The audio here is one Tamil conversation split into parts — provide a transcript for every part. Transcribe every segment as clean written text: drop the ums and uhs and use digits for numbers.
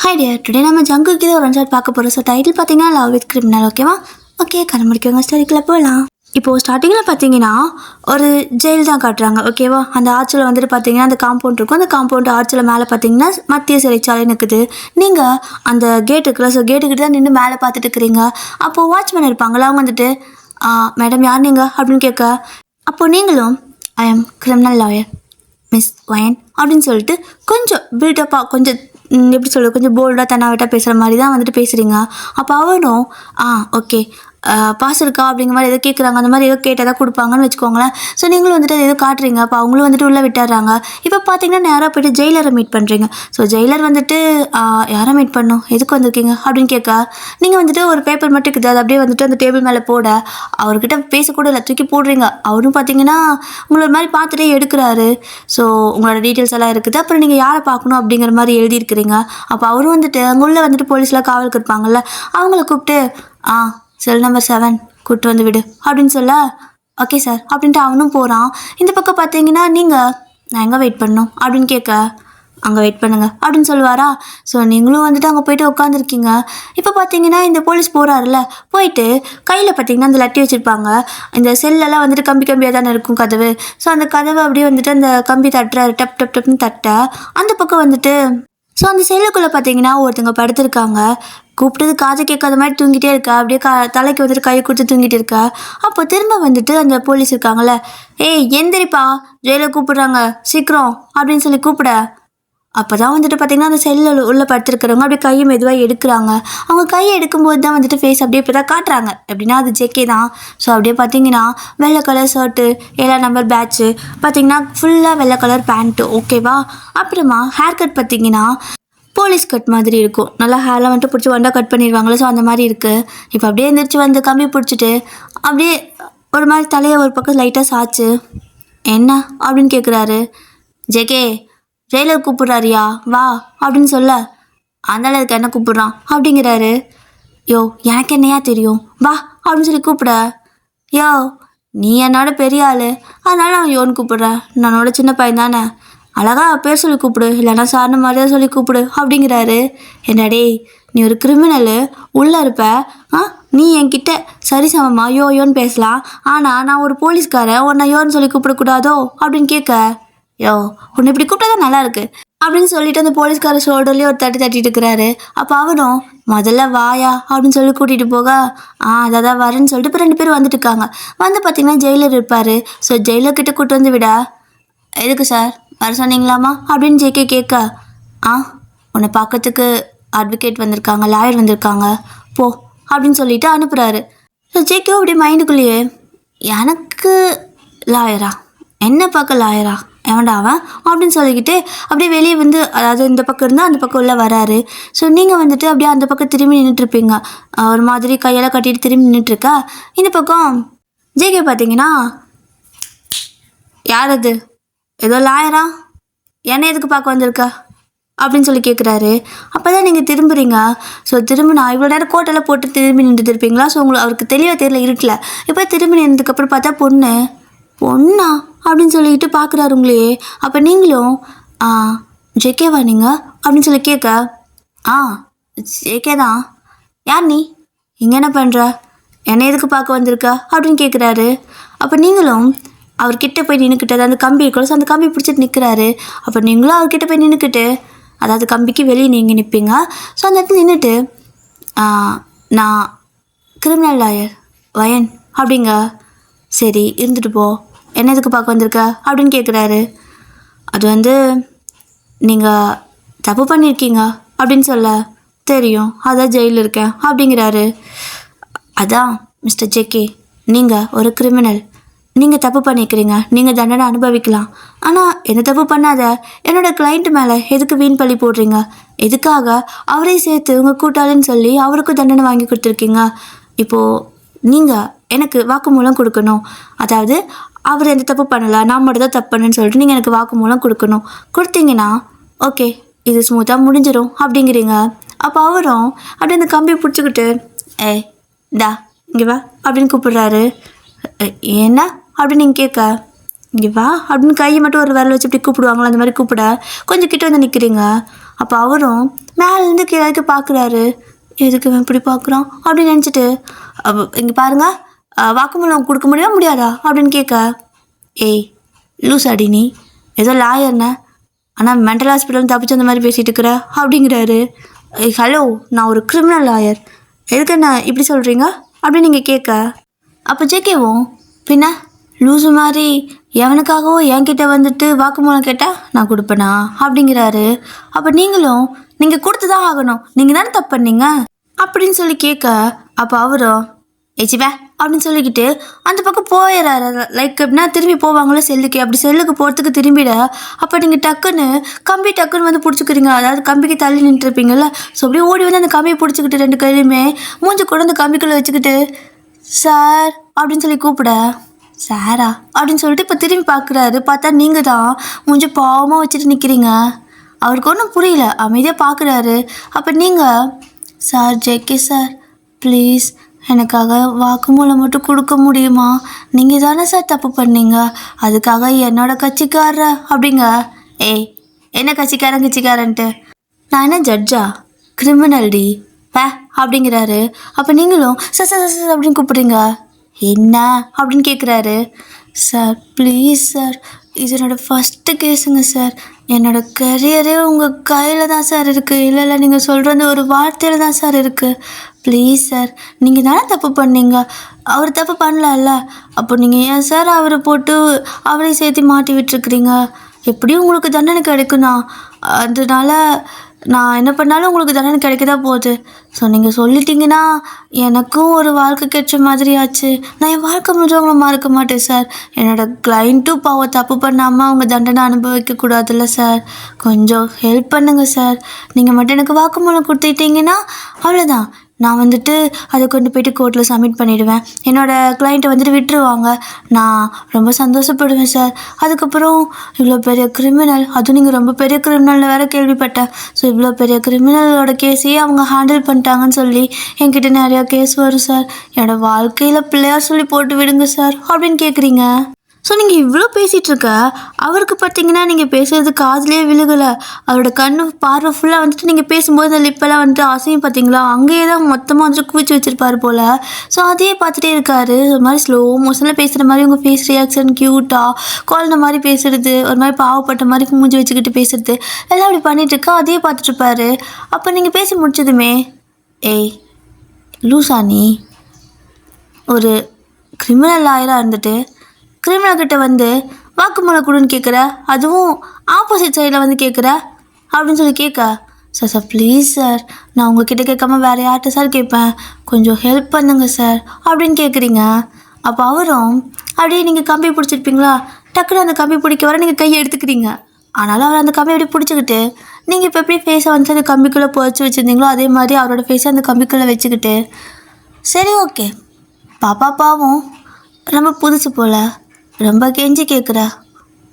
ஹாய் டியர், டுடே நம்ம ஜங்குக்கு ஒரு ஒன் ஷாட் பார்க்க போகிறோம். ஸோ டைட்டில் பார்த்தீங்கன்னா லவ் வித் கிரிமினல். ஓகேவா? ஓகே, கதை முடிக்கவங்க ஸ்டோரிக்குள்ளே போகலாம். இப்போது ஸ்டார்டிங்கில் பார்த்தீங்கன்னா ஒரு ஜெயில் தான் காட்டுறாங்க. ஓகேவா? அந்த ஆர்ச்சில் வந்துட்டு பார்த்தீங்கன்னா அந்த காம்பவுண்ட் இருக்கும். அந்த காம்பவுண்ட் ஆர்ச்சில் மேலே பார்த்தீங்கன்னா மத்திய சிறைச்சாலை நிற்குது. நீங்கள் அந்த கேட் இருக்குல்ல, ஸோ கேட்டுக்கிட்டு தான் நின்று மேலே பார்த்துட்டு இருக்கிறீங்க. அப்போது வாட்ச்மேன் இருப்பாங்களா, அவங்க வந்துட்டு மேடம் யார் நீங்கள் அப்படின்னு கேட்க, அப்போது நீங்களும் I am criminal lawyer miss வயன் அப்படின்னு சொல்லிட்டு கொஞ்சம் பில்டப்பாக கொஞ்சம் எப்படி சொல்கிறது, கொஞ்சம் போல்டாக தன்னாவிட்டாக பேசுகிற மாதிரி தான் வந்துட்டு பேசுகிறீங்க. அப்போ அவனும் ஓகே பாஸ் இருக்கா அப்படிங்கிற மாதிரி ஏதோ கேட்குறாங்க. அந்த மாதிரி ஏதோ கேட்டால் கொடுப்பாங்கன்னு வச்சுக்கோங்களேன். ஸோ நீங்களும் வந்துட்டு ஏதோ காட்டுறீங்க. அப்போ அவங்களும் வந்துட்டு உள்ளே விட்டுறாங்க. இப்போ பார்த்தீங்கன்னா நேராக போய்ட்டு ஜெயிலரை மீட் பண்ணுறீங்க. ஸோ ஜெயிலர் வந்துட்டு யாரை மீட் பண்ணணும், எதுக்கு வந்திருக்கீங்க அப்படின்னு கேட்க, நீங்கள் வந்துட்டு ஒரு பேப்பர் மட்டும் இருக்குது, அது அப்படியே வந்துட்டு அந்த டேபிள் மேலே போட அவர்கிட்ட பேசக்கூட இல்லை, தூக்கி போடுறீங்க. அவரும் பார்த்தீங்கன்னா உங்களை மாதிரி பார்த்துட்டே எடுக்கிறாரு. ஸோ உங்களோட டீட்டெயில்ஸ் எல்லாம் இருக்குது. அப்புறம் நீங்கள் யாரை பார்க்கணும் அப்படிங்கிற மாதிரி எழுதியிருக்கிறீங்க. அப்போ அவரும் வந்துட்டு அங்கே உள்ள வந்துட்டு போலீஸ்லாம் காவலுக்கு இருப்பாங்கல்ல, அவங்கள கூப்பிட்டு செல் நம்பர் 7 கூப்பிட்டு வந்து விடு அப்படின்னு சொல்ல, ஓகே சார் அப்படின்ட்டு அவனும் போகிறான். இந்த பக்கம் பார்த்தீங்கன்னா நீங்கள் நான் எங்கே வெயிட் பண்ணணும் அப்படின்னு கேட்க, அங்கே வெயிட் பண்ணுங்க அப்படின்னு சொல்லுவாரா. ஸோ நீங்களும் வந்துட்டு அங்கே போய்ட்டு உட்காந்துருக்கீங்க. இப்போ பார்த்தீங்கன்னா இந்த போலீஸ் போகிறாருல, போயிட்டு கையில் பார்த்தீங்கன்னா அந்த லட்டி வச்சுருப்பாங்க. இந்த செல்லெல்லாம் வந்துட்டு கம்பி கம்பியாக தானே இருக்கும் கதவு. ஸோ அந்த கதவை அப்படியே வந்துட்டு அந்த கம்பி தட்டுறாரு, டப் டப் டப்னு தட்ட அந்த பக்கம் வந்துட்டு ஸோ அந்த செல்லுக்குள்ளே பார்த்தீங்கன்னா ஒருத்தங்க படுத்திருக்காங்க. கூப்பிட்டது காது கேட்காத மாதிரி தூங்கிட்டே இருக்கா. அப்படியே தலைக்கு வந்துட்டு கை கொடுத்து தூங்கிட்டு இருக்கா. அப்போ திரும்ப வந்துட்டு அந்த போலீஸ் இருக்காங்கல்ல, ஏய் எந்திரிப்பா, ஜெயிலில் கூப்பிடுறாங்க சீக்கிரம் அப்படின்னு சொல்லி கூப்பிட, அப்போ தான் வந்துட்டு பார்த்தீங்கன்னா அந்த செல்லில் உள்ளே படுத்துருக்கிறவங்க அப்படியே கையை மெதுவாக எடுக்கிறாங்க. அவங்க கையை எடுக்கும்போது தான் வந்துட்டு ஃபேஸ் அப்படியே இப்போ தான் காட்டுறாங்க. எப்படின்னா அது ஜேகே தான். ஸோ அப்படியே பார்த்தீங்கன்னா வெள்ளை கலர் ஷர்ட்டு, 7 நம்பர் பேட்ச்சு, பார்த்தீங்கன்னா ஃபுல்லாக வெள்ளை கலர் பேண்ட்டு. ஓகேவா? அப்புறமா ஹேர் கட் பார்த்தீங்கன்னா போலீஸ் கட் மாதிரி இருக்கும். நல்லா ஹேர்லாம் வந்துட்டு பிடிச்சி வண்டா கட் பண்ணிடுவாங்களே, ஸோ அந்த மாதிரி இருக்குது. இப்போ அப்படியே எழுந்திரிச்சு வந்து கம்பி பிடிச்சிட்டு அப்படியே ஒரு மாதிரி தலையை ஒரு பக்கம் லைட்டாக சாச்சு, என்ன அப்படின்னு கேட்குறாரு. ஜேகே ஜெயிலர் கூப்பிட்றாரியா வா அப்படின்னு சொல்ல, அந்த அளவுக்கு என்ன கூப்பிட்றான் அப்படிங்கிறாரு. யோ எனக்கு என்னையா தெரியும், வா அப்படின்னு சொல்லி கூப்பிட, யோ நீ என்னோட பெரிய ஆள், அதனால நான் யோன்னு கூப்பிட்றேன், நானோட சின்ன பையன் தானே, அழகா பேர் சொல்லி கூப்பிடு, இல்லைன்னா சார்னு மாதிரியாக சொல்லி கூப்பிடு அப்படிங்கிறாரு. என்னடே நீ ஒரு கிரிமினலு, உள்ளே இருப்ப, நீ என்கிட்ட சரிசமமா யோன்னு பேசலாம், ஆனால் நான் ஒரு போலீஸ்காரன், உன்னை யோன்னு சொல்லி கூப்பிடக்கூடாதோ அப்படின்னு கேட்க, யோ உன்னை இப்படி கூப்பிட்டா தான் நல்லா இருக்கு அப்படின்னு சொல்லிட்டு அந்த போலீஸ்கார ஷோல்டர்லேயே ஒரு தட்டிட்டு இருக்கிறாரு. அப்போ அவனும் முதல்ல வாயா அப்படின்னு சொல்லி கூட்டிகிட்டு போக, அதான் வரேன்னு சொல்லிட்டு இப்போ 2 பேரும் வந்துட்டு இருக்காங்க. வந்து பார்த்தீங்கன்னா ஜெயிலர் இருப்பார். ஸோ ஜெயிலர்கிட்ட கூட்டு வந்து விட, எதுக்கு சார் வர சொன்னீங்களாமா அப்படின்னு ஜேகே கேட்க, உன்னை பார்க்கறதுக்கு அட்வொகேட் வந்திருக்காங்க, லாயர் வந்திருக்காங்க, போ அப்படின்னு சொல்லிட்டு அனுப்புகிறாரு. ஸோ ஜேகே அப்படியே மைண்டுக்குள்ளேயே, எனக்கு லாயரா, என்ன பார்க்க லாயரா, எவன்டா அவன் அப்படின்னு சொல்லிக்கிட்டு அப்படியே வெளியே வந்து, அதாவது இந்த பக்கம் இருந்தால் அந்த பக்கம் உள்ள வராரு. ஸோ நீங்கள் வந்துட்டு அப்படியே அந்த பக்கம் திரும்பி நின்றுட்டுருப்பீங்க. ஒரு மாதிரி கையெல்லாம் கட்டிட்டு திரும்பி நின்றுட்டுருக்கா. இந்த பக்கம் ஜேகே பார்த்தீங்கன்னா, யார் அது, ஏதோ லாயரா, என்ன எதுக்கு பார்க்க வந்திருக்கா அப்படின்னு சொல்லி கேட்குறாரு. அப்போ தான் நீங்கள் திரும்புறீங்க. ஸோ திரும்ப நான் இவ்வளோ நேரம் கோட்டெல்லாம் போட்டு திரும்பி நின்றுட்டு இருப்பீங்களா. ஸோ உங்களுக்கு அவருக்கு தெளிவாக தெரியல இருட்டில். இப்போ திரும்பி நின்றதுக்கப்புறம் பார்த்தா பொண்ணா அப்படின்னு சொல்லிக்கிட்டு பார்க்குறாரு உங்களையே. அப்போ நீங்களும் ஜேகேவா நீங்கள் அப்படின்னு சொல்லி கேட்க, ஜேகே தான், யார் நீ, இங்கே என்ன பண்ணுற, என்ன எதுக்கு பார்க்க வந்திருக்கா அப்படின்னு கேட்குறாரு. அப்போ நீங்களும் அவர்கிட்ட போய் நின்றுக்கிட்டு, அந்த கம்பி இருக்கணும், ஸோ அந்த கம்பி பிடிச்சிட்டு நிற்கிறாரு. அப்போ நீங்களும் அவர்கிட்ட போய் நின்றுக்கிட்டு, அதாவது கம்பிக்கு வெளியே நீங்கள் நிற்பீங்க. ஸோ அந்த இடத்துல நின்றுட்டு, நான் கிரிமினல் லாயர் வயன் அப்படிங்க, சரி இருந்துட்டு போ, என்ன எதுக்கு பார்க்க வந்திருக்க அப்படின்னு கேட்குறாரு. அது வந்து நீங்கள் தப்பு பண்ணியிருக்கீங்க அப்படின்னு சொல்ல, தெரியும் அதான் ஜெயிலில் இருக்கேன் அப்படிங்கிறாரு. அதான் மிஸ்டர் ஜேகே, நீங்கள் ஒரு கிரிமினல், நீங்கள் தப்பு பண்ணிக்கிறீங்க, நீங்கள் தண்டனை அனுபவிக்கலாம், ஆனால் என்ன தப்பு பண்ணாத என்னோடய கிளைண்ட் மேலே எதுக்கு வீண் பழி போடுறீங்க, எதுக்காக அவரே சேர்த்து உங்கள் கூட்டாளின்னு சொல்லி அவருக்கும் தண்டனை வாங்கி கொடுத்துருக்கீங்க. இப்போது நீங்கள் எனக்கு வாக்குமூலம் கொடுக்கணும், அதாவது அவர் எந்த தப்பு பண்ணலை, நான் மட்டும் தான் தப்பு பண்ணுன்னு சொல்லிட்டு நீங்கள் எனக்கு வாக்குமூலம் கொடுக்கணும். கொடுத்தீங்கன்னா ஓகே இது ஸ்மூத்தாக முடிஞ்சிடும் அப்படிங்கிறீங்க. அப்போ அவரும் அப்படி அந்த கம்பியை பிடிச்சிக்கிட்டு, டா இங்கே வா அப்படின்னு கூப்பிடுறாரு. என்ன அப்படின்னு நீங்கள் கேட்க, இங்கே வா அப்படின்னு கையை மட்டும் ஒரு விரல் வச்சு இப்படி கூப்பிடுவாங்களா, அந்த மாதிரி கூப்பிட கொஞ்சம் கிட்ட வந்து நிற்கிறீங்க. அப்போ அவரும் மேலேருந்து கீழே வரைக்கும் பார்க்குறாரு. எதுக்கு இவன் இப்படி பார்க்குறான் அப்படின்னு நினச்சிட்டு, இங்கே பாருங்க, வாக்குமூலம் கொடுக்க முடியுமா முடியாதா அப்படின்னு கேட்க, ஏய் லூசாடி நீ, ஏதோ லாயர்ண்ணே, ஆனால் மென்டல் ஹாஸ்பிட்டல் தப்பிச்சு அந்த மாதிரி பேசிகிட்டு இருக்கிற அப்படிங்கிறாரு. ஹலோ, நான் ஒரு கிரிமினல் லாயர், எதுக்கு என்ன இப்படி சொல்கிறீங்க அப்படின்னு நீங்கள் கேட்க, அப்போ ஜேகேவும் பின்ன லூஸு மாதிரி எவனுக்காகவோ என்கிட்ட வந்துட்டு வாக்குமூலம் கேட்டால் நான் கொடுப்பேனா அப்படிங்கிறாரு. அப்போ நீங்களும் நீங்கள் கொடுத்து தான் ஆகணும், நீங்கள் தானே தப்பு பண்ணீங்க அப்படின்னு சொல்லி கேட்க, அப்போ அவரும் ஏச்சிப்பே அப்படின்னு சொல்லிக்கிட்டு அந்த பக்கம் போயிடுறாரு. லைக் எப்படின்னா திரும்பி போவாங்களே செல்லுக்கு, அப்படி செல்லுக்கு போகிறதுக்கு திரும்பிட, அப்போ நீங்கள் டக்குன்னு வந்து பிடிச்சிக்கிறீங்க. அதாவது கம்பிக்கு தள்ளி நின்றுருப்பீங்கள்ல, ஸோ அப்படியே ஓடி வந்து அந்த கம்பியை பிடிச்சிக்கிட்டு 2 கையிலையுமே மூஞ்சி கூட அந்த கம்பிக்குள்ளே வச்சுக்கிட்டு, சார் அப்படின்னு சொல்லி கூப்பிட, சாரா அப்படின்னு சொல்லிட்டு இப்போ திரும்பி பார்க்குறாரு. பார்த்தா நீங்கள் தான் மூஞ்சி பாவமாக வச்சுட்டு நிற்கிறீங்க. அவருக்கு ஒன்றும் புரியல, அமைதியாக பார்க்குறாரு. அப்போ நீங்கள், சார் ஜேகே சார் ப்ளீஸ் எனக்காக வாக்குமூலம் மட்டும் கொடுக்க முடியுமா, நீங்கள் தானே சார் தப்பு பண்ணீங்க, அதுக்காக என்னோட கட்சிக்காரர அப்படிங்க. ஏய் என்ன கட்சிக்காரன்ட்டு, நான் என்ன ஜட்ஜா, கிரிமினல் டி பே அப்படிங்கிறாரு. அப்போ நீங்களும் சார் சார் சார் அப்படின்னு கூப்பிட்றீங்க. என்ன அப்படின்னு கேட்குறாரு. சார் ப்ளீஸ் சார், இது என்னோடய ஃபஸ்ட்டு கேஸுங்க சார், என்னோடய கரியரே உங்கள் கையில் தான் சார் இருக்குது. இல்லை நீங்கள் சொல்கிற அந்த ஒரு வார்த்தையில் தான் சார் இருக்குது. ப்ளீஸ் சார், நீங்கள் தானே தப்பு பண்ணீங்க, அவர் தப்பு பண்ணல, அப்போ நீங்கள் ஏன் சார் அவரை போட்டு அவரையும் சேர்த்து மாட்டி விட்டுருக்குறீங்க? எப்படியும் உங்களுக்கு தண்டனை கிடைக்குண்ணா, அதனால நான் என்ன பண்ணாலும் உங்களுக்கு தண்டனை கிடைக்கதா போகுது. ஸோ நீங்கள் சொல்லிட்டீங்கன்னா எனக்கும் ஒரு வாழ்க்கை கெட்ட மாதிரி ஆச்சு. நான் என் வாழ்க்கை முடிஞ்சவங்கள மறக்க மாட்டேன் சார். என்னோடய கிளைண்ட்டும் பாவம் தப்பு பண்ணாமல் அவங்க தண்டனை அனுபவிக்கக்கூடாதுல்ல சார். கொஞ்சம் ஹெல்ப் பண்ணுங்கள் சார். நீங்கள் மட்டும் எனக்கு வாக்குமூலம் கொடுத்துட்டீங்கன்னா அவ்வளோதான், நான் வந்துட்டு அதை கொண்டு போய்ட்டு கோர்ட்டில் சப்மிட் பண்ணிவிடுவேன். என்னோடய கிளைண்ட்டை வந்துட்டு விட்டுருவாங்க. நான் ரொம்ப சந்தோஷப்படுவேன் சார். அதுக்கப்புறம் இவ்வளோ பெரிய கிரிமினல், அதுவும் நீங்கள் ரொம்ப பெரிய கிரிமினல்னு வேறு கேள்விப்பட்டேன். ஸோ இவ்வளோ பெரிய கிரிமினலோட கேஸையே அவங்க ஹேண்டில் பண்ணிட்டாங்கன்னு சொல்லி என்கிட்ட நிறையா கேஸ் வரும் சார். என்னோடய வாழ்க்கையில் பிள்ளையார் சொல்லி போட்டு விடுங்க சார் அப்படின்னு கேட்குறீங்க. ஸோ நீங்கள் இவ்வளோ பேசிகிட்ருக்க அவருக்கு பார்த்தீங்கன்னா நீங்கள் பேசுகிறது காதுலேயே விழுகலை. அவரோட கண்ணு பார்வை ஃபுல்லாக வந்துட்டு நீங்கள் பேசும்போது அந்த லிப்பெல்லாம் வந்துட்டு அசையும் பார்த்தீங்களா, அங்கேயே தான் மொத்தமாக வந்துட்டு குவிச்சு வச்சுருப்பாரு போல். ஸோ அதையே பார்த்துட்டே இருக்காரு. ஒரு மாதிரி ஸ்லோ மோஷனில் பேசுகிற மாதிரி உங்கள் ஃபேஸ் ரியாக்ஷன் க்யூட்டாக குழந்த மாதிரி பேசுகிறது, ஒரு மாதிரி பாவப்பட்ட மாதிரி மூஞ்சி வச்சுக்கிட்டு பேசுகிறது எல்லாம் அப்படி பண்ணிகிட்ருக்கா, அதையே பார்த்துட்ருப்பாரு. அப்போ நீங்கள் பேசி முடிச்சதுமே, ஏய் லூசா நீ, ஒரு கிரிமினல் லாயராக இருந்துட்டு கிரிமினல்கிட்ட வந்து வாக்குமூலம் கொடுன்னு கேட்குற, அதுவும் ஆப்போசிட் சைடில் வந்து கேட்குற அப்படின்னு சொல்லி கேட்க, சார் சார் ப்ளீஸ் சார், நான் உங்ககிட்ட கேட்காம வேறு யார்கிட்ட சார் கேட்பேன், கொஞ்சம் ஹெல்ப் பண்ணுங்க சார் அப்படின்னு கேட்குறீங்க. அப்போ அவரும் அப்படியே நீங்கள் கம்பி பிடிச்சிருப்பீங்களா, டக்குன்னு அந்த கம்பி பிடிக்க வர நீங்கள் கையை எடுத்துக்கிறீங்க. ஆனாலும் அவர் அந்த கம்பி அப்படி பிடிச்சிக்கிட்டு, நீங்கள் இப்போ எப்படி ஃபேஸை வந்து அந்த கம்பிக்குள்ளே புதைச்சி வச்சுருந்தீங்களோ அதே மாதிரி அவரோட ஃபேஸை அந்த கம்பிக்குள்ளே வச்சுக்கிட்டு, சரி ஓகே பாப்பா பாவம் ரொம்ப புதுசு போல், ரொம்ப கெஞ்சி கேட்குற,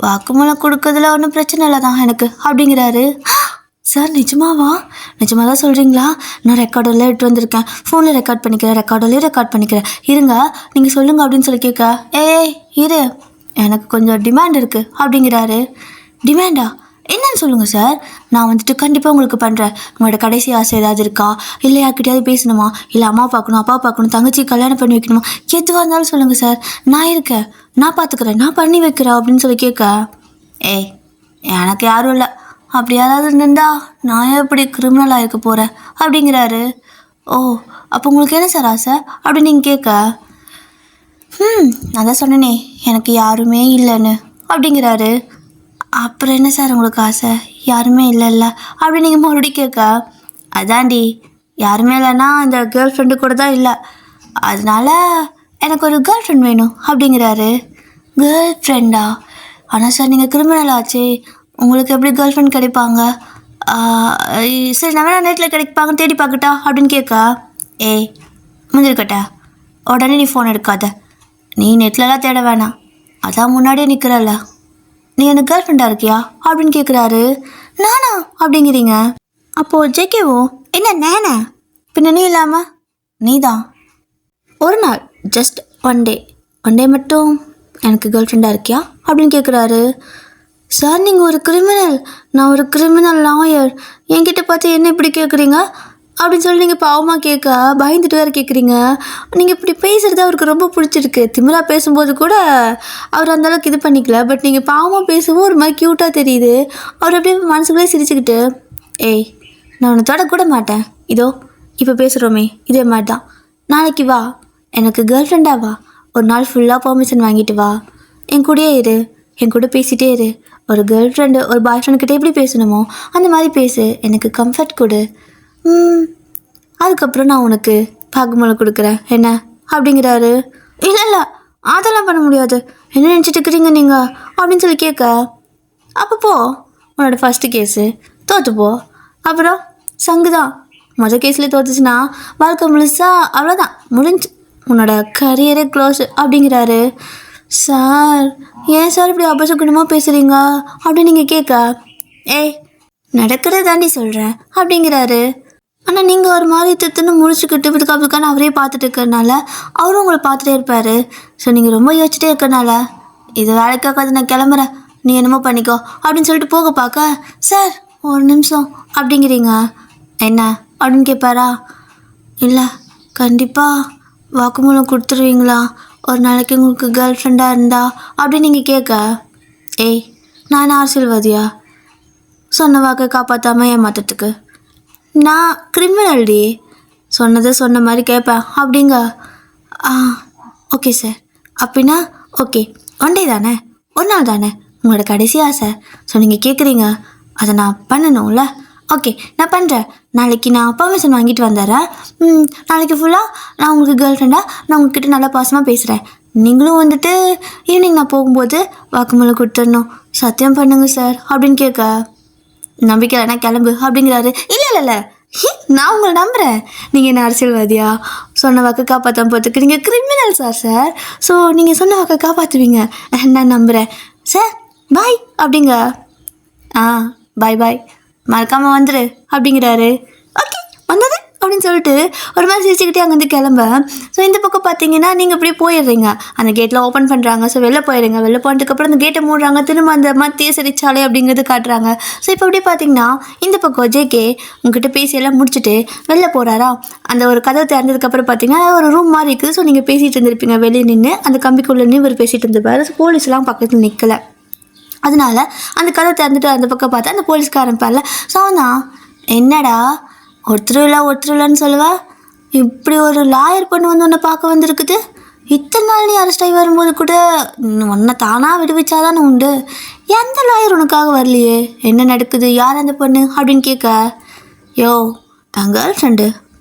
வாக்குமூலம் கொடுக்கறதுல ஒன்றும் பிரச்சனை இல்லை தான் எனக்கு அப்படிங்கிறாரு. சார் நிஜமாக தான் சொல்கிறீங்களா? நான் ரெக்கார்டெல்லாம் எடுத்து வந்திருக்கேன், ஃபோனில் ரெக்கார்ட் பண்ணிக்கிறேன், இருங்க நீங்கள் சொல்லுங்கள் அப்படின்னு சொல்லி கேட்க, ஏய் இரு எனக்கு கொஞ்சம் டிமாண்ட் இருக்குது அப்படிங்கிறாரு. டிமாண்டா, என்னன்னு சொல்லுங்கள் சார், நான் வந்துட்டு கண்டிப்பாக உங்களுக்கு பண்ணுறேன். உங்களோட கடைசி ஆசை ஏதாவது இருக்கா, இல்லை யார்கிட்டையாவது பேசணுமா, இல்லை அம்மா பார்க்கணும், அப்பா பார்க்கணும், தங்கச்சி கல்யாணம் பண்ணி வைக்கணுமா, எதுவாக இருந்தாலும் சொல்லுங்கள் சார், நான் இருக்கேன், நான் பார்த்துக்கிறேன், நான் பண்ணி வைக்கிறேன் அப்படின்னு சொல்லி கேட்க, ஏய் எனக்கு யாரும் இல்லை, அப்படி யாராவது இருந்தா நான் எப்படி கிரிமினலாக இருக்க போகிறேன் அப்படிங்கிறாரு. ஓ அப்போ உங்களுக்கு என்ன சார் ஆசை அப்படின்னு நீங்கள் கேட்க, நான் தான் சொன்னேனே எனக்கு யாருமே இல்லைன்னு அப்படிங்கிறாரு. அப்புறம் என்ன சார் உங்களுக்கு ஆசை, யாருமே இல்லைல்ல அப்படின்னு நீங்கள் மறுபடியும் கேட்க, அதாண்டி யாருமே இல்லைன்னா இந்த கேர்ள் ஃப்ரெண்டு கூட தான் இல்லை, அதனால எனக்கு ஒரு கேர்ள் ஃப்ரெண்ட் வேணும் அப்படிங்கிறாரு. கேர்ள் ஃப்ரெண்டா? ஆனால் சார் நீங்கள் கிரிமினல் ஆச்சு, உங்களுக்கு எப்படி கேர்ள் ஃப்ரெண்ட் கிடைப்பாங்க? சரி நான் வேணா நெட்டில் கிடைப்பாங்கன்னு தேடி பார்க்கட்டா அப்படின்னு கேட்க, ஏய் முடிஞ்சிருக்கட்டா, உடனே நீ ஃபோன் எடுக்காத, நீ நெட்லலாம் தேட வேணாம், அதான் முன்னாடியே நிற்கிறல்ல, நீ எனக்கு கேர்ள் ஃப்ரெண்டாக இருக்கியா அப்படின்னு கேட்குறாரு. நானா அப்படிங்கிறீங்க. அப்போது ஜேகேவோ, என்ன நானா, பின்ன நீ இல்லாமல் நீ தான் ஒரு நாள் ஜஸ்ட் ஒன் டே மட்டும் எனக்கு கேர்ள் ஃப்ரெண்டாக இருக்கியா அப்படின்னு கேட்குறாரு. சார் நீங்கள் ஒரு கிரிமினல், நான் ஒரு கிரிமினல் லாயர், என்கிட்ட பார்த்து என்ன இப்படி கேட்குறீங்க அப்படின்னு சொல்லி நீங்கள் பாவமாக கேட்க பயந்துட்டு வேறு கேட்குறீங்க. நீங்கள் இப்படி பேசுகிறது அவருக்கு ரொம்ப பிடிச்சிருக்கு. திமிரா பேசும்போது கூட அவர் அந்தளவுக்கு இது பண்ணிக்கல. பட் நீங்கள் பாவமாக பேசவும் ஒரு மாதிரி க்யூட்டாக தெரியுது. அவர் அப்படியே மனசுக்குள்ளே சிரிச்சுக்கிட்டு, ஏய் நான் உன்னை தொடக்கூட மாட்டேன், இதோ இப்போ பேசுகிறோமே இதே மாதிரி தான், நாளைக்கு வா, எனக்கு கேர்ள் ஃப்ரெண்டாக வா, ஒரு நாள் ஃபுல்லாக பெர்மிஷன் வாங்கிட்டு வா, என் கூடயே இரு, என் கூட பேசிகிட்டே இரு, ஒரு கேர்ள் ஃப்ரெண்டு ஒரு பாய் ஃப்ரெண்டுக்கிட்ட எப்படி பேசணுமோ அந்த மாதிரி பேசு, எனக்கு கம்ஃபர்ட் கொடு, அதுக்கப்புறம் நான் உனக்கு பாகுமலை கொடுக்குறேன் என்ன அப்படிங்கிறாரு. இல்லை இல்லை அதெல்லாம் பண்ண முடியாது, என்ன நினச்சிட்டு இருக்கிறீங்க நீங்கள் அப்படின்னு சொல்லி கேட்க, அப்போ உன்னோட ஃபஸ்ட்டு கேஸு தோற்றுப்போ, அப்புறம் சங்கு தான், மொதல் கேஸில் தோத்துச்சுன்னா வாழ்க்கை முழுசா அவ்வளோதான் முடிஞ்சு, உன்னோட கரியரே க்ளோஸு அப்படிங்கிறாரு. சார் ஏன் சார் இப்படி அபசகுணமாக பேசுகிறீங்க அப்படின்னு நீங்கள் கேட்க, ஏய் நடக்கிறத தாண்டி சொல்கிறேன் அப்படிங்கிறாரு. ஆனால் நீங்கள் ஒரு மாதிரி திட்டுன்னு முடிச்சுக்கிட்டு இதுக்கான அவரே பார்த்துட்டு இருக்கிறனால அவரும் உங்களை பார்த்துட்டே இருப்பார். ஸோ நீங்கள் ரொம்ப யோசிச்சுட்டே இருக்கிறனால இது வேலைக்காக்காது, நான் கிளம்புறேன், நீ என்னமோ பண்ணிக்கோ அப்படின்னு சொல்லிட்டு போக பார்க்க, சார் ஒரு நிமிஷம் அப்படிங்கிறீங்க, என்ன அப்படின்னு கேட்பாரா. இல்லை கண்டிப்பாக வாக்குமூலம் கொடுத்துருவீங்களா, ஒரு நாளைக்கு உங்களுக்கு கேர்ள் ஃப்ரெண்டாக இருந்தா அப்படின்னு நீங்கள் கேட்க, ஏய் நான் அரசியல்வாதியா, சொன்ன வாக்கை காப்பாற்றாமல் ஏமாத்துறதுக்கு, நான் கிரிமினல்டி, சொன்னதை சொன்ன மாதிரி கேட்பேன் அப்படிங்க. ஓகே சார், அப்படின்னா ஓகே, ஒன் டே தானே, ஒரு நாள் தானே உங்களோட கடைசி ஆசை, ஸோ நீங்கள் கேட்குறீங்க அதை நான் பண்ணணும்ல, ஓகே நான் பண்ணுறேன், நாளைக்கு நான் பர்மிஷன் வாங்கிட்டு வந்துடுறேன், நாளைக்கு ஃபுல்லாக நான் உங்களுக்கு கேர்ள் ஃப்ரெண்டாக நான் உங்ககிட்ட நல்லா பாசமாக பேசுகிறேன், நீங்களும் வந்துட்டு ஈவினிங் நான் போகும்போது வாக்குமூலம் கொடுத்துடணும், சத்தியம் பண்ணுங்க சார் அப்படின்னு கேட்க, நம்பிக்கை இல்லைனா கிளம்பு அப்படிங்கிறாரு. இல்லை இல்லை இல்லை நான் உங்களை நம்புகிறேன், நீங்கள் என்ன அரசியல்வாதியா, சொன்ன வாக்கை காப்பாற்றாம போகிறதுக்கு நீங்கள் கிரிமினல் சார், ஸோ நீங்கள் சொன்ன வாக்கை காப்பாற்றுவீங்க, நான் நம்புகிறேன் சார், பாய் அப்படிங்க. பாய் பாய், மறக்காமல் வந்துடு அப்படிங்கிறாரு. ஓகே வந்தது அப்படின்னு சொல்லிட்டு ஒரு மாதிரி சிரிச்சுக்கிட்டே அங்கேருந்து கிளம்ப. ஸோ இந்த பக்கம் பார்த்தீங்கன்னா நீங்கள் அப்படியே போயிடுறீங்க, அந்த கேட்டில் ஓப்பன் பண்ணுறாங்க. ஸோ வெளில போயிடுங்க, வெளில போனதுக்கப்புறம் அந்த கேட்டை மூடுறாங்க, திரும்ப அந்த மத்திய சிறைச்சாலை அப்படிங்கிறது காட்டுறாங்க. ஸோ இப்போ அப்படியே பார்த்தீங்கன்னா இந்த பக்கம் ஜேகே உங்ககிட்ட பேசியெல்லாம் முடிச்சுட்டு வெளில போகிறாரா. அந்த ஒரு கதவை திறந்ததுக்கப்புறம் பார்த்தீங்கன்னா ஒரு ரூம் மாதிரி இருக்குது. ஸோ நீங்கள் பேசிகிட்டு இருந்திருப்பீங்க வெளியே நின்று, அந்த கம்பிக்குள்ளே நின்று இவர் பேசிகிட்டு இருந்திருப்பாரு. ஸோ போலீஸ்லாம் பக்கத்தில் நிற்கலை, அதனால அந்த கதை திறந்துட்டு அந்த பக்கம் பார்த்தா அந்த போலீஸ்காரன் பாருல. ஸோ அவன் என்னடா ஒருத்தர் இல்லைன்னு சொல்லுவா, இப்படி ஒரு லாயர் பொண்ணு வந்து உன்னை பார்க்க வந்திருக்குது, இத்தனை நாள் நீ அரெஸ்ட் ஆகி வரும்போது கூட உன்னை தானாக விடுவிச்சாதானே உண்டு, எந்த லாயர் உனக்காக வரலையே, என்ன நடக்குது, யார் அந்த பொண்ணு அப்படின்னு கேட்க, யோ என் கேர்ள் ஃப்ரெண்டு,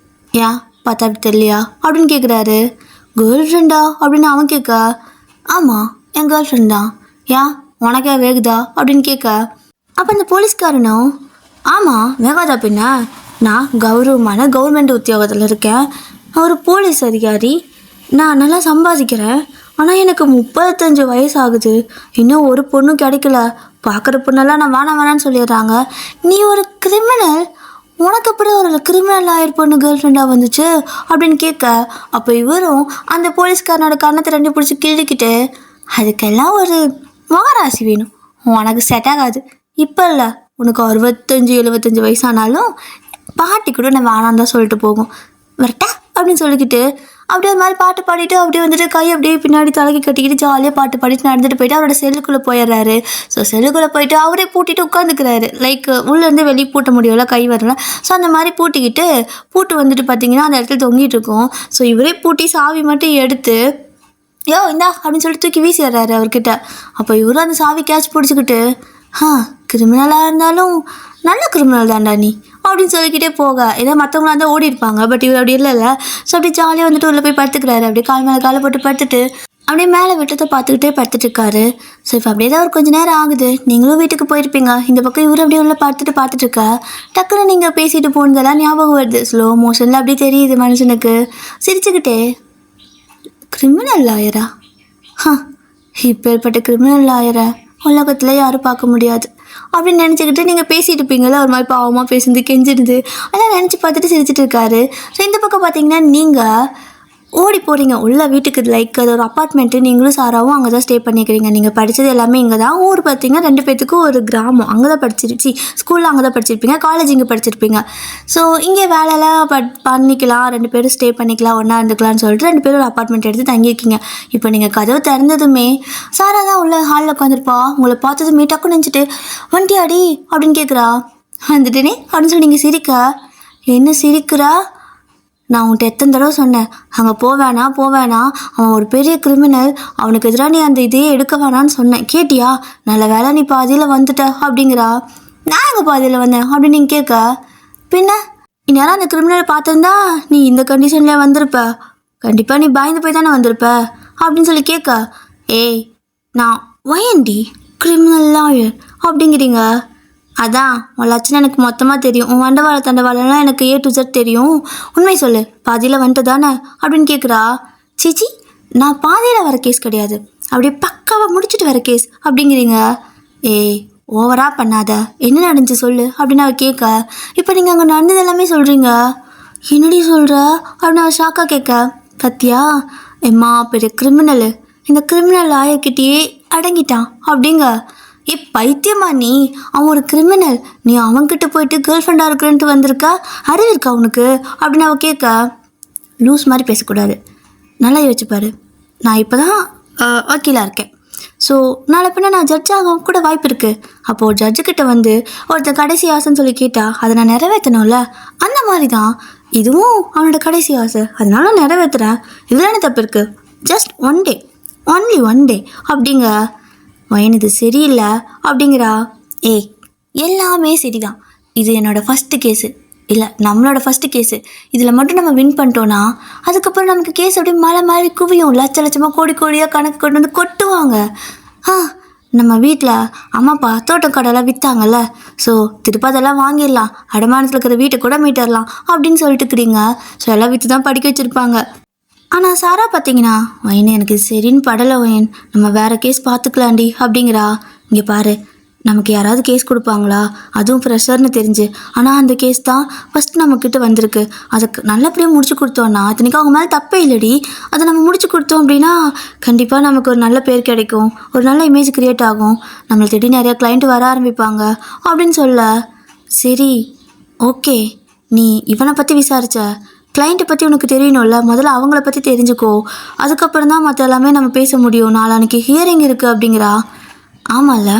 ஏன் பார்த்தா அப்படி தெரியலையா அப்படின்னு கேட்குறாரு. கேர்ள் ஃப்ரெண்டா அப்படின்னு அவன் கேட்க, ஆமாம் என் கேர்ள் ஃப்ரெண்ட் தான், ஏன் உனக்கே வேகுதா அப்படின்னு கேட்க, அப்போ அந்த போலீஸ்காரனும் ஆமாம் வேகாதா பின்ன, நான் கௌரவமான கவர்மெண்ட் உத்தியோகத்தில் இருக்கேன், நான் ஒரு போலீஸ் அதிகாரி, நான் நல்லா சம்பாதிக்கிறேன், ஆனால் எனக்கு 35 வயசு ஆகுது, இன்னும் ஒரு பொண்ணும் கிடைக்கல, பார்க்குற பொண்ணெல்லாம் நான் வேணான்னு சொல்லிடுறாங்க, நீ ஒரு கிரிமினல், உனக்கு எப்படி ஒரு கிரிமினல் ஆயர் பொண்ணு கேர்ள் ஃப்ரெண்டாக வந்துச்சு அப்படின்னு கேட்க, அப்போ இவரும் அந்த போலீஸ்காரனோட கண்ணத்தை 2 பிடிச்சி கிழிக்கிட்டு, அதுக்கெல்லாம் ஒரு மகராசி வேணும், உனக்கு செட் ஆகாது, இப்போ இல்லை உனக்கு 65-75 வயசானாலும் பாட்டி கூட நான் வேணான்னு தான் சொல்லிட்டு போகும், வரட்டா அப்படின்னு சொல்லிக்கிட்டு அப்படியே ஒரு மாதிரி பாட்டு பாடிட்டு அப்படியே வந்துட்டு கை அப்படியே பின்னாடி தலைக்கு கட்டிக்கிட்டு ஜாலியாக பாட்டு பாடிட்டு நடந்துட்டு போயிட்டு அவரோட செல்லுக்குள்ளே போயிடுறாரு. ஸோ செல்லுக்குள்ளே போயிட்டு அவரே பூட்டிட்டு உட்காந்துக்கிறாரு, லைக் உள்ளேருந்து வெளியே பூட்ட முடியல, கை வரல. ஸோ அந்த மாதிரி பூட்டிக்கிட்டு பூட்டு வந்துட்டு பார்த்தீங்கன்னா அந்த இடத்துல தொங்கிட்டு இருக்கும். ஸோ இவரே பூட்டி சாவி மட்டும் எடுத்து யோ இந்தா அப்படின்னு சொல்லிட்டு தூக்கி வீசிடுறாரு அவர்கிட்ட. அப்போ இவரும் அந்த சாவி கேட்ச் பிடிச்சிக்கிட்டு, கிரிமினலாக இருந்தாலும் நல்ல கிரிமினல் தான்டா நீ அப்படின்னு சொல்லிக்கிட்டே போக, ஏதோ மற்றவங்களாம் இருந்தால் ஓடி இருப்பாங்க, பட் இவர் அப்படி இல்லைல்ல. ஸோ அப்படியே ஜாலியாக வந்துட்டு உள்ளே போய் படுத்துக்கிறாரு, அப்படியே கால் மேலே காலை போட்டு படுத்துட்டு அப்படியே மேலே விட்டத்தை பார்த்துக்கிட்டே படுத்துட்டு இருக்காரு. ஸோ இப்போ அப்படியே தான் ஒரு கொஞ்சம் நேரம் ஆகுது, நீங்களும் வீட்டுக்கு போயிருப்பீங்க, இந்த பக்கம் இவர் அப்படியே உள்ள பார்த்துட்டு இருக்கா, டக்குன்னு நீங்கள் பேசிட்டு போனதெல்லாம் ஞாபகம் வருது, ஸ்லோ மோஷனில் அப்படியே தெரியுது மனுஷனுக்கு. சிரிச்சுக்கிட்டே, கிரிமினல் லாயரா, இப்போ ஏற்பட்ட கிரிமினல் லாயரை உலகத்தில் யாரும் பார்க்க முடியாது அப்படின்னு நினச்சிக்கிட்டு நீங்கள் பேசிகிட்டு இருப்பீங்களா, ஒரு மாதிரி பாவமாக பேசுறது கெஞ்சிடுது, அதெல்லாம் நினச்சி பார்த்துட்டு சிரிச்சிட்டு இருக்காரு. ஸோ இந்த பக்கம் பார்த்தீங்கன்னா நீங்கள் ஓடி போகிறீங்க உள்ள வீட்டுக்கு. லைக் அது ஒரு அப்பார்ட்மெண்ட்டு, நீங்களும் சாராவும் அங்கே தான் ஸ்டே பண்ணிக்கிறீங்க. நீங்கள் படித்தது எல்லாமே இங்கே தான். ஊர் பார்த்தீங்கன்னா 2 பேத்துக்கும் ஒரு கிராமம். அங்கே தான் படிச்சிருச்சு, ஸ்கூலில் அங்கே தான் படிச்சிருப்பீங்க, காலேஜ் இங்கே படிச்சிருப்பீங்க. ஸோ இங்கே வேலைலாம் பண்ணிக்கலாம், 2 பேரும் ஸ்டே பண்ணிக்கலாம், ஒன்றா இருந்துக்கலாம்னு சொல்லிட்டு 2 பேரும் ஒரு அப்பார்ட்மெண்ட் எடுத்து தங்கியிருக்கீங்க. இப்போ நீங்கள் கதவு திறந்ததுமே சாரா தான் உள்ள ஹாலில் உட்காந்துருப்பா. உங்களை பார்த்ததுமே டக்குன்னு நினச்சிட்டு வண்டியாடி அப்படின்னு கேட்குறா. வந்துட்டேனே அப்படின்னு சொல்லி நீங்கள் சிரிக்க, என்ன சிரிக்கிறா? நான் உன்கிட்ட எத்தனை தடவை சொன்னேன் அங்கே போவேணா, அவன் ஒரு பெரிய கிரிமினல், அவனுக்கு எதிராக நீ அந்த இதையே எடுக்க வேணான்னு சொன்னேன், கேட்டியா? நல்ல வேலை நீ பாதியில் வந்துட்ட அப்படிங்கிறா. நான் எங்கே பாதியில் வந்தேன் அப்படின்னு நீங்கள் கேட்க, பின்ன இந்நேரம் அந்த கிரிமினலை பார்த்துருந்தா நீ இந்த கண்டிஷன்லேயே வந்திருப்ப, கண்டிப்பாக நீ பயந்து போய் தானே வந்திருப்ப அப்படின்னு சொல்லி கேட்க, ஏய் நான் ஒயன்டி கிரிமினல் லாயர் அப்படிங்கிறீங்க. அதான் உன் லட்சணம் எனக்கு மொத்தமாக தெரியும், உன் வண்டவாள தண்டவாளம்லாம் எனக்கு A to Z தெரியும், உண்மை சொல்லு, பாதியில் வந்துட்டு தானே அப்படின்னு கேட்குறா. சிச்சி, நான் பாதியில் வர கேஸ் கிடையாது, அப்படியே பக்காவாக முடிச்சுட்டு வர கேஸ் அப்படிங்கிறீங்க. ஏய் ஓவராக பண்ணாத, என்ன நடந்துச்சு சொல்லு அப்படின்னு அவள் கேட்க, இப்போ நீங்கள் அங்கே நடந்தது எல்லாமே சொல்கிறீங்க, என்னடி சொல்கிற அப்படின்னு அவள் ஷாக்காக கேட்க, பத்தியா எம்மா பெரிய கிரிமினலு, இந்த கிரிமினல் லாயர்கிட்டயே அடங்கிட்டான் அப்படிங்க. பைத்தியமா நீ, அவன் ஒரு கிரிமினல், நீ அவன்கிட்ட போயிட்டு கேர்ள் ஃப்ரெண்டாக இருக்கிறன்ட்டு வந்திருக்கா, அறிவு இருக்கா உனக்கு அப்படின்னு அவள் கேட்க, லூஸ் மாதிரி பேசக்கூடாது, நல்லா யோசிச்சுப்பாரு, நான் இப்போ தான் வக்கீலாக இருக்கேன், ஸோ நாளை பின்ன நான் ஜட்ஜ் ஆக கூட வாய்ப்பு இருக்குது, அப்போது ஜட்ஜுக்கிட்ட வந்து ஒருத்தர் கடைசி ஆசைன்னு சொல்லி கேட்டால் அதை நான் நிறைவேற்றணும்ல, அந்த மாதிரி தான் இதுவும் அவனோட கடைசி ஆசை, அதனால நான் நிறைவேற்றுறேன், இதில் என்ன தப்பு இருக்குது, just one day, only one day அப்படிங்க. வயன் இது சரியில்லை அப்படிங்கிறா. ஏய் எல்லாமே சரிதான், இது என்னோடய ஃபஸ்ட்டு கேஸு, இல்லை நம்மளோட ஃபஸ்ட்டு கேஸு, இதில் மட்டும் நம்ம வின் பண்ணிட்டோன்னா அதுக்கப்புறம் நமக்கு கேஸ் அப்படியே மலை மாதிரி குவியும், லட்சமாக கோடியாக கணக்கு கொண்டு வந்து கொட்டுவாங்க. நம்ம வீட்டில் அம்மாப்பா தோட்டம் கடையெல்லாம் விற்றாங்கல்ல, ஸோ திருப்பி அதெல்லாம் வாங்கிடலாம், அடமானத்தில் இருக்கிற வீட்டை கூட மீட்டரலாம் அப்படின்னு சொல்லிட்டுக்கிறீங்க. ஸோ எல்லாம் விற்று தான் படிக்க வச்சுருப்பாங்க. ஆனால் சாரா பார்த்தீங்கன்னா, வயன் எனக்கு சரின்னு படலை வயன், நம்ம வேறு கேஸ் பார்த்துக்கலாண்டி அப்படிங்கிறா. இங்கே பாரு, நமக்கு யாராவது கேஸ் கொடுப்பாங்களா, அதுவும் ஃப்ரெஷர்னு தெரிஞ்சு, ஆனால் அந்த கேஸ் தான் ஃபஸ்ட்டு நம்மக்கிட்ட வந்திருக்கு, அதுக்கு நல்லபடியாக முடிச்சு கொடுத்தோன்னா இத்தனைக்கும் அவங்க மேலே தப்பே இல்லடி, அதை நம்ம முடிச்சு கொடுத்தோம் அப்படின்னா கண்டிப்பாக நமக்கு ஒரு நல்ல பேர் கிடைக்கும், ஒரு நல்ல இமேஜ் க்ரியேட் ஆகும், நம்மளை தேடி நிறையா கிளைண்ட் வர ஆரம்பிப்பாங்க அப்படின்னு சொல்ல, சரி ஓகே நீ இவனை பற்றி விசாரிச்ச, கிளைண்ட்டை பற்றி உனக்கு தெரியணும்ல, முதல்ல அவங்கள பற்றி தெரிஞ்சுக்கோ, அதுக்கப்புறம் தான் மற்ற எல்லாமே நம்ம பேச முடியும், நாளைக்கு ஹியரிங் இருக்குது அப்படிங்கிறா. ஆமாம்ல,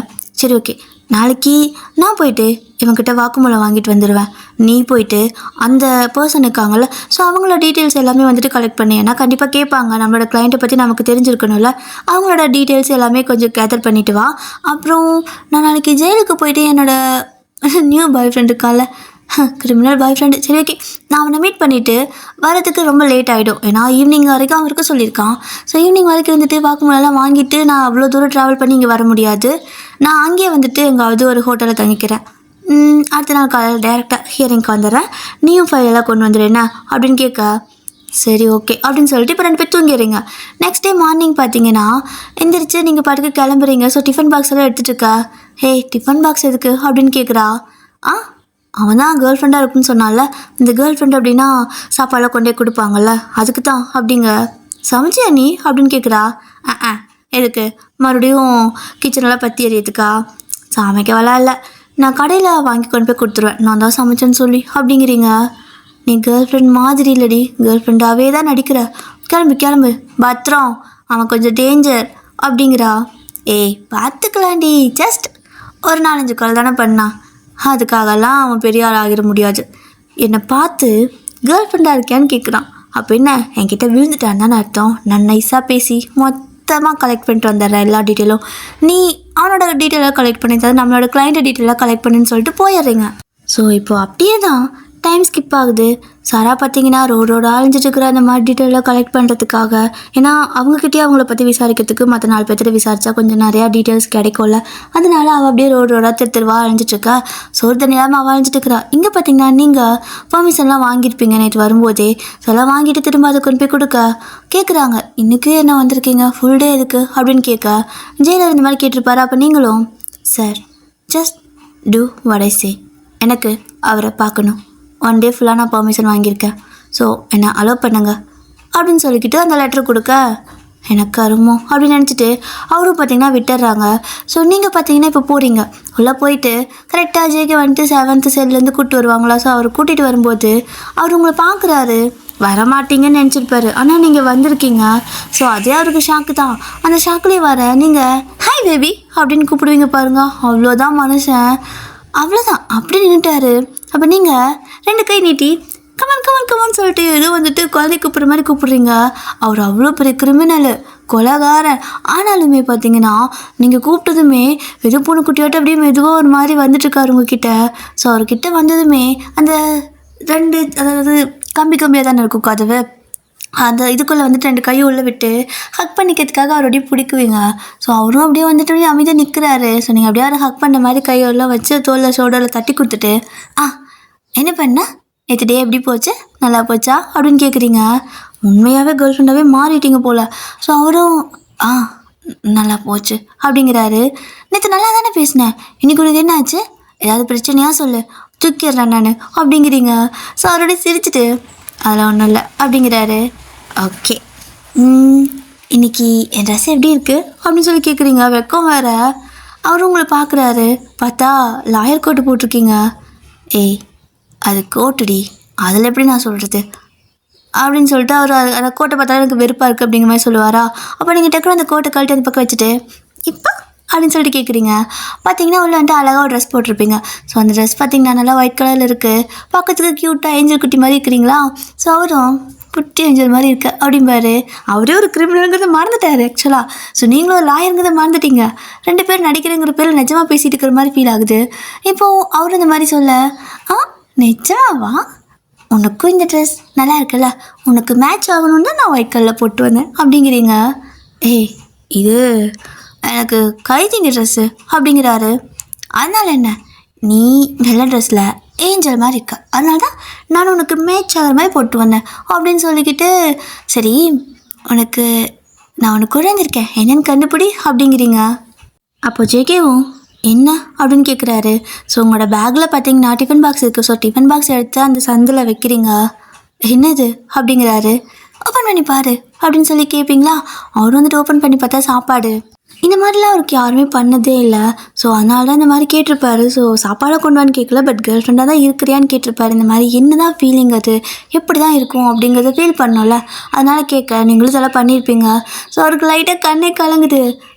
சரி ஓகே, நாளைக்கு நான் போயிட்டு இவன்கிட்ட வாக்குமூலம் வாங்கிட்டு வந்துடுவேன், நீ போயிட்டு அந்த பர்சன் இருக்காங்கள்ல, ஸோ அவங்களோட டீட்டெயில்ஸ் எல்லாமே வந்துட்டு கலெக்ட் பண்ணி, ஏன்னா கண்டிப்பாக கேட்பாங்க, நம்மளோட கிளைண்ட்டை பற்றி நமக்கு தெரிஞ்சிருக்கணும்ல, அவங்களோட டீட்டெயில்ஸ் எல்லாமே கொஞ்சம் கேதர் பண்ணிட்டு வா. அப்புறம் நான் நாளைக்கு ஜெயிலுக்கு போயிட்டு என்னோடய நியூ பாய் ஃப்ரெண்ட் இருக்கான்ல, கிரிமினல் பாய் ஃப்ரெண்டு, சரி ஓகே நான் அவனை மீட் பண்ணிவிட்டு வரதுக்கு ரொம்ப லேட் ஆகிடும், ஏன்னா ஈவினிங் வரைக்கும் அவன் இருக்க சொல்லியிருக்கான், ஸோ ஈவினிங் வரைக்கும் இருந்துட்டு வாக்குமூலம்லாம் வாங்கிட்டு நான் அவ்வளோ தூரம் ட்ராவல் பண்ணி இங்கே வர முடியாது, நான் அங்கேயே வந்துட்டு எங்காவது ஒரு ஹோட்டலில் தங்கிக்கிறேன், அடுத்த நாள் காலையில் டேரெக்டாக ஹியரிங்க்கு வந்துடுறேன், நீயும் ஃபைலெல்லாம் கொண்டு வந்துடுறேன்னா அப்படின்னு கேட்க, சரி ஓகே அப்படின்னு சொல்லிட்டு இப்போ 2 பேர் தூங்கிடுறீங்க. நெக்ஸ்ட் டே மார்னிங் பார்த்தீங்கன்னா எந்திரிச்சு நீங்கள் பாட்டுக்கு கிளம்புறீங்க. ஸோ டிஃபன் பாக்ஸ் எல்லாம் எடுத்துகிட்டு இருக்கா. ஹே டிஃபன் பாக்ஸ் எதுக்கு அப்படின்னு கேட்குறா. அவன் தான் கேர்ள் ஃப்ரெண்டாக இருக்குன்னு சொன்னால, இந்த கேர்ள் ஃப்ரெண்ட் அப்படின்னா சாப்பாடெல்லாம் கொண்டே கொடுப்பாங்கல்ல, அதுக்கு தான் அப்படிங்க. சமைச்சியா நீ அப்படின்னு கேட்குறா. எதுக்கு மறுபடியும் கிச்சனெல்லாம் பற்றி எறியதுக்கா, சமைக்கவெல்லாம் இல்லை, நான் கடையில் வாங்கி கொண்டு போய் கொடுத்துருவேன், நான் தான் சமைச்சேன்னு சொல்லி அப்படிங்கிறீங்க. நீ கேர்ள் ஃப்ரெண்ட் மாதிரி இல்லடி, கேர்ள் ஃப்ரெண்டாகவே தான் நடிக்கிற, கிளம்பு பத்திரம், அவன் கொஞ்சம் டேஞ்சர் அப்படிங்கிறா. ஏய் பார்த்துக்கலாண்டி, ஜஸ்ட் ஒரு 4-5 கால் தானே பண்ணான், அதுக்காகலாம் அவன் பெரிய ஆள் ஆகிட முடியாது, என்னை பார்த்து கேர்ள் ஃப்ரெண்டாக இருக்கியான்னு கேட்குறான், அப்போ என்ன என்கிட்ட விழுந்துட்டான்னு தானே அர்த்தம். நான் நைஸாக பேசி மொத்தமாக கலெக்ட் பண்ணிட்டு வந்துடுறேன் எல்லா டீட்டெயிலும், நீ அவனோட டீட்டெயிலாக கலெக்ட் பண்ணி தர, நம்மளோட கிளைண்ட்டை டீட்டெயிலாக கலெக்ட் பண்ணுன்னு சொல்லிட்டு போயிடுறீங்க. ஸோ இப்போது அப்படியே தான் டைம் ஸ்கிப் ஆகுது. சாரா பார்த்தீங்கன்னா ரோடோட அலைஞ்சிட்டு இருக்கிற அந்த மாதிரி டீட்டெயிலாக கலெக்ட் பண்ணுறதுக்காக, ஏன்னா அவங்கக்கிட்டே அவங்கள பற்றி விசாரிக்கிறதுக்கு மற்ற 4 பேர்த்திட்ட விசாரித்தா கொஞ்சம் நிறையா டீட்டெயில்ஸ் கிடைக்கும்ல, அதனால அவள் அப்படியே ரோடோட திருவா அழிஞ்சிட்ருக்கா. சோறு தண்ணி இல்லாமல் அவள் அழிஞ்சிட்ருக்கிறா. இங்கே பார்த்தீங்கன்னா நீங்கள் பர்மிஷன்லாம் வாங்கியிருப்பீங்க நேற்று வரும்போதே, ஸோ எல்லாம் வாங்கிட்டு திரும்ப அதை கொண்டு போய் கொடுக்க கேட்குறாங்க. இன்றைக்கி என்ன வந்திருக்கீங்க, ஃபுல் டே எதுக்கு அப்படின்னு கேட்க, ஜெயிலர் இந்த மாதிரி கேட்டிருப்பாரு. அப்போ நீங்களும் sir just do what I say, எனக்கு அவரை பார்க்கணும், 1 டே ஃபுல்லாக நான் பர்மிஷன் வாங்கியிருக்கேன், ஸோ என்னை அலோவ் பண்ணுங்க அப்படின்னு சொல்லிக்கிட்டு அந்த லெட்டர் கொடுக்க எனக்கு அருமோ அப்படின்னு நினச்சிட்டு அவரும் பார்த்தீங்கன்னா விட்டுடுறாங்க. ஸோ நீங்கள் பார்த்தீங்கன்னா இப்போ போகிறீங்க உள்ளே போயிட்டு கரெக்டாக ஜேகே வந்துட்டு 7th செல்லேருந்து கூப்பிட்டு வருவாங்களா. ஸோ அவர் கூட்டிகிட்டு வரும்போது அவர் உங்களை பார்க்குறாரு. வரமாட்டீங்கன்னு நினச்சிருப்பாரு, ஆனால் நீங்கள் வந்திருக்கீங்க. ஸோ அதே அவருக்கு ஷாக்கு தான். அந்த ஷாக்லேயே வர நீங்கள் ஹாய் பேபி அப்படின்னு கூப்பிடுவீங்க பாருங்க. அவ்வளோதான் மனுஷன், அவ்வளோதான் அப்படி நின்றுட்டாரு. அப்போ நீங்கள் 2 கை நீட்டி கமான் கமான் கமான் சொல்லிட்டு ஏதோ வந்துட்டு குழந்தை கூப்பிட்ற மாதிரி கூப்பிட்றீங்க. அவர் அவ்வளோ பெரிய கிரிமினலு, கொலைகாரன். ஆனாலுமே பார்த்தீங்கன்னா நீங்கள் கூப்பிட்டதுமே ஏதோ பொண்ணு குட்டியோட்ட அப்படியே மெதுவாக ஒரு மாதிரி வந்துட்டுருக்காரு உங்ககிட்ட. ஸோ அவர்கிட்ட வந்ததுமே அந்த 2 அதாவது கம்பியாக தானே இருக்கும் கதவு, அந்த இதுக்குள்ளே வந்துட்டு 2 கையை உள்ளே விட்டு ஹக் பண்ணிக்கிறதுக்காக அவரோடய பிடிக்குவீங்க. ஸோ அவரும் அப்படியே வந்துட்டு அப்படியே அமைதியாக நிற்கிறாரு. ஸோ நீங்கள் அப்படியே அவரை ஹக் பண்ண மாதிரி கையெல்லாம் வச்சு தோளில் ஷோல்டரில் தட்டி கொடுத்துட்டு என்ன பண்ண நேற்று டே எப்படி போச்சு, நல்லா போச்சா அப்படின்னு கேட்குறீங்க. உண்மையாகவே கேர்ள் ஃப்ரெண்டாகவே மாறிட்டீங்க போல். ஸோ அவரும் நல்லா போச்சு அப்படிங்கிறாரு. நேற்று நல்லா தானே பேசினேன், இன்னைக்கு உனக்கு என்ன ஆச்சு, ஏதாவது பிரச்சனையா சொல்லு, தூக்கிடுறேன் நான் அப்படிங்கிறீங்க. ஸோ அவரோடய சிரிச்சிட்டு அதெல்லாம் ஒன்றும் இல்லை அப்படிங்கிறாரு. ஓகே இன்னைக்கு என் ட்ரெஸ் எப்படி இருக்குது அப்படின்னு சொல்லி கேட்குறீங்க. வெக்கம் வேறு. அவரும் உங்களை பார்க்குறாரு. பார்த்தா லாயர் கோட்டு போட்டிருக்கீங்க. ஏய் அது கோட்டுடி, அதில் எப்படி நான் சொல்கிறது அப்படின்னு சொல்லிட்டு அவர் அந்த கோட்டை பார்த்தா எனக்கு வெறுப்பாக இருக்குது அப்படிங்கிற மாதிரி சொல்லுவாரா. அப்போ நீங்கள் டக்குனு அந்த கோட்டை கழட்டி அந்த பக்கம் வச்சுட்டு இப்போ அப்படின்னு சொல்லிட்டு கேட்குறீங்க. பார்த்தீங்கன்னா உள்ள வந்துட்டு அழகாக ஒரு ட்ரெஸ் போட்டிருப்பீங்க. ஸோ அந்த ட்ரெஸ் பார்த்தீங்கன்னா நல்லா ஒயிட் கலரில் இருக்குது, பார்க்கறதுக்கு க்யூட்டாக ஏஞ்சல் குட்டி மாதிரி இருக்கிறீங்களா. ஸோ அவரும் குட்டி ஏஞ்சல் மாதிரி இருக்கு அப்படிம்பாரு. அவரே ஒரு கிரிமினலுங்கிறத மறந்துட்டார் ஆக்சுவலாக. ஸோ நீங்களும் ஒரு லாயருங்கிறத மறந்துட்டீங்க. 2 பேர் நடிக்கிறங்கிற பேரில் நிஜமாக பேசிகிட்டு இருக்கிற மாதிரி ஃபீல் ஆகுது. இப்போது அவர் இந்த மாதிரி சொல்ல நிஜமாவா, உனக்கும் இந்த ட்ரெஸ் நல்லா இருக்குல்ல, உனக்கு மேட்ச் ஆகணுன்னு நான் ஒயிட் கலரில் போட்டு வந்தேன் அப்படிங்கிறீங்க. ஏய் இது எனக்கு கைதிங்க ட்ரெஸ்ஸு அப்படிங்கிறாரு. அதனால் என்ன, நீ வெள்ளை ட்ரெஸ்ஸில் ஏஞ்சல் மாதிரி இருக்க, அதனால தான் நான் உனக்கு மேட்ச் ஆகிற மாதிரி போட்டு வந்தேன் அப்படின்னு சொல்லிக்கிட்டு சரி உனக்கு நான் உனக்கு குழந்திருக்கேன் என்னென்னு கண்டுபிடி அப்படிங்கிறீங்க. அப்போது ஜேகேவும் என்ன அப்படின்னு கேட்குறாரு. ஸோ உங்களோட பேக்கில் பார்த்தீங்கன்னா டிஃபன் பாக்ஸ் இருக்குது. ஸோ டிஃபன் பாக்ஸ் எடுத்து அந்த சந்தில் வைக்கிறீங்க. என்னது அப்படிங்கிறாரு. ஓப்பன் பண்ணி பாரு அப்படின்னு சொல்லி கேட்பீங்களா. அவரும் வந்துட்டு ஓப்பன் பண்ணி பார்த்தா சாப்பாடு. இந்த மாதிரிலாம் அவருக்கு யாருமே பண்ணதே இல்லை. ஸோ அதனால தான் இந்த மாதிரி கேட்டிருப்பாரு. ஸோ சாப்பாடை கொண்டு வான்னு கேட்கல, பட் கேர்ள் ஃப்ரெண்டாக தான் இருக்கிறியான்னு கேட்டிருப்பாரு. இந்த மாதிரி என்ன தான் ஃபீலிங், அது எப்படி தான் இருக்கும் அப்படிங்கிறத ஃபீல் பண்ணோம்ல, அதனால் கேட்க நீங்களும் இதெல்லாம் பண்ணியிருப்பீங்க. ஸோ அவருக்கு லைட்டாக கண்ணே கலங்குது.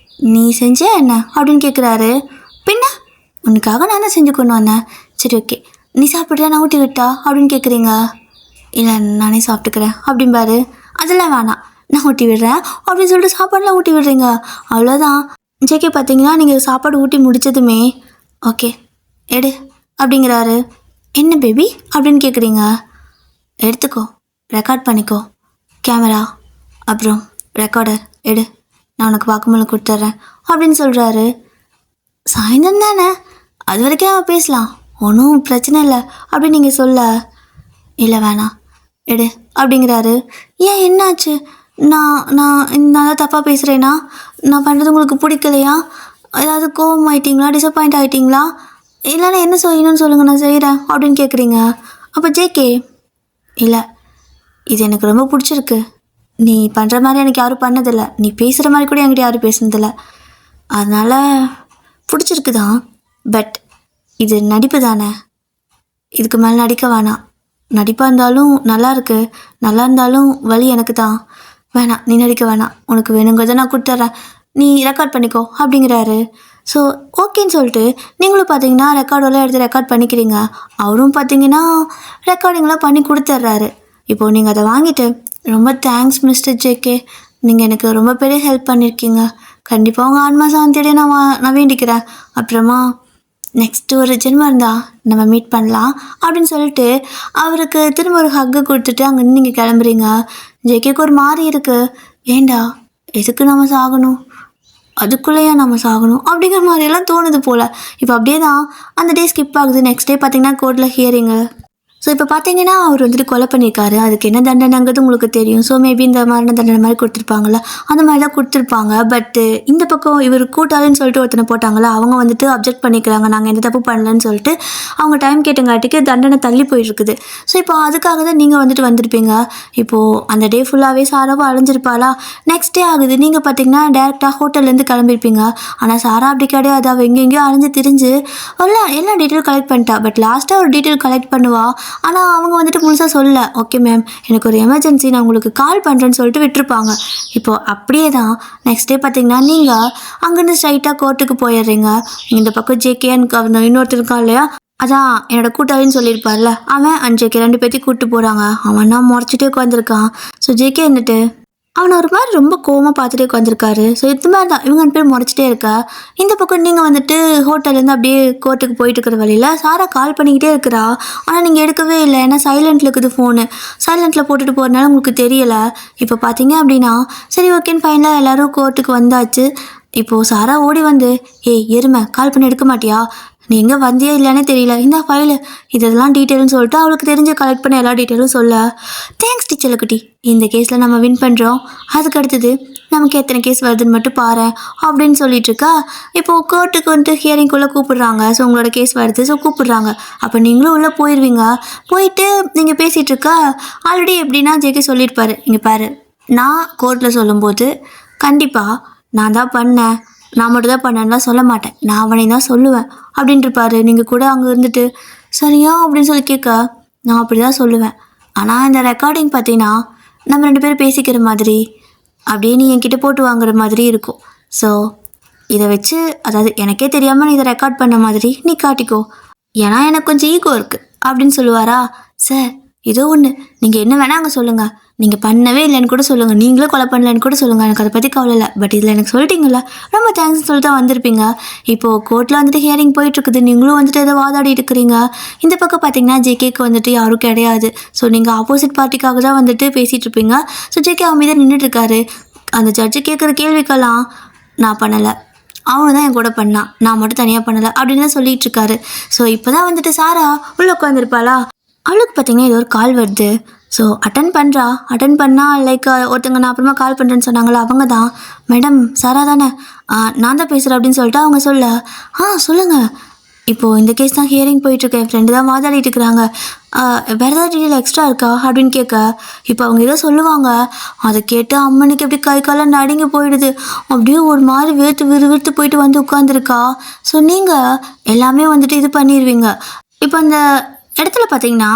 நீ செஞ்ச என்ன அப்படின்னு கேட்குறாரு. பின்ன உனக்காக நான் தான் செஞ்சு கொண்டு வந்தேன். சரி ஓகே நீ சாப்பிட்றியா, நான் ஊட்டி விட்டா அப்படின்னு கேட்குறீங்க. இல்லை நானே சாப்பிட்டுக்கிறேன் அப்படிம்பாரு. அதெல்லாம் வேணாம் நான் ஊட்டி விடுறேன் அப்படின்னு சொல்லிட்டு சாப்பாடெலாம் ஊட்டி விடுறீங்க. அவ்வளோதான். ஜேகே பார்த்தீங்கன்னா நீங்கள் சாப்பாடு ஊட்டி முடித்ததுமே ஓகே எடு அப்படிங்கிறாரு. என்ன பேபி அப்படின்னு கேட்குறீங்க. எடுத்துக்கோ, ரெக்கார்ட் பண்ணிக்கோ, கேமரா அப்புறம் ரெக்கார்டர் எடு, நான் உனக்கு வாக்குமூலம் கொடுத்துட்றேன் அப்படின்னு சொல்கிறாரு. சாயந்தரம் தானே, அது வரைக்கும் பேசலாம், ஒன்றும் பிரச்சனை இல்லை அப்படின்னு நீங்கள் சொல்ல. இல்லை வேணாம் எடு அப்படிங்கிறாரு. ஏன் என்னாச்சு, நான் தான் தப்பாக பேசுகிறேன்னா, நான் பண்ணுறது உங்களுக்கு பிடிக்கலையா, ஏதாவது கோவம் ஆகிட்டிங்களா, டிசப்பாயிண்ட் ஆகிட்டிங்களா, இல்லைன்னா என்ன செய்யணும்னு சொல்லுங்கள் நான் செய்கிறேன் அப்படின்னு கேட்குறீங்க. அப்போ ஜேகே இல்லை இது எனக்கு ரொம்ப பிடிச்சிருக்கு, நீ பண்ணுற மாதிரி எனக்கு யாரும் பண்ணதில்லை, நீ பேசுகிற மாதிரி கூட என்கிட்ட யாரும் பேசுனதில்லை, அதனால் பிடிச்சிருக்கு தான், பட் இது நடிப்பு தானே, இதுக்கு மேலே நடிக்க வேணாம், நடிப்பாக இருந்தாலும் நல்லா இருக்கு, நல்லா இருந்தாலும் வலி எனக்கு தான், வேணாம் நீ நடிக்க வேணாம், உனக்கு வேணுங்கிறத நான் கொடுத்துட்றேன், நீ ரெக்கார்ட் பண்ணிக்கோ அப்படிங்கிறாரு. ஸோ ஓகேன்னு சொல்லிட்டு நீங்களும் பார்த்தீங்கன்னா ரெக்கார்டெல்லாம் எடுத்து ரெக்கார்ட் பண்ணிக்கிறீங்க. அவரும் பார்த்தீங்கன்னா ரெக்கார்டிங்லாம் பண்ணி கொடுத்துட்றாரு. இப்போது நீங்கள் அதை வாங்கிட்டு ரொம்ப தேங்க்ஸ் மிஸ்டர் ஜேகே, நீங்கள் எனக்கு ரொம்ப பெரிய ஹெல்ப் பண்ணியிருக்கீங்க, கண்டிப்பாக உங்கள் ஆன்மா சாந்தியோட நான் வேண்டிக்கிறேன், அப்புறமா நெக்ஸ்ட்டு ஒரு ஜென்மம் இருந்தால் நம்ம மீட் பண்ணலாம் அப்படின்னு சொல்லிட்டு அவருக்கு திரும்ப ஒரு ஹக்கு கொடுத்துட்டு அங்கேருந்து நீங்கள் கிளம்புறீங்க. ஜேகேக்கு ஒரு மாதிரி இருக்குது, ஏண்டா எதுக்கு நம்ம சாகணும், அதுக்குள்ளேயா நம்ம சாகணும் அப்படிங்கிற மாதிரியெல்லாம் தோணுது போல். இப்போ அப்படியே தான் அந்த டே ஸ்கிப் ஆகுது. நெக்ஸ்ட் டே பார்த்திங்கன்னா கோர்ட்டில் ஹியரிங்கு. ஸோ இப்போ பார்த்தீங்கன்னா அவர் வந்துட்டு கொலை பண்ணியிருக்காரு. அதுக்கு என்ன தண்டனைங்கிறது உங்களுக்கு தெரியும். ஸோ மேபி இந்த மரண தண்டனை மாதிரி கொடுத்துருப்பாங்கள்ல, அந்த மாதிரி தான் கொடுத்துருப்பாங்க. பட்டு இந்த பக்கம் இவர் கூட்டாளின்னு சொல்லிட்டு ஒருத்தனை போட்டாங்கள்ல, அவங்க வந்துட்டு அப்ஜெக்ட் பண்ணிக்கிறாங்க. நாங்கள் எந்த தப்பு பண்ணலன்னு சொல்லிட்டு அவங்க டைம் கேட்டங்காட்டிக்கு தண்டனை தள்ளி போயிட்டுருக்குது. ஸோ இப்போ அதுக்காக தான் நீங்கள் வந்துட்டு வந்திருப்பீங்க. இப்போது அந்த டே ஃபுல்லாகவே சாராவும் அலைஞ்சிருப்பாளா. நெக்ஸ்ட் டே ஆகுது. நீங்கள் பார்த்தீங்கன்னா டேரெக்டாக ஹோட்டல்லேருந்து கிளம்பியிருப்பீங்க. ஆனால் சாரா அப்படி கிடையாது. அவள் எங்கெங்கேயோ அலைஞ்சு திரிஞ்சு எல்லா டீட்டெயிலும் கலெக்ட் பண்ணிட்டா. பட் லாஸ்ட்டாக ஒரு டீட்டெயில் கலெக்ட் பண்ணுவா. ஆனால் அவங்க வந்துட்டு முழுசாக சொல்ல, ஓகே மேம் எனக்கு ஒரு எமர்ஜென்சி, நான் உங்களுக்கு கால் பண்ணுறேன்னு சொல்லிட்டு விட்டுருப்பாங்க. இப்போது அப்படியே தான் நெக்ஸ்ட் டே பார்த்தீங்கன்னா நீங்கள் அங்கேருந்து ஸ்ட்ரைட்டாக கோர்ட்டுக்கு போயிடுறீங்க. இந்த பக்கம் ஜேகேன்னு அவன் இன்னொருத்தர் இருக்கான் இல்லையா, அதான் என்னோட கூட்டாளின்னு சொல்லியிருப்பார்ல, அவன் அண்ட் ஜேகே 2 பேர்த்தையும் கூப்பிட்டு போகிறாங்க. அவன் தான் முறைச்சிட்டே உட்காந்துருக்கான். ஸோ ஜேகே இருந்துட்டு அவனை ஒரு மாதிரி ரொம்ப கோவமாக பார்த்துட்டே உட்காந்துருக்காரு. ஸோ இது மாதிரி தான் இவங்க 2 பேர் முறைச்சிட்டே இருக்கா. இந்த பக்கம் நீங்கள் வந்துட்டு ஹோட்டல்லேருந்து அப்படியே கோர்ட்டுக்கு போயிட்டு இருக்கிற வழியில் சாரா கால் பண்ணிக்கிட்டே இருக்கிறா. ஆனால் நீங்கள் எடுக்கவே இல்லை. ஏன்னா சைலண்ட்டில் இருக்குது ஃபோனு. சைலண்ட்டில் போட்டுட்டு போகிறதுனால உங்களுக்கு தெரியலை. இப்போ பார்த்தீங்க அப்படின்னா சரி ஓகேன்னு ஃபைனலாக எல்லோரும் கோர்ட்டுக்கு வந்தாச்சு. இப்போது சாரா ஓடி வந்து, ஏய் எருமை கால் பண்ணி எடுக்க மாட்டியா, நீ எங்கே வந்தியா இல்லைன்னே தெரியல, இந்த ஃபைலு இதெல்லாம் டீட்டெயில்னு சொல்லிட்டு அவளுக்கு தெரிஞ்ச கலெக்ட் பண்ண எல்லா டீட்டெயிலும் சொல்ல, தேங்க்ஸ் டீச்சர் குட்டி, இந்த கேஸில் நம்ம வின் பண்ணுறோம், அதுக்கு அடுத்தது நமக்கு எத்தனை கேஸ் வருதுன்னு மட்டும் பாரு அப்படின்னு சொல்லிட்டு இருக்கா. இப்போது கோர்ட்டுக்கு வந்துட்டு ஹியரிங்குள்ளே கூப்பிடுறாங்க. ஸோ உங்களோட கேஸ் வருது, ஸோ கூப்பிடுறாங்க. அப்போ நீங்களும் உள்ளே போயிடுவீங்க. போயிட்டு நீங்கள் பேசிகிட்டு இருக்கா. ஆல்ரெடி எப்படின்னா ஜேகே சொல்லியிருப்பாரு, இங்கே பாரு நான் கோர்ட்டில் சொல்லும்போது கண்டிப்பாக நான் தான் பண்ணேன், நான் மட்டும் தான் பண்ணேன்லாம் சொல்ல மாட்டேன், நான் அவனை தான் சொல்லுவேன் அப்படின்ட்டுருப்பாரு. நீங்கள் கூட அங்கே இருந்துட்டு சரியா அப்படின்னு சொல்லி கேட்க, நான் அப்படி தான் சொல்லுவேன். ஆனால் இந்த ரெக்கார்டிங் பார்த்தீங்கன்னா நம்ம 2 பேரும் பேசிக்கிற மாதிரி அப்படியே நீ என்கிட்ட போட்டு வாங்குற மாதிரி இருக்கும். ஸோ இதை வச்சு அதாவது எனக்கே தெரியாமல் நீ இதை ரெக்கார்ட் பண்ண மாதிரி நீ காட்டிக்கோ, ஏன்னா எனக்கு கொஞ்சம் ஈகோ இருக்குது அப்படின்னு சொல்லுவாரா. சார் ஏதோ ஒன்று, நீங்கள் என்ன வேணால் அங்கே சொல்லுங்கள், நீங்கள் பண்ணவே இல்லைன்னு கூட சொல்லுங்கள், நீங்களே கொலை பண்ணலன்னு கூட சொல்லுங்கள், எனக்கு அதை பற்றி கவலை இல்லை, பட் இதில் எனக்கு சொல்லிட்டீங்கள ரொம்ப தேங்க்ஸ்னு சொல்லிட்டு தான் வந்திருப்பீங்க. இப்போது கோர்ட்டில் வந்துட்டு ஹியரிங் போயிட்டுருக்குது. நீங்களும் வந்துட்டு ஏதோ வாதாடிட்டு இருக்கிறீங்க. இந்த பக்கம் பார்த்தீங்கன்னா ஜேகேக்கு வந்துட்டு யாரும் கிடையாது. ஸோ நீங்கள் ஆப்போசிட் பார்ட்டிக்காக தான் வந்துட்டு பேசிகிட்டு இருப்பீங்க. ஸோ ஜேகே அவன் மீது நின்றுட்டுருக்காரு. அந்த ஜட்ஜு கேட்குற கேள்விக்கெல்லாம் நான் பண்ணலை, அவனு தான் என் கூட பண்ணான், நான் மட்டும் தனியாக பண்ணலை அப்படின்னு தான் சொல்லிகிட்டு இருக்காரு. ஸோ இப்போ தான் வந்துட்டு சாரா உள்ளே உட்காந்துருப்பாளா. அவளுக்கு பார்த்தீங்கன்னா ஏதோ ஒரு கால் வருது. ஸோ அட்டன் பண்ணுறா. அட்டன் பண்ணால் லைக் ஒருத்தங்க நான் அப்புறமா கால் பண்ணுறேன்னு சொன்னாங்களா, அவங்க தான் மேடம் சாரா தானே, நான் தான் பேசுகிறேன் அப்படின்னு சொல்லிட்டு அவங்க சொல்லுங்கள், இப்போது இந்த கேஸ் தான் ஹியரிங் போயிட்டுருக்கு, என் ஃப்ரெண்டு தான் வாதாடிட்டு இருக்கிறாங்க, வேறு ஏதாவது டீட்டெயில் எக்ஸ்ட்ரா இருக்கா அப்படின்னு கேட்க, இப்போ அவங்க ஏதோ சொல்லுவாங்க. அதை கேட்டு அம்மனுக்கு எப்படி கை காலம் நடுங்கி போயிடுது. அப்படியே ஒரு மாதிரி விறுவிறுத்து போயிட்டு வந்து உட்காந்துருக்கா. ஸோ நீங்கள் எல்லாமே வந்துட்டு இது பண்ணிடுவீங்க. இப்போ அந்த இடத்துல பார்த்தீங்கன்னா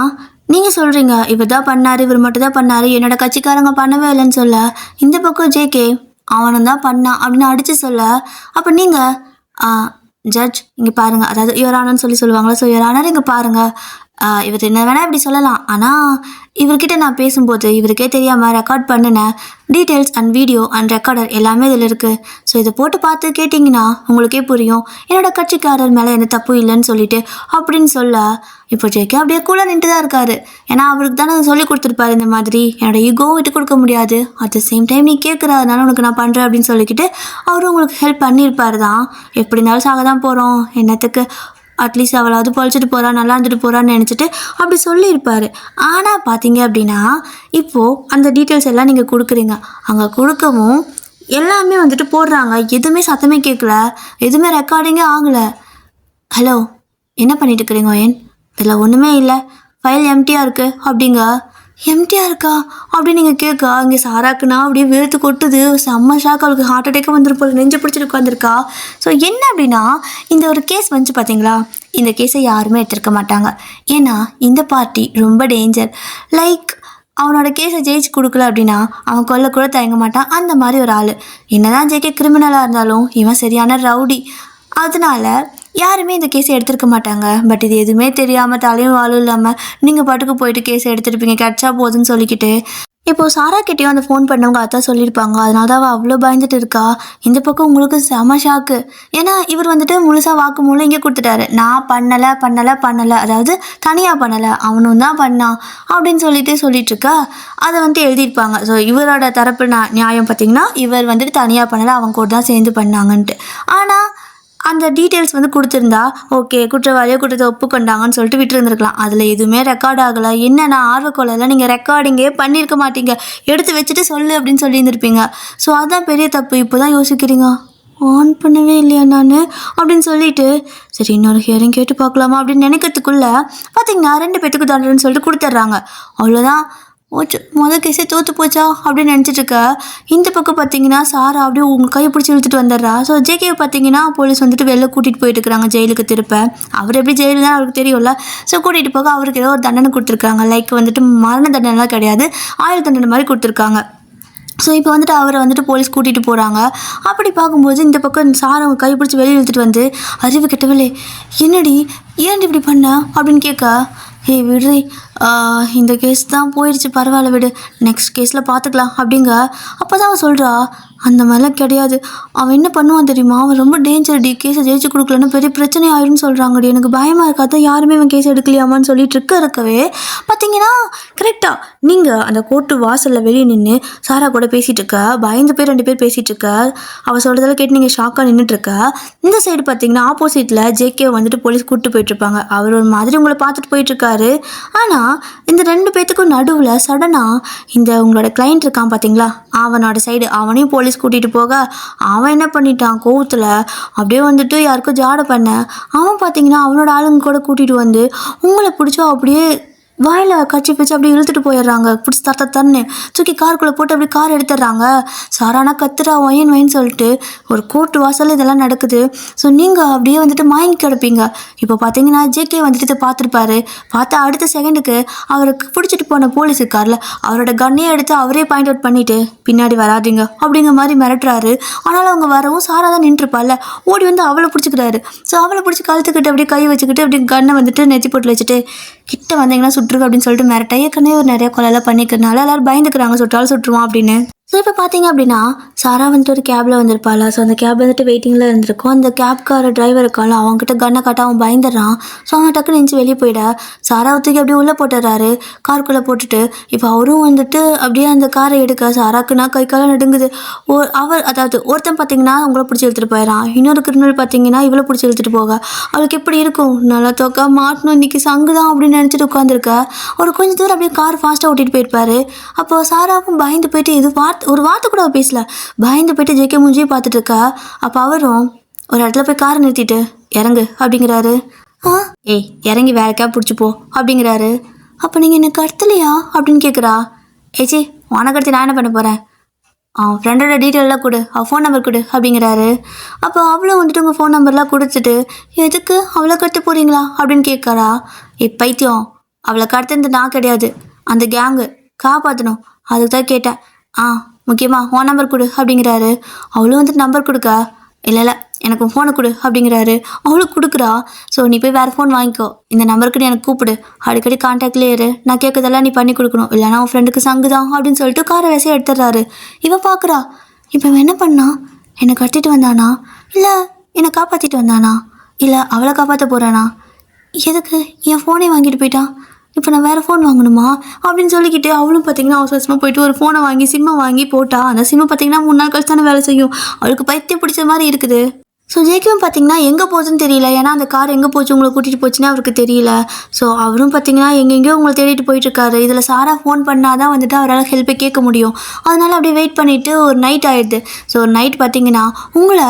நீங்கள் சொல்கிறீங்க இவர் தான் பண்ணார், இவர் மட்டும் தான் பண்ணார், என்னோடய கட்சிக்காரங்க பண்ணவே இல்லைன்னு சொல்ல, இந்த பக்கம் ஜேகே அவனும் தான் பண்ணான் அப்படின்னு அடித்து சொல்ல, அப்போ நீங்கள் ஜட்ஜ் இங்கே பாருங்கள், அதாவது யுவர் ஆனர்னு சொல்லுவாங்களா, ஸோ யுவர் ஆனர் இங்கே பாருங்கள், இவர் என்ன வேணால் இப்படி சொல்லலாம், ஆனால் இவர்கிட்ட நான் பேசும்போது இவருக்கே தெரியாமல் ரெக்கார்ட் பண்ணினேன் details and video and recorder எல்லாமே இதில் இருக்குது. ஸோ இதை போட்டு பார்த்து கேட்டிங்கன்னா உங்களுக்கே புரியும் என்னோடய கட்சிக்காரர் மேலே எந்த தப்பு இல்லைன்னு சொல்லிட்டு அப்படின்னு சொல்ல, இப்போ ஜேகே அப்படியே கூட நின்று தான் இருக்காரு. ஏன்னா அவருக்கு தானே சொல்லி கொடுத்துருப்பாரு, இந்த மாதிரி என்னோட ஈகோவும் விட்டு கொடுக்க முடியாது, அட் த சேம் டைம் நீ கேட்குறதுனால உனக்கு நான் பண்ணுறேன் அப்படின்னு சொல்லிக்கிட்டு அவரும் உங்களுக்கு ஹெல்ப் பண்ணியிருப்பாரு தான். எப்படி இருந்தாலும் சாக தான் போகிறோம், என்னத்துக்கு அட்லீஸ்ட் அவளாவது பொழைச்சிட்டு போகிறா, நல்லா இருந்துட்டு போகிறான்னு நினச்சிட்டு அப்படி சொல்லியிருப்பார். ஆனால் பார்த்தீங்க அப்படின்னா இப்போது அந்த டீட்டெயில்ஸ் எல்லாம் நீங்கள் கொடுக்குறீங்க. அங்கே கொடுக்கவும் எல்லாமே வந்துட்டு போடுறாங்க, எதுவுமே சத்தமே கேட்கல, எதுவுமே ரெக்கார்டிங்கே ஆகலை. ஹலோ என்ன பண்ணிட்டு இருக்கிறீங்க ஏன், இதில் ஒன்றுமே இல்லை, ஃபைல் எம்டியாக இருக்குது அப்படிங்க. எம்டியாக இருக்கா அப்படின்னு நீங்கள் கேட்க, இங்கே சாராக்குன்னா அப்படியே வேர்த்து கொட்டுது, செம்ம ஷாக், அவளுக்கு ஹார்ட் அட்டாக்காக வந்துருப்போம், நெஞ்சு பிடிச்சிட்டு உட்காந்துருக்கா. ஸோ என்ன அப்படின்னா இந்த ஒரு கேஸ் வந்துச்சு பார்த்தீங்களா, இந்த கேஸை யாருமே எடுத்திருக்க மாட்டாங்க. ஏன்னா இந்த பார்ட்டி ரொம்ப டேஞ்சர். லைக் அவனோட கேஸை ஜெயிச்சு கொடுக்கல அப்படின்னா அவன் கொல்ல கூட தயங்க மாட்டான், அந்த மாதிரி ஒரு ஆள். என்னதான் ஜேகே கிரிமினலாக இருந்தாலும் இவன் சரியான ரவுடி, அதனால யாருமே இந்த கேஸை எடுத்துருக்க மாட்டாங்க. பட் இது எதுவுமே தெரியாமல் தலையும் வாழும் இல்லாமல் நீங்கள் பாட்டுக்கு போயிட்டு கேஸை எடுத்துருப்பீங்க, கிடச்சா போதுன்னு சொல்லிக்கிட்டு. இப்போது சாரா கிட்டேயும் அந்த ஃபோன் பண்ணவங்க அதான் சொல்லியிருப்பாங்க, அதனால தான் அவள் அவ்வளோ பயந்துட்டு இருக்கா. இந்த பக்கம் உங்களுக்கு செம ஷாக்கு. ஏன்னா இவர் வந்துட்டு முழுசாக வாக்கு மூலம் இங்கே கொடுத்துட்டாரு, நான் பண்ணலை, அதாவது தனியாக பண்ணலை, அவனும் தான் பண்ணான் அப்படின்னு சொல்லிட்டுருக்கா. அதை வந்துட்டு எழுதியிருப்பாங்க. ஸோ இவரோட தரப்பு நியாயம் பார்த்திங்கன்னா இவர் வந்துட்டு தனியாக பண்ணலை, அவங்க கூட தான் சேர்ந்து பண்ணாங்கன்ட்டு. ஆனால் அந்த டீட்டெயில்ஸ் வந்து கொடுத்துருந்தா ஓகே, குற்றவாளியோ குற்றத்தை ஒப்புக்கொண்டாங்கன்னு சொல்லிட்டு விட்டு இருந்திருக்கலாம். அதில் எதுவுமே ரெக்கார்ட் ஆகலை. என்னென்னா ஆர்வக்கொலையில் நீங்கள் ரெக்கார்டிங்கே பண்ணியிருக்க மாட்டீங்க, எடுத்து வச்சுட்டு சொல்லு அப்படின்னு சொல்லியிருந்திருப்பீங்க. ஸோ அதுதான் பெரிய தப்பு. இப்போ தான் யோசிக்கிறீங்க, ஆன் பண்ணவே இல்லையா நான் அப்படின்னு சொல்லிட்டு சரி இன்னொரு ஹியரிங் கேட்டு பார்க்கலாமா அப்படின்னு நினைக்கிறதுக்குள்ளே பார்த்தீங்கன்னா 2 பேத்துக்கு தண்டனைன்னு சொல்லிட்டு கொடுத்துட்றாங்க. அவ்வளோதான், ஓச்சு மொதல் கேஸே தோற்று போச்சா அப்படின்னு நினச்சிட்டு இருக்க. இந்த பக்கம் பார்த்தீங்கன்னா சாரா அப்படியே உங்கள் கையை பிடிச்சி இழுத்துட்டு வந்துடுறா. ஸோ ஜேகேவை பார்த்தீங்கன்னா போலீஸ் வந்துட்டு வெளில கூட்டிகிட்டு போயிட்டு இருக்கிறாங்க ஜெயிலுக்கு திருப்ப. அவர் எப்படி ஜெயிலு தான் அவருக்கு தெரியும்ல. ஸோ கூட்டிகிட்டு போக அவருக்கு ஏதோ ஒரு தண்டனை கொடுத்துருக்காங்க. லைக் வந்துட்டு மரண தண்டனைலாம் கிடையாது, ஆயுள் தண்டனை மாதிரி கொடுத்துருக்காங்க. ஸோ இப்போ வந்துட்டு அவரை வந்துட்டு போலீஸ் கூட்டிகிட்டு போகிறாங்க. அப்படி பார்க்கும்போது இந்த பக்கம் சாரை கை பிடிச்சி வெளியே இழுத்துட்டு வந்து அறிவு கெட்டவில்லை, என்னடி ஏன்டி இப்படி பண்ண அப்படின்னு கேட்க, ஏய் விடுறி, இந்த கேஸ் தான் போயிடுச்சு, பரவாயில்ல விடு, நெக்ஸ்ட் கேஸில் பார்த்துக்கலாம் அப்படிங்க. அப்போ தான் அவன் சொல்கிறா, அந்த மாதிரிலாம் கிடையாது, அவன் என்ன பண்ணுவான் தெரியுமா, அவன் ரொம்ப டேஞ்சர்டி, கேஸை ஜெயிச்சு கொடுக்கலன்னு பெரிய பிரச்சனை ஆயிரும்னு சொல்கிறாங்கடி, எனக்கு பயமாக இருக்காத, யாருமே அவன் கேஸ் எடுக்கலையாமான்னு சொல்லிட்டு இருக்கவே பார்த்தீங்கன்னா கரெக்டாக நீங்கள் அந்த கோர்ட்டு வாசலில் வெளியே நின்று சாரா கூட பேசிகிட்டு இருக்க, பயந்து பேர் 2 பேர் பேசிகிட்டு இருக்க, அவள் சொல்கிறதெல்லாம் கேட்டு நீங்கள் ஷாக்காக நின்றுட்டுருக்க. இந்த சைடு பார்த்தீங்கன்னா ஆப்போசிட்டில் ஜேகே வந்துட்டு போலீஸ் கூப்பிட்டு போயிட்டுருப்பாங்க. அவர் ஒரு மாதிரி உங்களை பார்த்துட்டு போயிட்டுருக்காரு. ஆனால் இந்த 2 பேத்துக்கும் நடுவில் சடனாக இந்த உங்களோட கிளைண்ட் இருக்கான் பார்த்தீங்களா, அவனோட சைடு அவனையும் போலீஸ் கூட்டிகிட்டு போக அவன் என்ன பண்ணிட்டான், கோவத்தில் அப்படியே வந்துட்டு யாருக்கும் ஜாடை பண்ண அவன் பார்த்தீங்கன்னா அவனோட ஆளுங்க கூட கூட்டிகிட்டு வந்து உங்களை பிடிச்சா அப்படியே வாயில் கட்சி பிடிச்சி அப்படியே இழுத்துட்டு போயிடுறாங்க. பிடிச்சி தன்னு தூக்கி காருக்குள்ளே போட்டு அப்படியே கார் எடுத்துடுறாங்க. சாரானா கத்துறா ஒயின் சொல்லிட்டு ஒரு கோர்ட்டு வாசலில் இதெல்லாம் நடக்குது. ஸோ நீங்கள் அப்படியே வந்துட்டு மயங்கி கிடப்பீங்க. இப்போ பார்த்தீங்கன்னா ஜேகே வந்துட்டு இதை பார்த்துருப்பாரு. பார்த்தா அடுத்த செகண்டுக்கு அவருக்கு பிடிச்சிட்டு போன போலீஸ் இருக்கார்ல, அவரோட கன்னையை எடுத்து அவரே பாயிண்ட் அவுட் பண்ணிவிட்டு பின்னாடி வராதிங்க அப்படிங்கிற மாதிரி மிரட்டுறாரு. ஆனாலும் அவங்க வரவும் சாரா தான் நின்றுருப்பாள்ல, ஓடி வந்து அவளை பிடிச்சிக்கிறாரு. ஸோ அவளை பிடிச்சி கழுத்துக்கிட்டு அப்படியே கை வச்சுக்கிட்டு அப்படியே கன்னை வந்துட்டு நெத்தி போட்டு வச்சுட்டு கிட்ட வந்தீங்கன்னா சுற்றுக்கு அப்படின்னு சொல்லிட்டு மிரட்ட. ஏற்கனவே ஒரு நிறைய கொலையெல்லாம் பண்ணிக்கிறனால எல்லாரும் பயந்துக்கிறாங்க, சுற்றாலும் சுற்றுவான் அப்படின்னு. ஸோ இப்போ பார்த்தீங்க அப்படின்னா சாரா வந்துட்டு ஒரு கேபில் வந்திருப்பாளா. ஸோ அந்த கேப் வந்துட்டு வெயிட்டிங்கில் இருந்திருக்கும். அந்த கேப்கார டிரைவர் இருக்கால, அவங்ககிட்ட கன்னை காட்ட அவன் பயந்துடுறான். ஸோ அவன் டக்குன்னு நெஞ்சு வெளியே போயிட சாராவை தூக்கி அப்படியே உள்ளே போட்டுறாரு, காருக்குள்ளே போட்டுட்டு. இப்போ அவரும் வந்துட்டு அப்படியே அந்த காரை எடுக்க சாராக்குன்னா கை காலம் நடுங்குது. அதாவது ஒருத்தன் பார்த்தீங்கன்னா உங்களை பிடிச்சி எடுத்துகிட்டு போயிடறான், இன்னொரு கிரிமினல் பார்த்தீங்கன்னா இவ்வளோ பிடிச்சி எடுத்துகிட்டு போக அவளுக்கு எப்படி இருக்கும், நல்லா தொக்கா மாட்டணும் இன்றைக்கி சங்குதான் அப்படின்னு நினச்சிட்டு உட்காந்துருக்க. ஒரு கொஞ்சம் தூரம் அப்படியே கார் ஃபாஸ்ட்டாக ஓட்டிகிட்டு போயிருப்பாரு. அப்போ சாராவும் பயந்து போயிட்டு ஒரு வார்த்தை கூட பேசல, பயந்து போயிட்டு ஜேகே மூஞ்சியை பார்த்துட்டு இருக்கா. அப்போ அவரும் ஒரு இடத்துல போய் காரை நிறுத்திட்டு இறங்கு அப்படிங்கிறாரு. ஏய் இறங்கி வேற கேப் பிடிச்சி போ அப்படிங்கிறாரு. அப்போ நீங்கள் எனக்கு கடத்தலையா அப்படின்னு கேட்குறா. ஏச்சி உனக்கு அடுத்து நான் என்ன பண்ண போகிறேன், அவன் ஃப்ரெண்டோட டீட்டெயிலெலாம் கொடு, அவள் ஃபோன் நம்பர் கொடு அப்படிங்கிறாரு. அப்போ அவளும் வந்துட்டு உங்கள் ஃபோன் நம்பர்லாம் கொடுத்துட்டு எதுக்கு அவளை கடத்த போகிறீங்களா அப்படின்னு கேட்குறா. பைத்தியம், அவளை கடத்துனது நான் கிடையாது, அந்த கேங்கு காப்பாற்றணும், அதுக்கு தான் கேட்டேன். முக்கியமாக உன் நம்பர் கொடு அப்படிங்கிறாரு. அவளும் வந்துட்டு நம்பர் கொடுக்க, இல்லை எனக்கு ஃபோனை கொடு அப்படிங்கிறாரு. அவளுக்கு கொடுக்குறா. ஸோ நீ போய் வேறு ஃபோன் வாங்கிக்கோ, இந்த நம்பருக்கு நீ எனக்கு கூப்பிடு, அடிக்கடி கான்டாக்ட்லேயே இரு, நான் கேட்கறதெல்லாம் நீ பண்ணி கொடுக்கணும், இல்லைனா உன் ஃப்ரெண்டுக்கு சங்குதான் அப்படின்னு சொல்லிட்டு காரை வசையை எடுத்துடுறாரு. இவன் பார்க்குறா, இப்போ இவன் என்ன பண்ணா, என்னை கட்டிட்டு வந்தானா, இல்லை என்னை காப்பாற்றிட்டு வந்தானா, இல்லை அவளை காப்பாற்ற போகிறானா, எதுக்கு என் ஃபோனே வாங்கிட்டு போயிட்டான், இப்போ நான் வேறு ஃபோன் வாங்கணுமா அப்படின்னு சொல்லிக்கிட்டு அவளும் பார்த்தீங்கன்னா அவசரமாக போயிட்டு ஒரு ஃபோனை வாங்கி சிம்மை வாங்கி போட்டா. அந்த சிம்மை பார்த்தீங்கன்னா 3 நாள் கழிச்சு தானே வேலை செய்யும். அவளுக்கு பைத்தியம் பிடிச்ச மாதிரி இருக்குது. ஸோ ஜேகேவும் பார்த்தீங்கன்னா எங்கே போச்சுன்னு தெரியல, ஏன்னா அந்த கார் எங்கே போச்சு உங்களை கூட்டிகிட்டு போச்சுன்னா அவருக்கு தெரியல. ஸோ அவரும் பார்த்தீங்கன்னா எங்கெங்கேயோ உங்களை தேடிட்டு போயிட்டுருக்காரு. இதில் சாரா ஃபோன் பண்ணால் தான் வந்துட்டு அவரால் ஹெல்ப்பை கேட்க முடியும். அதனால் அப்படியே வெயிட் பண்ணிவிட்டு ஒரு நைட் ஆகிடுது. ஸோ ஒரு நைட் பார்த்தீங்கன்னா உங்களை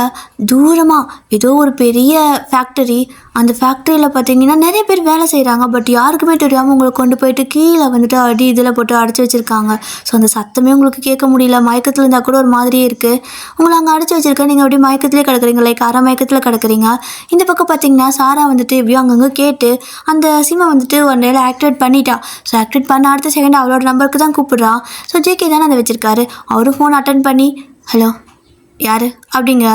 தூரமாக ஏதோ ஒரு பெரிய ஃபேக்டரி, அந்த ஃபேக்ட்ரியில் பார்த்தீங்கன்னா நிறைய பேர் வேலை செய்கிறாங்க. பட் யாருக்குமே தெரியாமல் உங்களை கொண்டு போயிட்டு கீழே வந்துட்டு இதில் போட்டு அடைச்சி வச்சுருக்காங்க. ஸோ அந்த சத்தமே உங்களுக்கு கேட்க முடியல, மயக்கத்தில் இருந்தால் கூட ஒரு மாதிரியே இருக்குது. உங்களை அங்கே அடைச்சி வச்சுருக்கேன், நீங்கள் அப்படியே மயக்கத்திலே கிடக்குறீங்க, லைக் அரை மயக்கத்தில் கிடக்குறீங்க. இந்த பக்கம் பார்த்தீங்கன்னா சாரா வந்துட்டு எப்படியோ அங்கங்கே கேட்டு அந்த சிம்மை வந்துட்டு ஒரு நேரம் ஆக்டிவேட் பண்ணிட்டா. ஸோ ஆக்டிவேட் பண்ண அடுத்த செகண்ட் அவளோட நம்பருக்கு தான் கூப்பிட்றா. ஸோ ஜேகே தானே அதை வச்சுருக்காரு. அவரும் ஃபோன் அட்டன் பண்ணி ஹலோ யார் அப்படிங்க,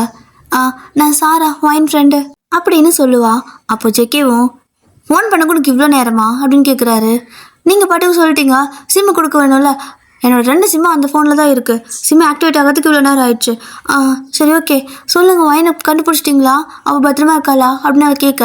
நான் சாரா ஒயின் ஃப்ரெண்டு அப்படின்னு சொல்லுவா. அப்போ ஜெகேவும் ஃபோன் பண்ண கொடுக்கு இவ்வளோ நேரமா அப்படின்னு கேட்குறாரு. நீங்கள் பாட்டுக்கு சொல்லிட்டீங்க, சிம்மு கொடுக்க வேணும்ல, என்னோடய 2 சிம்மு அந்த ஃபோனில் தான் இருக்குது, சிம்மு ஆக்டிவேட் ஆகிறதுக்கு இவ்வளோ நேரம் ஆயிடுச்சு. சரி ஓகே சொல்லுங்கள், ஒயினை கண்டுபிடிச்சிட்டிங்களா, அவள் பத்திரமா இருக்காளா அப்படின்னு அவள் கேட்க.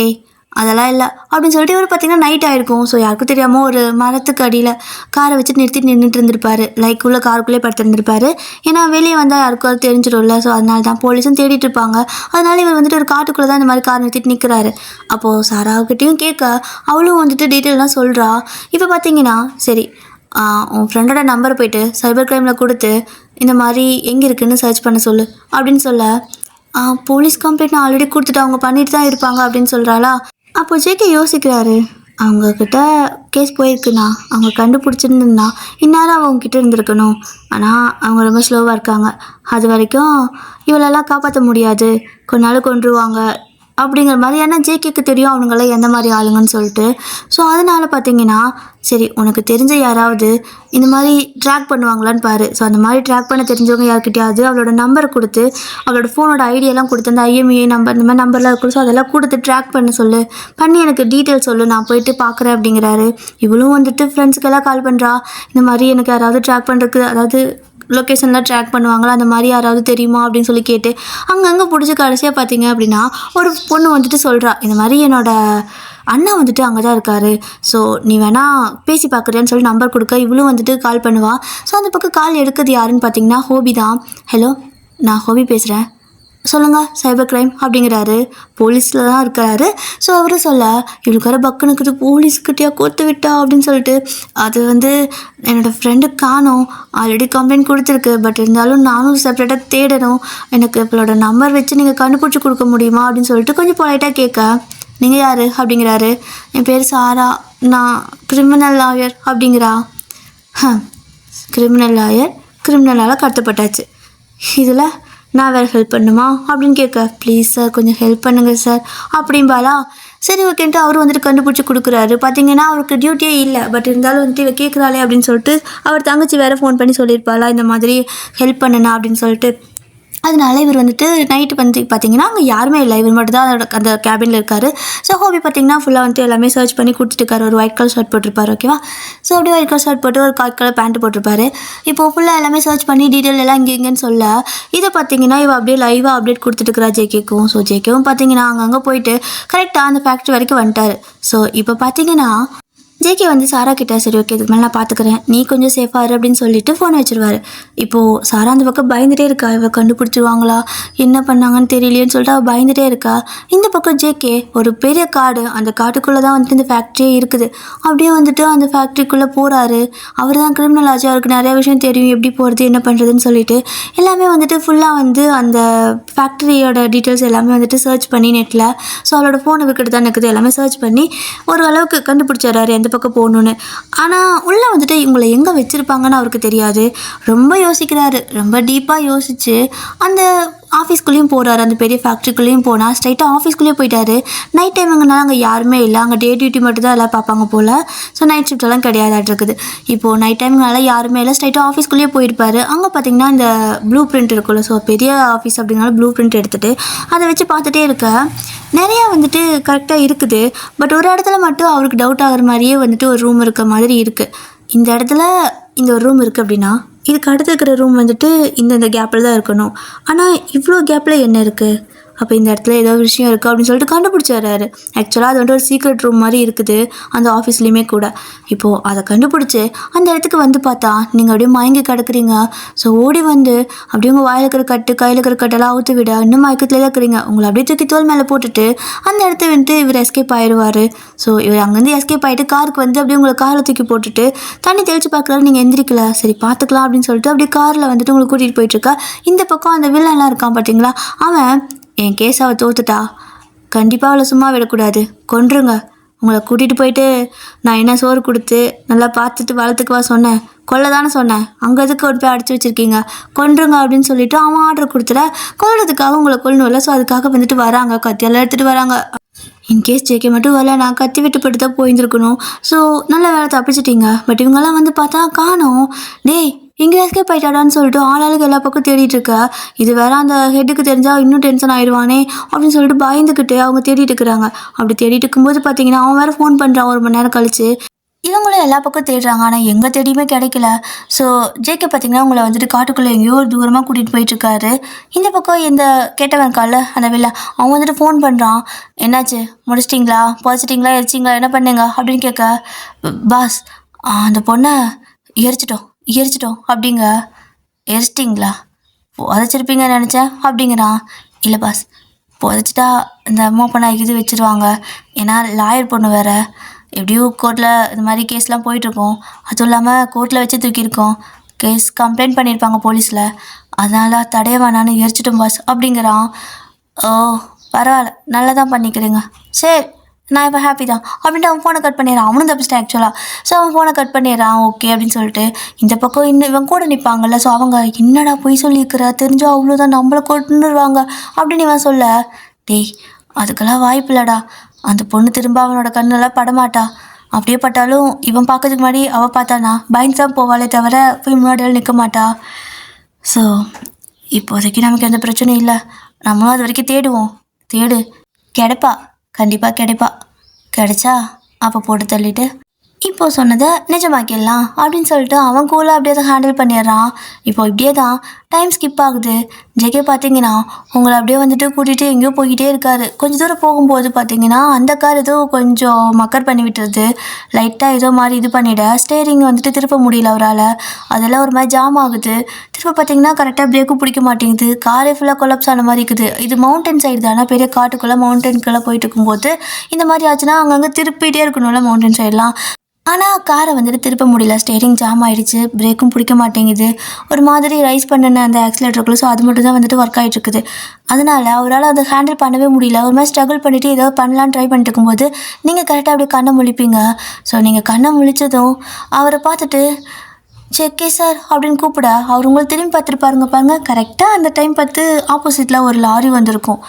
ஏய் அதெல்லாம் இல்லை அப்படின்னு சொல்லிட்டு இவர் பார்த்தீங்கன்னா நைட் ஆயிருக்கும். ஸோ யாருக்கும் தெரியாமல் ஒரு மரத்துக்கு அடியில் காரை வச்சு நின்றுட்டு இருந்திருப்பாரு. லைக் உள்ள காருக்குள்ளே படுத்திருந்திருப்பாரு. ஏன்னா வெளியே வந்தால் யாருக்கும் அது தெரிஞ்சிடும்ல. ஸோ அதனால தான் போலீஸும் தேடிட்டு இருப்பாங்க. அதனால இவர் வந்துட்டு ஒரு காட்டுக்குள்ளே தான் இந்த மாதிரி கார் நிறுத்திட்டு நிற்கிறாரு. அப்போது சாராவுக்கிட்டையும் கேட்க அவளும் வந்துட்டு டீட்டெயிலாம் சொல்கிறா. இப்போ பார்த்தீங்கன்னா சரி உன் ஃப்ரெண்டோட நம்பரை போயிட்டு சைபர் க்ரைமில் கொடுத்து இந்த மாதிரி எங்கே இருக்குன்னு சர்ச் பண்ண சொல்லு அப்படின்னு சொல்ல, போலீஸ் கம்ப்ளைண்ட் நான் ஆல்ரெடி கொடுத்துட்டு அவங்க பண்ணிட்டு தான் இருப்பாங்க அப்படின்னு சொல்கிறாளா. அப்போ ஜேகே யோசிக்கிறாரு, அவங்கக்கிட்ட கேஸ் போயிருக்குண்ணா, அவங்க கண்டுபிடிச்சிருந்துன்னா இந்நேரம் அவங்கக்கிட்ட இருந்திருக்கணும். ஆனால் அவங்க ரொம்ப ஸ்லோவாக இருக்காங்க. அது வரைக்கும் இவளெல்லாம் காப்பாற்ற முடியாது, கொஞ்ச நாள் கொண்டுருவாங்க அப்படிங்கிற மாதிரி. ஏன்னா ஜேகேக்கு தெரியும் அவனுங்களாம் எந்த மாதிரி ஆளுங்கன்னு சொல்லிட்டு. ஸோ அதனால் பார்த்தீங்கன்னா சரி உனக்கு தெரிஞ்ச யாராவது இந்த மாதிரி ட்ராக் பண்ணுவாங்களான்னு பாரு. ஸோ அந்த மாதிரி ட்ராக் பண்ண தெரிஞ்சவங்க யார்கிட்டயாவது அவளோட நம்பரை கொடுத்து அவளோட ஃபோனோட ஐடியெல்லாம் கொடுத்து அந்த IMEI நம்பர் இந்த மாதிரி நம்பர்லாம் இருக்கும். ஸோ அதெல்லாம் கொடுத்து ட்ராக் பண்ண சொல்லு, பண்ணி எனக்கு டீட்டெயில் சொல்லு, நான் போயிட்டு பார்க்குறேன் அப்படிங்கிறாரு. இவளும் வந்துட்டு ஃப்ரெண்ட்ஸுக்கெல்லாம் கால் பண்ணுறா. இந்த மாதிரி எனக்கு யாராவது ட்ராக் பண்ணுறதுக்கு, அதாவது லொக்கேஷன்லாம் ட்ராக் பண்ணுவாங்களா அந்த மாதிரி யாராவது தெரியுமா அப்படின்னு சொல்லி கேட்டு அங்கங்கே பிடிச்சி கடைசியாக பார்த்தீங்க அப்படின்னா ஒரு பொண்ணு வந்துட்டு சொல்கிறா, இந்த மாதிரி என்னோட அண்ணா வந்துட்டு அங்கே தான் இருக்காரு, ஸோ நீ வேணா பேசி பார்க்குறியான்னு சொல்லி நம்பர் கொடுக்க இவளும் வந்துட்டு கால் பண்ணுவாள். ஸோ அந்த பக்கம் கால் எடுக்கிறது யாருன்னு பார்த்தீங்கன்னா ஹோபி தான். ஹலோ, நான் ஹோபி பேசுகிறேன், சொல்லுங்கள் சைபர் க்ரைம் அப்படிங்கிறாரு. போலீஸில் தான் இருக்கிறாரு. ஸோ அவரும் சொல்ல இவளுக்கு வர பக்குனுக்குது, போலீஸ்கிட்டயா கோர்த்து விட்டா அப்படின்னு சொல்லிட்டு, அது வந்து என்னோடய ஃப்ரெண்டு காணோம், ஆல்ரெடி கம்ப்ளைண்ட் கொடுத்துருக்கு, பட் இருந்தாலும் நானும் செப்பரேட்டாக தேடணும், எனக்கு இவளோட நம்பர் வச்சு நீங்கள் கண்டுபிடிச்சி கொடுக்க முடியுமா அப்படின்னு சொல்லிட்டு கொஞ்சம் பொலைட்டாக கேட்க, நீங்கள் யார் அப்படிங்கிறாரு. என் பேர் சாரா, நான் கிரிமினல் லாயர் அப்படிங்கிறா. கிரிமினல் லாயர், கிரிமினலால் கடத்தப்பட்டாச்சு, இதில் நான் வேறு ஹெல்ப் பண்ணுமா அப்படின்னு கேட்க, ப்ளீஸ் சார் கொஞ்சம் ஹெல்ப் பண்ணுங்கள் சார் அப்படிம்பாலா. சரி ஓகேன்ட்டு அவர் வந்துட்டு கண்டுபிடிச்சி கொடுக்குறாரு. பார்த்தீங்கன்னா அவருக்கு டியூட்டியே இல்லை, பட் இருந்தாலும் வந்துட்டு இவ கேட்குறாளே அப்படின்னு சொல்லிட்டு அவர் தங்கச்சி வேறு ஃபோன் பண்ணி சொல்லியிருப்பாளா இந்த மாதிரி ஹெல்ப் பண்ணுனா அப்படின்னு சொல்லிட்டு. அதனால இவர் வந்துட்டு நைட்டு வந்து பார்த்தீங்கன்னா அங்கே யாருமே இல்லை, இவர் மட்டும் தான் அந்த கேபினில் இருக்கார். ஸோ ஹோபி பார்த்தீங்கன்னா ஃபுல்லாக வந்துட்டு எல்லாமே சர்ச் பண்ணி கொடுத்துட்டுருக்காரு. ஒரு ஒயிட் கலர் ஷர்ட் போட்டிருப்பாரு, ஓகேவா. ஸோ அப்படியே ஒயிட் கலர் ஷர்ட் போட்டு ஒரு காட் கலர் பேண்ட் போட்டிருப்பாரு. இப்போது ஃபுல்லாக எல்லாமே சர்ச் பண்ணி டீட்டெயில் எல்லாம் இங்கேன்னு சொல்ல, இதை பார்த்தீங்கன்னா இவ அப்படியே லைவாக அப்டேட் கொடுத்துட்டுருக்கிறா ஜேகேக்கும். ஸோ ஜேகேவும் பார்த்தீங்கன்னா அங்கங்கே போயிட்டு கரெக்டாக அந்த ஃபேக்ட்ரி வரைக்கும் வந்துட்டார். ஸோ இப்போ பார்த்தீங்கன்னா ஜேகே வந்து சாரா கிட்ட, சரி ஓகே இதுக்கு மேலே நான் பார்த்துக்கிறேன், நீ கொஞ்சம் சேஃபாக இரு அப்படின்னு சொல்லிட்டு ஃபோனை வச்சுருவார். இப்போது சாரா அந்த பக்கம் பயந்துகிட்டே இருக்கா, இவ கண்டுபிடிச்சிருவாங்களா என்ன பண்ணாங்கன்னு தெரியலையேன்னு சொல்லிட்டு அவள் பயந்துகிட்டே இருக்கா. இந்த பக்கம் ஜேகே ஒரு பெரிய காடு, அந்த காட்டுக்குள்ளே தான் வந்துட்டு இந்த ஃபேக்ட்ரியே இருக்குது. அப்படியே வந்துட்டு அந்த ஃபேக்ட்ரிக்குள்ளே போகிறாரு. அவர் தான் கிரிமினல் ஆச்சு, அவருக்கு நிறையா விஷயம் தெரியும், எப்படி போகிறது என்ன பண்ணுறதுன்னு சொல்லிட்டு எல்லாமே வந்துட்டு ஃபுல்லாக வந்து அந்த ஃபேக்ட்ரியோட டீட்டெயில்ஸ் எல்லாமே வந்துட்டு சர்ச் பண்ணி நெட்டில், ஸோ அவளோட ஃபோனை விற்கிட்டு தான் இருக்குது, எல்லாமே சர்ச் பண்ணி ஒரு அளவுக்கு கண்டுபிடிச்சாரு எந்த பக்கம் போகணுன்னு. ஆனால் உள்ளே வந்துட்டு இவங்களை எங்கே வச்சுருப்பாங்கன்னு அவருக்கு தெரியாது. ரொம்ப யோசிக்கிறாரு, ரொம்ப டீப்பாக யோசித்து அந்த ஆஃபீஸ்க்குள்ளேயும் போகிறாரு. அந்த பெரிய ஃபேக்ட்ரிக்குள்ளேயும் போனால் ஸ்ட்ரைட்டாக ஆஃபீஸ்க்குள்ளேயே போயிட்டாரு. நைட் டைமுங்கனால அங்கே யாருமே இல்லை, அங்கே டே டியூட்டி மட்டும் தான் எல்லாம் பார்ப்பாங்க போல். So night ஷிஃப்டெல்லாம் கிடையாதாட்டிருக்குது. இப்போது நைட் டைமுங்கனால யாருமே இல்லை, ஸ்ட்ரைட்டாக ஆஃபீஸ்க்குள்ளேயே போயிருப்பார். அங்கே பார்த்தீங்கன்னா இந்த ப்ளூ பிரிண்ட் இருக்குல்ல, ஸோ பெரிய ஆஃபீஸ் அப்படின்னால ப்ளூ பிரிண்ட் எடுத்துகிட்டு அதை வச்சு பார்த்துட்டே இருக்க நிறையா வந்துட்டு கரெக்டாக இருக்குது. பட் ஒரு இடத்துல மட்டும் அவருக்கு டவுட் ஆகிற மாதிரியே வந்துட்டு ஒரு ரூம் இருக்க மாதிரி இருக்குது. இந்த இடத்துல இந்த ஒரு ரூம் இருக்குது அப்படின்னா இதுக்கு அடுத்து இருக்கிற ரூம் வந்துட்டு இந்த கேப்பில் தான் இருக்கணும். ஆனால் இவ்வளோ கேப்பில் என்ன இருக்குது, அப்போ இந்த இடத்துல ஏதோ விஷயம் இருக்குது அப்படின்னு சொல்லிட்டு கண்டுபிடிச்சி வர்றாரு. ஆக்சுவலாக அது வந்துட்டு ஒரு சீக்ரெட் ரூம் மாதிரி இருக்குது அந்த ஆஃபீஸ்லேயுமே கூட. இப்போது அதை கண்டுபிடிச்சி அந்த இடத்துக்கு வந்து பார்த்தா நீங்கள் அப்படியே மயங்கி கிடக்குறீங்க. ஸோ ஓடி வந்து அப்படியே உங்கள் வாயில் இருக்கிற கட்டு கையில் இருக்கிற கட்டெல்லாம் அவுத்து விட இன்னும் மயக்கத்துலேயே தான் இருக்கிறீங்க. உங்களை அப்படியே தூக்கி தோல் மேலே போட்டுட்டு அந்த இடத்த வந்துட்டு இவர் எஸ்கேப் ஆயிடுவார். ஸோ இவர் அங்கேருந்து எஸ்கேப் ஆகிட்டு காருக்கு வந்து அப்படியே உங்களை காரில் தூக்கி போட்டுட்டு தண்ணி தெளித்து பார்க்குறாரு. நீங்கள் எந்திரிக்கல, சரி பார்த்துக்கலாம் அப்படின்னு சொல்லிட்டு அப்படியே காரில் வந்துட்டு உங்களை கூட்டிகிட்டு போயிட்டுருக்கா. இந்த பக்கம் அந்த வில்லன்லாம் இருக்கான் பார்த்தீங்களா, அவன் என் கேஸ் அவள் தோத்துட்டா, கண்டிப்பாக அவளை சும்மா விடக்கூடாது, கொன்றுங்க, உங்களை கூட்டிகிட்டு போயிட்டு நான் என்ன சோறு கொடுத்து நல்லா பார்த்துட்டு வளர்த்துக்குவா சொன்னேன், கொல்ல தானே சொன்னேன், அங்கே எதுக்கு ஒரு போய் அடிச்சு வச்சுருக்கீங்க, கொன்றுங்க அப்படின்னு சொல்லிட்டு அவன் ஆர்டர் கொடுத்துட கொல்றதுக்காக உங்களை கொல்லணும்ல. ஸோ அதுக்காக வந்துட்டு வராங்க, கத்தியெல்லாம் எடுத்துகிட்டு வராங்க. இன்கேஸ் ஜேகே மட்டும் வரல, நான் கத்தி விட்டு போட்டு தான் போயிருந்துருக்கணும். ஸோ நல்ல வேலை தப்பிச்சிட்டிங்க. பட் இவங்கெல்லாம் வந்து பார்த்தா காணோம். டேய் இங்கே எஸ்கேப் ஆயிட்டாடான்னு சொல்லிட்டு ஆளாளுக்கு எல்லா பக்கம் தேடிட்டு இருக்கா. இது வேற அந்த ஹெட்டுக்கு தெரிஞ்சால் இன்னும் டென்ஷன் ஆயிடுவானே அப்படின்னு சொல்லிட்டு பயந்துக்கிட்டு அவங்க தேடிட்டு இருக்கிறாங்க. அப்படி தேடிட்டு இருக்கும்போது பார்த்தீங்கன்னா அவன் வேற ஃபோன் பண்ணுறான் 1 மணி நேரம் கழிச்சு. இவங்களும் எல்லா பக்கம் தேடுறாங்க. ஆனால் எங்கே தேடியுமே கிடைக்கல. ஸோ ஜேகே பார்த்தீங்கன்னா உங்களை வந்துட்டு காட்டுக்குள்ளே எங்கேயோ ஒரு தூரமாக கூட்டிகிட்டு போயிட்டுருக்காரு. இந்த பக்கம் இந்த கேட்டவன் இருக்கான்ல அந்த வெளில, அவன் வந்துட்டு ஃபோன் பண்ணுறான். என்னாச்சு, முடிச்சிட்டிங்களா, புதைச்சிட்டிங்களா, எரிச்சிங்களா, என்ன பண்ணுங்க அப்படின்னு கேட்க, பாஸ் அந்த பொண்ணை எரிச்சிட்டோம் அப்படிங்க. எரிச்சிட்டிங்களா, புதைச்சிருப்பீங்கன்னு நினச்சேன் அப்படிங்கிறான். இல்லை பாஸ், புதைச்சிட்டா இந்த அம்மா பொண்ணை இது வச்சுருவாங்க. ஏன்னா லாயர் பொண்ணு வேறு, எப்படியோ கோர்ட்டில் இந்த மாதிரி கேஸ்லாம் போயிட்டுருக்கோம். அதுவும் இல்லாமல் கோர்ட்டில் வச்சு தூக்கியிருக்கோம். கேஸ் கம்ப்ளைண்ட் பண்ணியிருப்பாங்க போலீஸில். அதனால தடைய வேணான்னு எரிச்சிட்டோம் பாஸ் அப்படிங்கிறான். ஓ பரவாயில்ல, நல்லா தான் பண்ணிக்கிறேங்க. சரி, நான் இப்போ ஹாப்பி தான் அப்படின்ட்டு அவன் ஃபோனை கட் பண்ணிடுறான். அவனும் தப்பிச்சிட்டான் ஆக்சுவலாக. ஸோ அவன் ஃபோனை கட் பண்ணிடுறான். ஓகே அப்படின்னு சொல்லிட்டு இந்த பக்கம் இன்னும் இவன் கூட நிற்பாங்கல்ல. ஸோ அவங்க என்னடா போய் சொல்லியிருக்கிற, தெரிஞ்சோ அவ்வளோதான், நம்மளை கொண்டுருவாங்க அப்படின்னு இவன் சொல்ல, டேய் அதுக்கெல்லாம் வாய்ப்பு இல்லைடா, அந்த பொண்ணு திரும்ப அவனோட கண்ணெல்லாம் படமாட்டா. அப்படியே பட்டாலும் இவன் பார்க்கறதுக்கு முன்னாடி அவள் பார்த்தானா பயந்து தான் போவாளே தவிர போய் முன்னாடியால் நிற்க மாட்டா. ஸோ இப்போதைக்கு நமக்கு எந்த பிரச்சனையும் இல்லை, நம்மளும் அது வரைக்கும் தேடுவோம். கிடைப்பா, கண்டிப்பாக கிடைச்சா அப்போ போட்டு தள்ளிட்டு இப்போ சொன்னதை நிஜமாக்கிடலாம் அப்படின்னு சொல்லிட்டு அவன் கூலாக அப்படியே அதை ஹேண்டில் பண்ணிடுறான். இப்போ இப்படியே தான் டைம் ஸ்கிப் ஆகுது. ஜெகே பார்த்தீங்கன்னா உங்களை அப்படியே வந்துட்டு கூட்டிகிட்டு எங்கேயோ போய்கிட்டே இருக்காரு. கொஞ்சம் தூரம் போகும்போது பார்த்தீங்கன்னா அந்த கார் ஏதோ கொஞ்சம் மக்கர் பண்ணி விட்டுருது. லைட்டாக ஏதோ மாதிரி இது பண்ணிவிட ஸ்டேரிங் வந்துட்டு திருப்ப முடியல அவரால். அதெல்லாம் ஒரு மாதிரி ஜாம் ஆகுது. திருப்ப பார்த்தீங்கன்னா கரெக்டாக பிரேக்கும் பிடிக்க மாட்டேங்குது. காரே ஃபுல்லாக கொலாப்ஸ் ஆன மாதிரி இருக்குது. இது மவுண்டன் சைடு தானே, பெரிய காட்டுக்குள்ளே மவுண்டனுக்குள்ளே போயிட்டு இருக்கும்போது இந்த மாதிரி ஆச்சுன்னா அங்கங்கே திருப்பிகிட்டே இருக்கணும்ல மவுண்டன் சைட்லாம். ஆனால் காரை வந்துட்டு திருப்ப முடியல, ஸ்டேரிங் ஜாம் ஆகிடுச்சு, பிரேக்கும் பிடிக்க மாட்டேங்குது. ஒரு மாதிரி ரைஸ் பண்ணின அந்த ஆக்சிலேட்டருக்குள்ள, ஸோ அது மட்டும் தான் வந்துட்டு ஒர்க் ஆகிட்டு இருக்குது. அதனால் அவரால் அதை ஹேண்டில் பண்ணவே முடியல. ஒரு மாதிரி ஸ்ட்ரகிள் பண்ணிவிட்டு ஏதோ பண்ணலான்னு ட்ரை பண்ணிட்டு இருக்கும்போது நீங்கள் கரெக்டாக அப்படியே கண்ணை முழிப்பீங்க. ஸோ நீங்கள் கண்ணை முழிச்சதும் அவரை பார்த்துட்டு ஜேகே சார் அப்படின்னு கூப்பிட அவர் உங்களை திரும்பி பாருங்க. கரெக்டாக அந்த டைம் பார்த்து ஆப்போசிட்டில் ஒரு லாரி வந்திருக்கும்.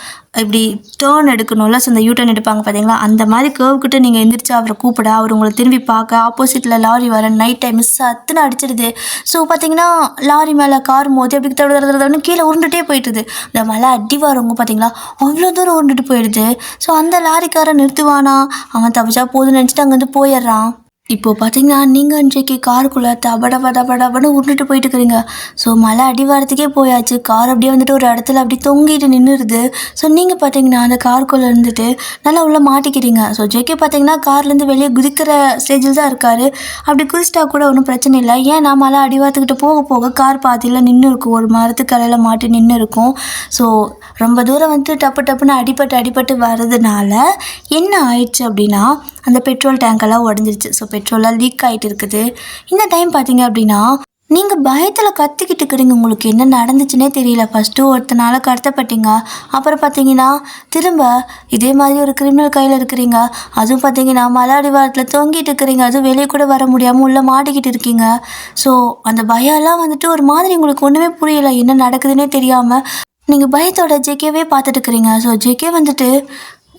இப்படி டேர்ன் எடுக்கணும்ல, ஸோ அந்த யூட்டர்ன் எடுப்பாங்க பார்த்தீங்களா, அந்த மாதிரி கேர்வ்கிட்ட நீங்கள் எந்திரிச்சு அவரை கூப்பிட அவர் உங்களை திரும்பி பார்க்க ஆப்போசிட்டில் லாரி வர நைட் டைம் சத்துன்னு அடிச்சிடுது. ஸோ பார்த்தீங்கன்னா லாரி மேலே கார் மோதி அப்படி தடவை கீழே உருண்டுகிட்டே போயிட்டுது. இந்த மலை அடி வரவங்க பார்த்தீங்களா அவ்வளோ தூரம் உருண்டுட்டு போயிடுது. ஸோ அந்த லாரிக்காரை நிறுத்துவானா, அவன் தப்பிச்சா போதுன்னு நினச்சிட்டு அங்கேருந்து போயிடுறான். இப்போது பார்த்தீங்கன்னா நீங்கள் அன்றைக்கு காருக்குள்ளே தபடபடபடபட உருண்டுட்டு போயிட்டு இருக்கிறீங்க. ஸோ மலை அடிவாரத்துக்கே போயாச்சு. கார் அப்படியே வந்துட்டு ஒரு இடத்துல அப்படி தொங்கிட்டு நின்றுடுது. ஸோ நீங்கள் பார்த்தீங்கன்னா அந்த காருக்குள்ளே இருந்துட்டு நல்லா உள்ளே மாட்டிக்கிறீங்க. ஸோ ஜேகே பார்த்தீங்கன்னா கார்லேருந்து வெளியே குதிக்கிற ஸ்டேஜில் தான் இருக்கார். அப்படி குதிச்சிட்டா கூட ஒன்றும் பிரச்சனை இல்லை. ஏன்னா மலை அடிவாரத்துக்கிட்ட போக போக கார் பாதியில் நின்று இருக்கும், ஒரு மரத்துக்கு கரையில் மாட்டி நின்று இருக்கும். ஸோ ரொம்ப தூரம் வந்துட்டு டப்புன்னு அடிபட்டு வர்றதுனால என்ன ஆயிடுச்சு அப்படின்னா அந்த பெட்ரோல் டேங்கெல்லாம் உடஞ்சிருச்சு. ஸோ பெட்ரோலாக லீக் ஆகிட்டு இருக்குது. இந்த டைம் பார்த்தீங்க அப்படின்னா நீங்கள் பயத்தில் கத்திக்கிட்டு இருக்கிறீங்க. உங்களுக்கு என்ன நடந்துச்சுன்னே தெரியல. ஃபஸ்ட்டு ஒருத்தனால கடத்தப்பட்டீங்க, அப்புறம் பார்த்தீங்கன்னா திரும்ப இதே மாதிரி ஒரு கிரிமினல் கையில் இருக்கிறீங்க. அதுவும் பார்த்தீங்கன்னா மலை அடிவாரத்தில் தொங்கிட்டு இருக்கிறீங்க. அதுவும் வெளியே கூட வர முடியாமல் உள்ளே மாட்டிக்கிட்டு இருக்கீங்க. ஸோ அந்த பயம்லாம் வந்துட்டு ஒரு மாதிரி உங்களுக்கு ஒன்றுமே புரியலை, என்ன நடக்குதுன்னே தெரியாமல் நீங்கள் பயத்தோட ஜேகேவே பார்த்துட்டு இருக்கிறீங்க. ஸோ ஜேகே வந்துட்டு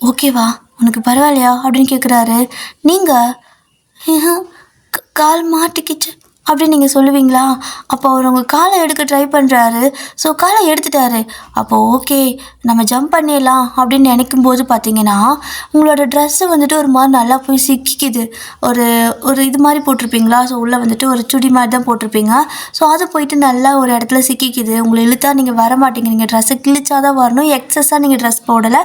ஓகேவா, உனக்கு பரவாயில்லையா அப்படின்னு கேட்குறாரு. நீங்கள் கால் மாட்டிக்கிச்சு அப்படின்னு நீங்கள் சொல்லுவீங்களா? அப்போ அவர் உங்கள் காலை எடுக்க ட்ரை பண்ணுறாரு. ஸோ காலை எடுத்துட்டாரு. அப்போது ஓகே நம்ம ஜம்ப் பண்ணிடலாம் அப்படின்னு நினைக்கும் போது பார்த்தீங்கன்னா உங்களோட ட்ரெஸ்ஸு வந்துட்டு ஒரு மாதிரி நல்லா போய் சிக்கிக்குது. ஒரு இது மாதிரி போட்டிருப்பீங்களா, ஸோ உள்ளே வந்துட்டு ஒரு சுடி மாதிரி தான் போட்டிருப்பீங்க. ஸோ அது போயிட்டு நல்லா ஒரு இடத்துல சிக்கிக்குது. உங்களை இழுத்தா நீங்கள் வர மாட்டீங்க. நீங்கள் ட்ரெஸ்ஸை கிழிச்சா தான் வரணும். எக்ஸஸாக நீங்கள் ட்ரெஸ் போடலை.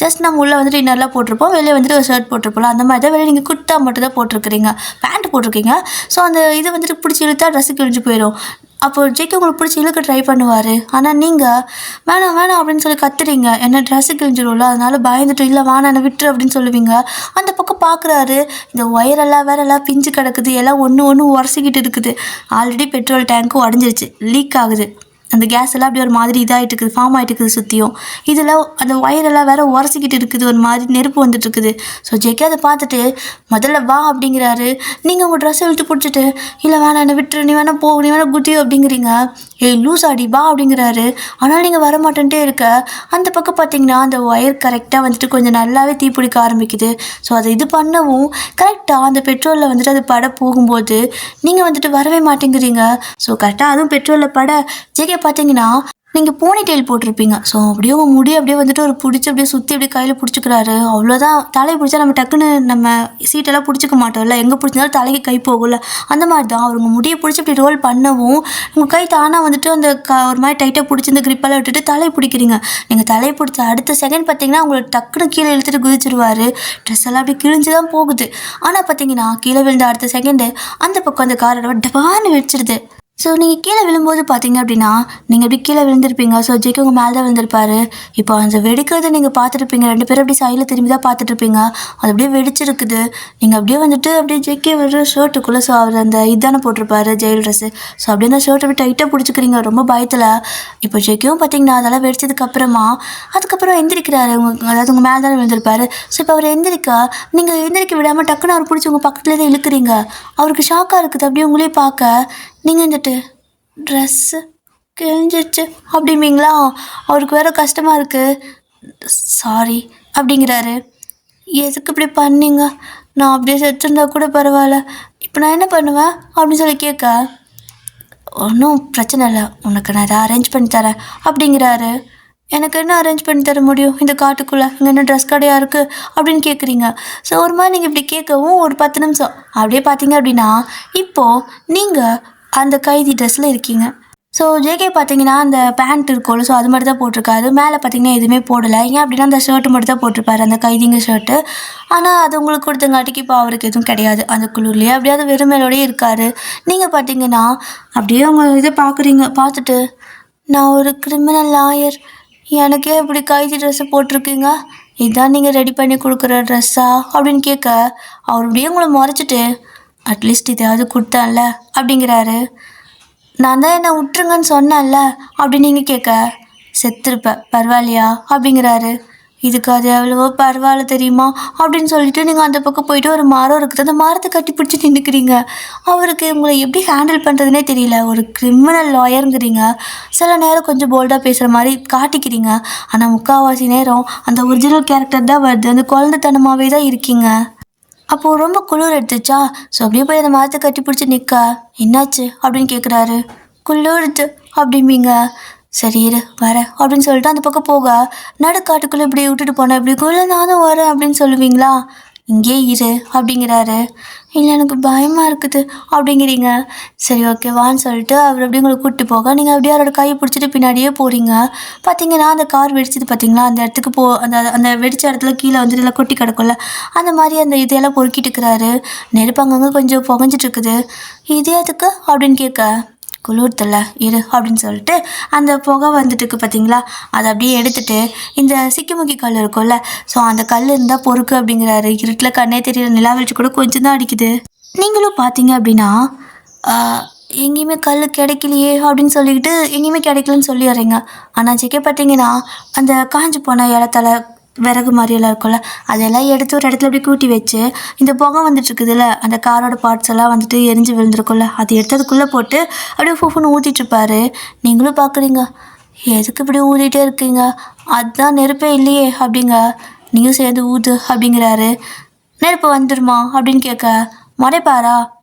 ஜஸ்ட் நம்ம உள்ளே வந்துட்டு இன்னர்லாம் போட்டிருப்போம், வெளியே வந்துட்டு ஒரு ஷர்ட் போட்டிருப்போம். அந்த மாதிரி தான் வெளியே நீங்கள் குர்த்தா மட்டும் தான் போட்டிருக்கிறீங்க, பேண்ட் போட்டிருக்கீங்க. ஸோ அந்த இது வந்துட்டு பிடிச்சி இழுத்தா ட்ரெஸ்ஸு கிழிஞ்சு போயிடும். அப்போது ஜேகே உங்களுக்கு பிடிச்சி இழுக்க ட்ரை பண்ணுவார். ஆனால் நீங்கள் வேணாம் அப்படின்னு சொல்லி கத்துறீங்க. என்ன ட்ரெஸ்ஸு கிழிஞ்சிடும்ல, அதனால் பயந்துட்டு இல்லை வேணாம் என்ன விட்டுரு அப்படின்னு சொல்லுவீங்க. அந்த பக்கம் பார்க்குறாரு, இந்த ஒயரெல்லாம் வேறெல்லாம் பிஞ்சு கிடக்குது, எல்லாம் ஒன்று உரசிக்கிட்டு இருக்குது. ஆல்ரெடி பெட்ரோல் டேங்க்கும் உடஞ்சிருச்சு, லீக் ஆகுது. அந்த கேஸ் எல்லாம் அப்படியே ஒரு மாதிரி இதாகிட்டு இருக்குது, ஃபார்ம் ஆகிட்டு இருக்குது சுற்றியும். இதில் அந்த ஒயரெல்லாம் வேறு உரசிக்கிட்டு இருக்குது, ஒரு மாதிரி நெருப்பு வந்துட்டு இருக்குது. ஸோ ஜேகே அதை பார்த்துட்டு முதல்ல வா அப்படிங்கிறாரு. நீங்கள் உங்கள் ட்ரெஸ்ஸை இழுத்து பிடிச்சிட்டு இல்லை வேணாம் என்னை விட்டுரு, நீ வேணால் போ, நீ வேணால் குத்தியோ அப்படிங்கிறீங்க. ஏய் லூஸ் ஆடி வா அப்படிங்கிறாரு. ஆனால் நீங்கள் வரமாட்டேன்ட்டே இருக்க. அந்த பக்கம் பார்த்தீங்கன்னா அந்த ஒயர் கரெக்டாக வந்துட்டு கொஞ்சம் நல்லாவே தீப்பிடிக்க ஆரம்பிக்குது. ஸோ அதை இது பண்ணவும் கரெக்டாக அந்த பெட்ரோலில் வந்துட்டு அது பட போகும்போது நீங்கள் வந்துட்டு வரவே மாட்டேங்கிறீங்க. ஸோ கரெக்டாக அதுவும் பெட்ரோலில் பட ஜேகே பார்த்தீங்கன்னா நீங்கள் போனி டெயில் போட்டிருப்பீங்க. ஸோ அப்படியே உங்கள் முடி அப்படியே வந்துட்டு ஒரு பிடிச்சி அப்படியே சுற்றி அப்படியே கையில் பிடிச்சிக்கிறாரு. அவ்வளோதான். தலையை பிடிச்சா நம்ம டக்குன்னு நம்ம சீட்டெல்லாம் பிடிச்சிக்க மாட்டோம்ல, எங்கே பிடிச்சிருந்தாலும் தலைக்கு கை போகும்ல, அந்த மாதிரி தான் அவர் உங்கள் முடியை பிடிச்சி அப்படி ரோல் பண்ணவும் உங்கள் கை தானாக வந்துட்டு அந்த ஒரு மாதிரி டைட்டாக பிடிச்சி இந்த கிரிப்பெல்லாம் விட்டுட்டு தலையை பிடிக்கிறீங்க. நீங்கள் தலையை பிடிச்ச அடுத்த செகண்ட் பார்த்தீங்கன்னா உங்களை டக்குன்னு கீழே இழுத்துட்டு குதிச்சிருவார். ட்ரெஸ் எல்லாம் அப்படி கிழிஞ்சு தான் போகுது. ஆனால் பார்த்தீங்கன்னா கீழே விழுந்த அடுத்த செகண்டு அந்த பக்கம் அந்த காரோட டபான்னு வெடிச்சிடுது. ஸோ நீங்கள் கீழே விழும்போது பார்த்தீங்க அப்படின்னா நீங்கள் எப்படி கீழே விழுந்திருப்பீங்க. ஸோ ஜெய்க்கு உங்கள் மேலே தான் விழுந்திருப்பாரு. இப்போ அந்த வெடிக்கிறத நீங்கள் பார்த்துருப்பீங்க. 2 பேரும் அப்படியே சைடில் திரும்பி தான் பார்த்துட்ருப்பீங்க. அது அப்படியே வெடிச்சிருக்குது. நீங்கள் அப்படியே வந்துட்டு அப்படியே ஜெய்க்கே வர ஷர்ட்டுக்குள்ளே, ஸோ அவர் அந்த இதானே போட்டிருப்பாரு ஜெயில் ட்ரெஸ்ஸு. ஸோ அப்படியே அந்த ஷர்ட் அப்படியே டைட்டாக பிடிச்சிக்கிறீங்க ரொம்ப பயத்தில். இப்போ ஜெய்க்கும் பார்த்தீங்கன்னா அதெல்லாம் வெடிச்சதுக்கப்புறமா அதுக்கப்புறம் எந்திரிக்கிறாரு. அதாவது உங்கள் மேலே தானே விழுந்திருப்பாரு. ஸோ இப்போ அவர் நீங்கள் எந்திரிக்க விடாமல் டக்குன்னு அவர் பிடிச்சி உங்கள் பக்கத்துலேயே தான் இழுக்கிறீங்க. அவருக்கு ஷாக்காக இருக்குது அப்படியே உங்களே பார்க்க. நீங்கள் வந்துட்டு ட்ரெஸ்ஸு கிழிஞ்சிச்சு அப்படிம்பீங்களா? அவருக்கு வேறு கஷ்டமாக இருக்குது. சாரி அப்படிங்கிறாரு. எதுக்கு இப்படி பண்ணீங்க? நான் அப்படியே செத்துருந்தா கூட பரவாயில்ல, இப்போ நான் என்ன பண்ணுவேன் அப்படின்னு சொல்லி கேட்க, ஒன்றும் பிரச்சனை இல்லை, உனக்கு நான் எதாவது அரேஞ்ச் பண்ணி தரேன் அப்படிங்கிறாரு. எனக்கு என்ன அரேஞ்ச் பண்ணி தர முடியும் இந்த காட்டுக்குள்ளே? இங்கே என்ன ட்ரெஸ் கடையாக இருக்குது அப்படின்னு கேட்குறீங்க. ஸோ ஒரு மாதிரி நீங்கள் இப்படி கேட்கவும் ஒரு 10 நிமிஷம் அப்படியே பார்த்தீங்க அப்படின்னா இப்போது நீங்கள் அந்த கைதி ட்ரெஸ்ஸில் இருக்கீங்க. ஸோ ஜேகே பார்த்தீங்கன்னா அந்த பேண்ட் இருக்கும்ல, ஸோ அது மட்டும் தான் போட்டிருக்காரு. மேலே பார்த்தீங்கன்னா எதுவுமே போடலை. ஏன் அப்படின்னா அந்த ஷர்ட்டு மட்டும் தான் போட்டிருப்பாரு, அந்த கைதிங்க ஷர்ட்டு. ஆனால் அது உங்களுக்கு கொடுத்தங்காட்டிக்கு இப்போ அவருக்கு எதுவும் கிடையாது. அந்த குளிர்லேயே அப்படியே அது வெறும் மேலோடய இருக்கார். நீங்கள் பார்த்தீங்கன்னா அப்படியே அவங்க இதை பார்த்துட்டு, நான் ஒரு கிரிமினல் லாயர், எனக்கே இப்படி கைதி ட்ரெஸ்ஸை போட்டிருக்கீங்க, இதுதான் நீங்கள் ரெடி பண்ணி கொடுக்குற ட்ரெஸ்ஸா அப்படின்னு கேட்க, அவர் அப்படியே உங்களை முறைச்சிட்டு, அட்லீஸ்ட் இதையாவது கொடுத்தான்ல அப்படிங்கிறாரு. நான் தான் என்னை விட்டுருங்கன்னு சொன்னேன்ல அப்படின்னு நீங்கள் கேட்க, செத்துருப்பேன் பரவாயில்லையா அப்படிங்கிறாரு. இதுக்கு அது எவ்வளவோ பரவாயில்ல தெரியுமா அப்படின்னு சொல்லிட்டு நீங்கள் அந்த பக்கம் போயிட்டு ஒரு மரம் இருக்குது, அந்த மரத்தை கட்டி பிடிச்சி நின்றுக்கிறீங்க. அவருக்கு உங்களை எப்படி ஹேண்டில் பண்ணுறதுனே தெரியல. ஒரு கிரிமினல் லாயருங்கிறீங்க, சில நேரம் கொஞ்சம் போல்டாக பேசுகிற மாதிரி காட்டிக்கிறீங்க, ஆனால் முக்கால்வாசி நேரம் அந்த ஒரிஜினல் கேரக்டர் தான் வருது, அந்த குழந்தைத்தனமாகவே தான் இருக்கீங்க. அப்போது ரொம்ப குளிர் எடுத்துச்சா, ஸோ அப்படியே போய் அந்த மரத்தை கட்டி பிடிச்சி நிற்க, என்னாச்சு அப்படின்னு கேட்குறாரு. குளிருது அப்படிம்பீங்க. சரி இரு வரேன் அப்படின்னு சொல்லிட்டு அந்த பக்கம் போக, நடுக்காட்டுக்குள்ளே இப்படி விட்டுட்டு போனேன், இப்படி குள்ள நானும் வரேன் அப்படின்னு சொல்லுவீங்களா? இங்கே இரு அப்படிங்கிறாரு. இல்லை எனக்கு பயமாக இருக்குது அப்படிங்கிறீங்க. சரி ஓகே வான்னு சொல்லிட்டு அவர் அப்படியே உங்களை கூப்பிட்டு போக, நீங்கள் அப்படியே அவரோட கையை பிடிச்சிட்டு பின்னாடியே போகிறீங்க. பார்த்தீங்கன்னா அந்த கார் வெடிச்சது பார்த்தீங்களா, அந்த இடத்துக்கு அந்த அந்த வெடிச்ச இடத்துல கீழே வந்துட்டு எல்லாம் கொட்டி கிடக்கும்ல, அந்த மாதிரி அந்த இதையெல்லாம் பொறுக்கிட்டு இருக்கிறாரு. நெருப்பு அங்கங்கே கொஞ்சம் புகஞ்சிட்டு இருக்குது. இது எதுக்கு அப்படின்னு கேட்க, குளிர்தில்ல இரு அப்படின்னு சொல்லிட்டு அந்த புகை வந்துட்டுருக்கு பார்த்தீங்களா, அதை அப்படியே எடுத்துகிட்டு இந்த சிக்கிமுக்கி கல் இருக்கும்ல, ஸோ அந்த கல் இருந்தால் பொறுக்கு அப்படிங்கிறாரு. இருட்டில் கண்ணே தெரியல, நிலா வெளிச்சு கூட கொஞ்சம் தான் அடிக்குது. நீங்களும் பார்த்தீங்க அப்படின்னா எங்கேயுமே கல் கிடைக்கலையே அப்படின்னு சொல்லிக்கிட்டு எங்கேயுமே கிடைக்கலன்னு சொல்லி வரீங்க. ஆனால் ஜெகே பார்த்தீங்கன்னா அந்த காஞ்சி போன இடத்துல விறகு மாதிரியெல்லாம் இருக்கும்ல, அதெல்லாம் எடுத்து ஒரு இடத்துல அப்படி கூட்டி வச்சு இந்த புகை வந்துட்டுருக்குதுல்ல, அந்த காரோட பார்ட்ஸ் எல்லாம் வந்துட்டு எரிஞ்சு விழுந்திருக்கும்ல, அது எடுத்ததுக்குள்ளே போட்டு அப்படியே ஃபுஃபுன்னு ஊற்றிட்டுருப்பாரு. நீங்களும் பார்க்குறீங்க, எதுக்கு இப்படி ஊதிட்டே இருக்கீங்க, அதுதான் நெருப்பே இல்லையே அப்படிங்க. நீங்கள் சேர்ந்து ஊது அப்படிங்கிறாரு. நெருப்பு வந்துடுமா அப்படின்னு கேட்க, மறைப்பாரா,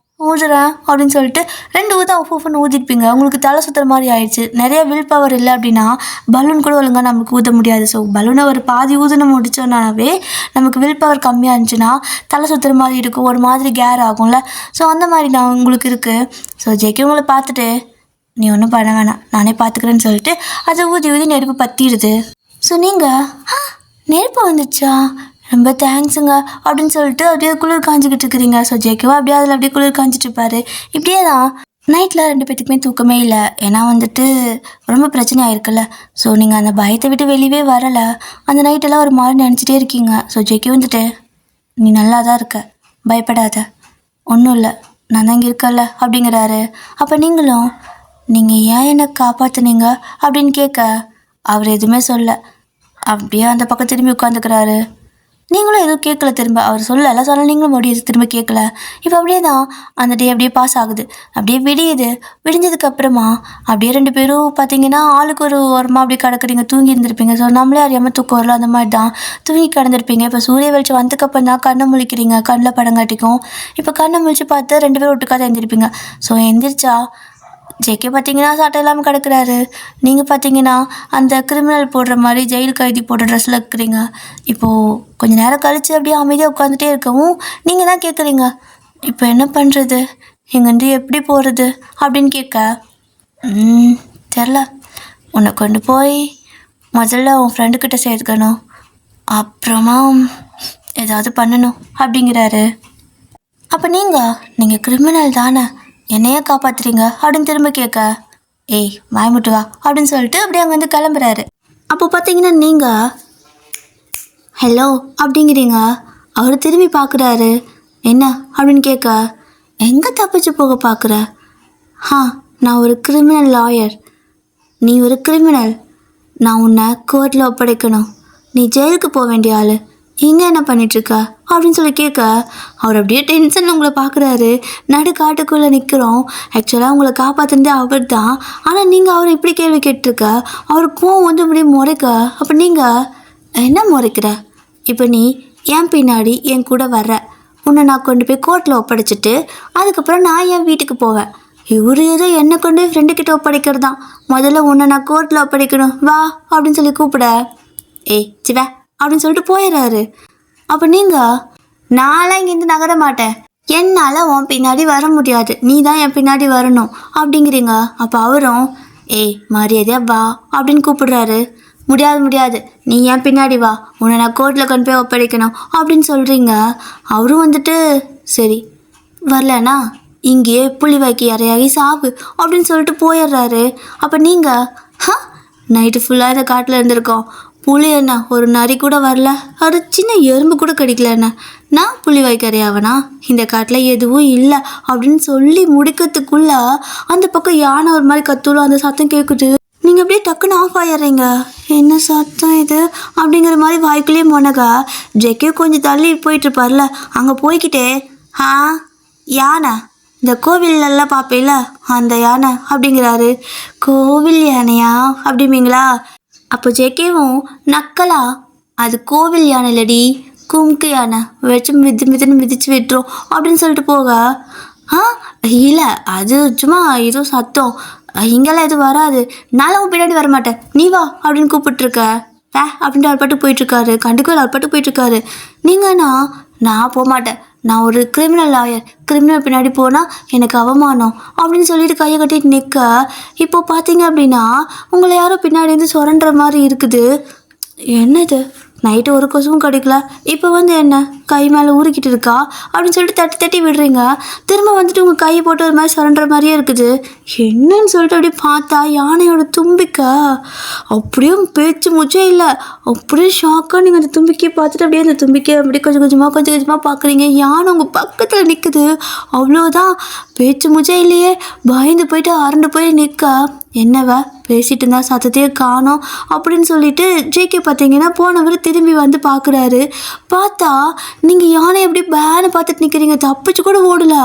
ஊதுறேன் அப்படின்னு சொல்லிட்டு 2 ஊதம் ஃபுஃபுன்னு ஊதிருப்பீங்க. உங்களுக்கு தலை சுற்றுற மாதிரி ஆயிடுச்சு. நிறைய வில் பவர் இல்லை அப்படின்னா பலூன் கூட ஒழுங்காக நமக்கு ஊத முடியாது. ஸோ பலூனை ஒரு பாதி ஊதுன முடிச்சோன்னாவே நமக்கு வில் பவர் கம்மியாக இருந்துச்சுன்னா தலை சுற்றுற மாதிரி இருக்கும், ஒரு மாதிரி கேர் ஆகும்ல. ஸோ அந்த மாதிரி நான் உங்களுக்கு இருக்குது. ஸோ ஜெய்க்கு உங்களை பார்த்துட்டு, நீ ஒன்றும் பண்ண வேணாம் நானே பார்த்துக்கிறேன்னு சொல்லிட்டு அதை ஊதி நெருப்பு பற்றிடுது. ஸோ நீங்கள் நெருப்பு வந்துச்சா, ரொம்ப தேங்க்ஸுங்க அப்படின்னு சொல்லிட்டு அப்படியே குளிர் காஞ்சிக்கிட்டு இருக்கிறீங்க. ஸோ ஜேகேவா அப்படியே அதில் அப்படியே குளிர் காஞ்சிட்டு இருப்பாரு. இப்படியே தான் நைட்டில் 2 பேத்துக்குமே தூக்கமே இல்லை. ஏன்னா வந்துட்டு ரொம்ப பிரச்சனை ஆயிருக்குல்ல. ஸோ நீங்கள் அந்த பயத்தை விட்டு வெளியவே வரலை. அந்த நைட்டெல்லாம் ஒரு மாதிரி நினச்சிட்டே இருக்கீங்க. ஸோ ஜேகே வந்துட்டு, நீ நல்லா தான் இருக்க, பயப்படாத, ஒன்றும் இல்லை, நான் தான் இங்கே இருக்கல அப்படிங்கிறாரு. அப்போ நீங்களும், நீங்கள் ஏன் என்னை காப்பாற்றுனீங்க அப்படின்னு கேட்க, அவர் எதுவுமே சொல்ல அப்படியே அந்த பக்கம் திரும்பி உட்காந்துக்கிறாரு. நீங்களும் எதுவும் கேட்கல, திரும்ப அவர் சொல்லலை சொல்ல, நீங்களும் மறுபடியும் திரும்ப கேட்கல. இப்போ அப்படியே தான் அந்த டே அப்படியே பாஸ் ஆகுது. அப்படியே விடிஞ்சதுக்கப்புறமா அப்படியே 2 பேரும் பார்த்தீங்கன்னா ஆளுக்கு ஒரு ஓரமாக அப்படியே கிடக்குறீங்க, தூங்கி இருந்திருப்பீங்க. ஸோ நம்மளே அறியாமல் தூக்கம் வரல, அந்த மாதிரி தான் தூங்கி கிடந்திருப்பீங்க. இப்போ சூரிய வெளிச்சம் வந்ததுக்கப்புறம் தான் கண்ணை முழிக்கிறீங்க, கண்ணில் படம் காட்டிக்கும். இப்போ கண்ணை முழிச்சு பார்த்து 2 பேரும் ஒட்டுக்காத எழுந்திருப்பீங்க. ஸோ எந்திரிச்சா ஜேகே பார்த்தீங்கன்னா சட்டை இல்லாமல் கிடக்குறாரு. நீங்கள் பார்த்தீங்கன்னா அந்த கிரிமினல் போடுற மாதிரி ஜெயில் கைதி போடுற ட்ரெஸ்ஸில் இருக்கிறீங்க. இப்போது கொஞ்ச நேரம் கழித்து அப்படியே அமைதியாக உட்காந்துட்டே இருக்கவும் நீங்கள் தான் கேட்குறீங்க, இப்போ என்ன பண்ணுறது, இங்கேருந்து எப்படி போகிறது அப்படின்னு கேட்க, தெரில, உன்னை கொண்டு போய் முதல்ல உன் ஃப்ரெண்டுக்கிட்ட சேர்த்துக்கணும், அப்புறமா ஏதாவது பண்ணணும் அப்படிங்கிறாரு. அப்போ நீங்கள் கிரிமினல் தானே, என்னையே காப்பாற்றுறீங்க அப்படின்னு திரும்ப கேட்க, ஏய் வாய்முட்டு வா அப்படின்னு சொல்லிட்டு அப்படியே அங்கேருந்து கிளம்புறாரு. அப்போ பார்த்தீங்கன்னா நீங்கள் ஹலோ அப்படிங்கிறீங்க. அவர் திரும்பி பார்க்குறாரு. என்ன அப்படின்னு கேட்க, எங்கே தப்பிச்சு போக பார்க்குற? நான் ஒரு கிரிமினல் லாயர், நீ ஒரு கிரிமினல், நான் உன்னை கோர்ட்டில் ஒப்படைக்கணும், நீ ஜெயிலுக்கு போக வேண்டிய ஆள், இங்கே என்ன பண்ணிகிட்ருக்க அப்படின்னு சொல்லி கேட்க, அவர் அப்படியே டென்ஷன் உங்களை பார்க்குறாரு. நடு காட்டுக்குள்ளே நிற்கிறோம், ஆக்சுவலாக உங்களை காப்பாற்றுனதே அவர் தான், ஆனால் நீங்கள் அவரை இப்படி கேள்வி கேட்டிருக்க, அவர் கோவம் வந்து இப்படி முறைக்க. அப்போ நீங்கள் என்ன முறைக்கிற? இப்போ நீ என் பின்னாடி என் கூட வர்ற, உன்னை நான் கொண்டு போய் கோர்ட்டில் ஒப்படைச்சிட்டு அதுக்கப்புறம் நான் என் வீட்டுக்கு போவேன். இவர் ஏதோ என்னை கொண்டு போய் ஃப்ரெண்டுக்கிட்ட ஒப்படைக்கிறது தான், முதல்ல உன்னை நான் கோர்ட்டில் ஒப்படைக்கணும் வா அப்படின்னு சொல்லி கூப்பிட, ஏய் சிவா அப்படின்னு சொல்லிட்டு போயிடுறாரு. அப்போ நீங்கள் நான்லாம் இங்கேருந்து நகர மாட்டேன், என்னால் உன் பின்னாடி வர முடியாது, நீ தான் என் பின்னாடி வரணும் அப்படிங்கிறீங்க. அப்போ அவரும் ஏய் மரியாதையாக வா அப்படின்னு கூப்பிடுறாரு. முடியாது, நீ என் பின்னாடி வா, உன்னை நான் கோர்ட்டில் கொண்டு போய் ஒப்படைக்கணும் அப்படின்னு சொல்கிறீங்க. அவரும் வந்துட்டு சரி வரலண்ணா இங்கேயே புள்ளிவாய்க்கு இறையாகி சாவு அப்படின்னு சொல்லிட்டு போயிடுறாரு. அப்போ நீங்கள் நைட்டு ஃபுல்லாக இந்த காட்டில் இருந்திருக்கோம், புளி என்ன ஒரு நரி கூட வரல, ஒரு சின்ன எறும்பு கூட கிடைக்கல, என்ன நான் புள்ளிவாய்க்கு இறையாவனா, இந்த காட்டில் எதுவும் இல்லை அப்படின்னு சொல்லி முடிக்கிறதுக்குள்ள அந்த பக்கம் யானை ஒரு மாதிரி கத்துலும், அந்த சத்தம் கேட்குது. நீங்கள் அப்படியே டக்குன்னு ஆஃப் ஆயிடுறீங்க. என்ன சத்தம் இது அப்படிங்கிற மாதிரி வாய்க்குள்ளேயே முனகா. ஜெக்கே கொஞ்சம் தள்ளி போயிட்டுருப்பார்ல, அங்கே போய்கிட்டே யானை, இந்த கோவிலெல்லாம் பார்ப்பேல அந்த யானை அப்படிங்கிறாரு. கோவில் யானையா அப்படிம்பீங்களா? அப்போ ஜெக்கேவும் நக்கலா, அது கோவில் யானை இல்லடி, கும்கு யானை, வச்சு மிதுன்னு மிதிச்சு விட்டுரும் அப்படின்னு சொல்லிட்டு போக, இல்லை அது சும்மா ஏதோ சத்தம், இங்கெல்லாம் எதுவும் வராது, நானும் பின்னாடி வரமாட்டேன், நீ வா அப்படின்னு கூப்பிட்டுருக்க அப்படின்ட்டு அவர் பாட்டு போயிட்டுருக்காரு. கண்டுக்கவே அவர் பாட்டு போயிட்டுருக்காரு. நீங்கண்ணா நான் போக மாட்டேன், நான் ஒரு கிரிமினல் லாயர், கிரிமினல் பின்னாடி போனால் எனக்கு அவமானம் அப்படின்னு சொல்லிட்டு கையை கட்டிட்டு நிற்க, இப்போ பார்த்தீங்க அப்படின்னா உங்களை யாரோ பின்னாடி இருந்து சுரண்டுற மாதிரி இருக்குது. என்னது நைட்டு ஒரு கொசுவும் கிடைக்கல, இப்போ வந்து என்ன கை மேலே ஊறிக்கிட்டு இருக்கா அப்படின்னு சொல்லிட்டு தட்டி தட்டி விடுறீங்க. திரும்ப வந்துட்டு உங்கள் கையை போட்டு ஒரு மாதிரி சுரண்டுற மாதிரியே இருக்குது. என்னன்னு சொல்லிட்டு அப்படியே பார்த்தா யானையோட தும்பிக்கை, அப்படியும் பேச்சு மூச்சே இல்லை, அப்படியே ஷாக்காக நீங்கள் அந்த தும்பிக்கையை பார்த்துட்டு அப்படியே அந்த தும்பிக்கையை அப்படியே கொஞ்சம் கொஞ்சமாக பார்க்குறீங்க. யானை உங்கள் பக்கத்தில் நிற்குது. அவ்வளோதான், பேச்சு மூச்சே இல்லையே, பயந்து போயிட்டு அரண்டு போய் நிற்க, என்னவ பேசிகிட்டு இருந்தா சத்தத்தையே காணோம் அப்படின்னு சொல்லிட்டு ஜேகே பார்த்தீங்கன்னா போனவர் திரும்பி வந்து பார்க்குறாரு. பார்த்தா நீங்கள் யானை எப்படி பேனை பார்த்துட்டு நிற்கிறீங்க, தப்பிச்சு கூட ஓடல,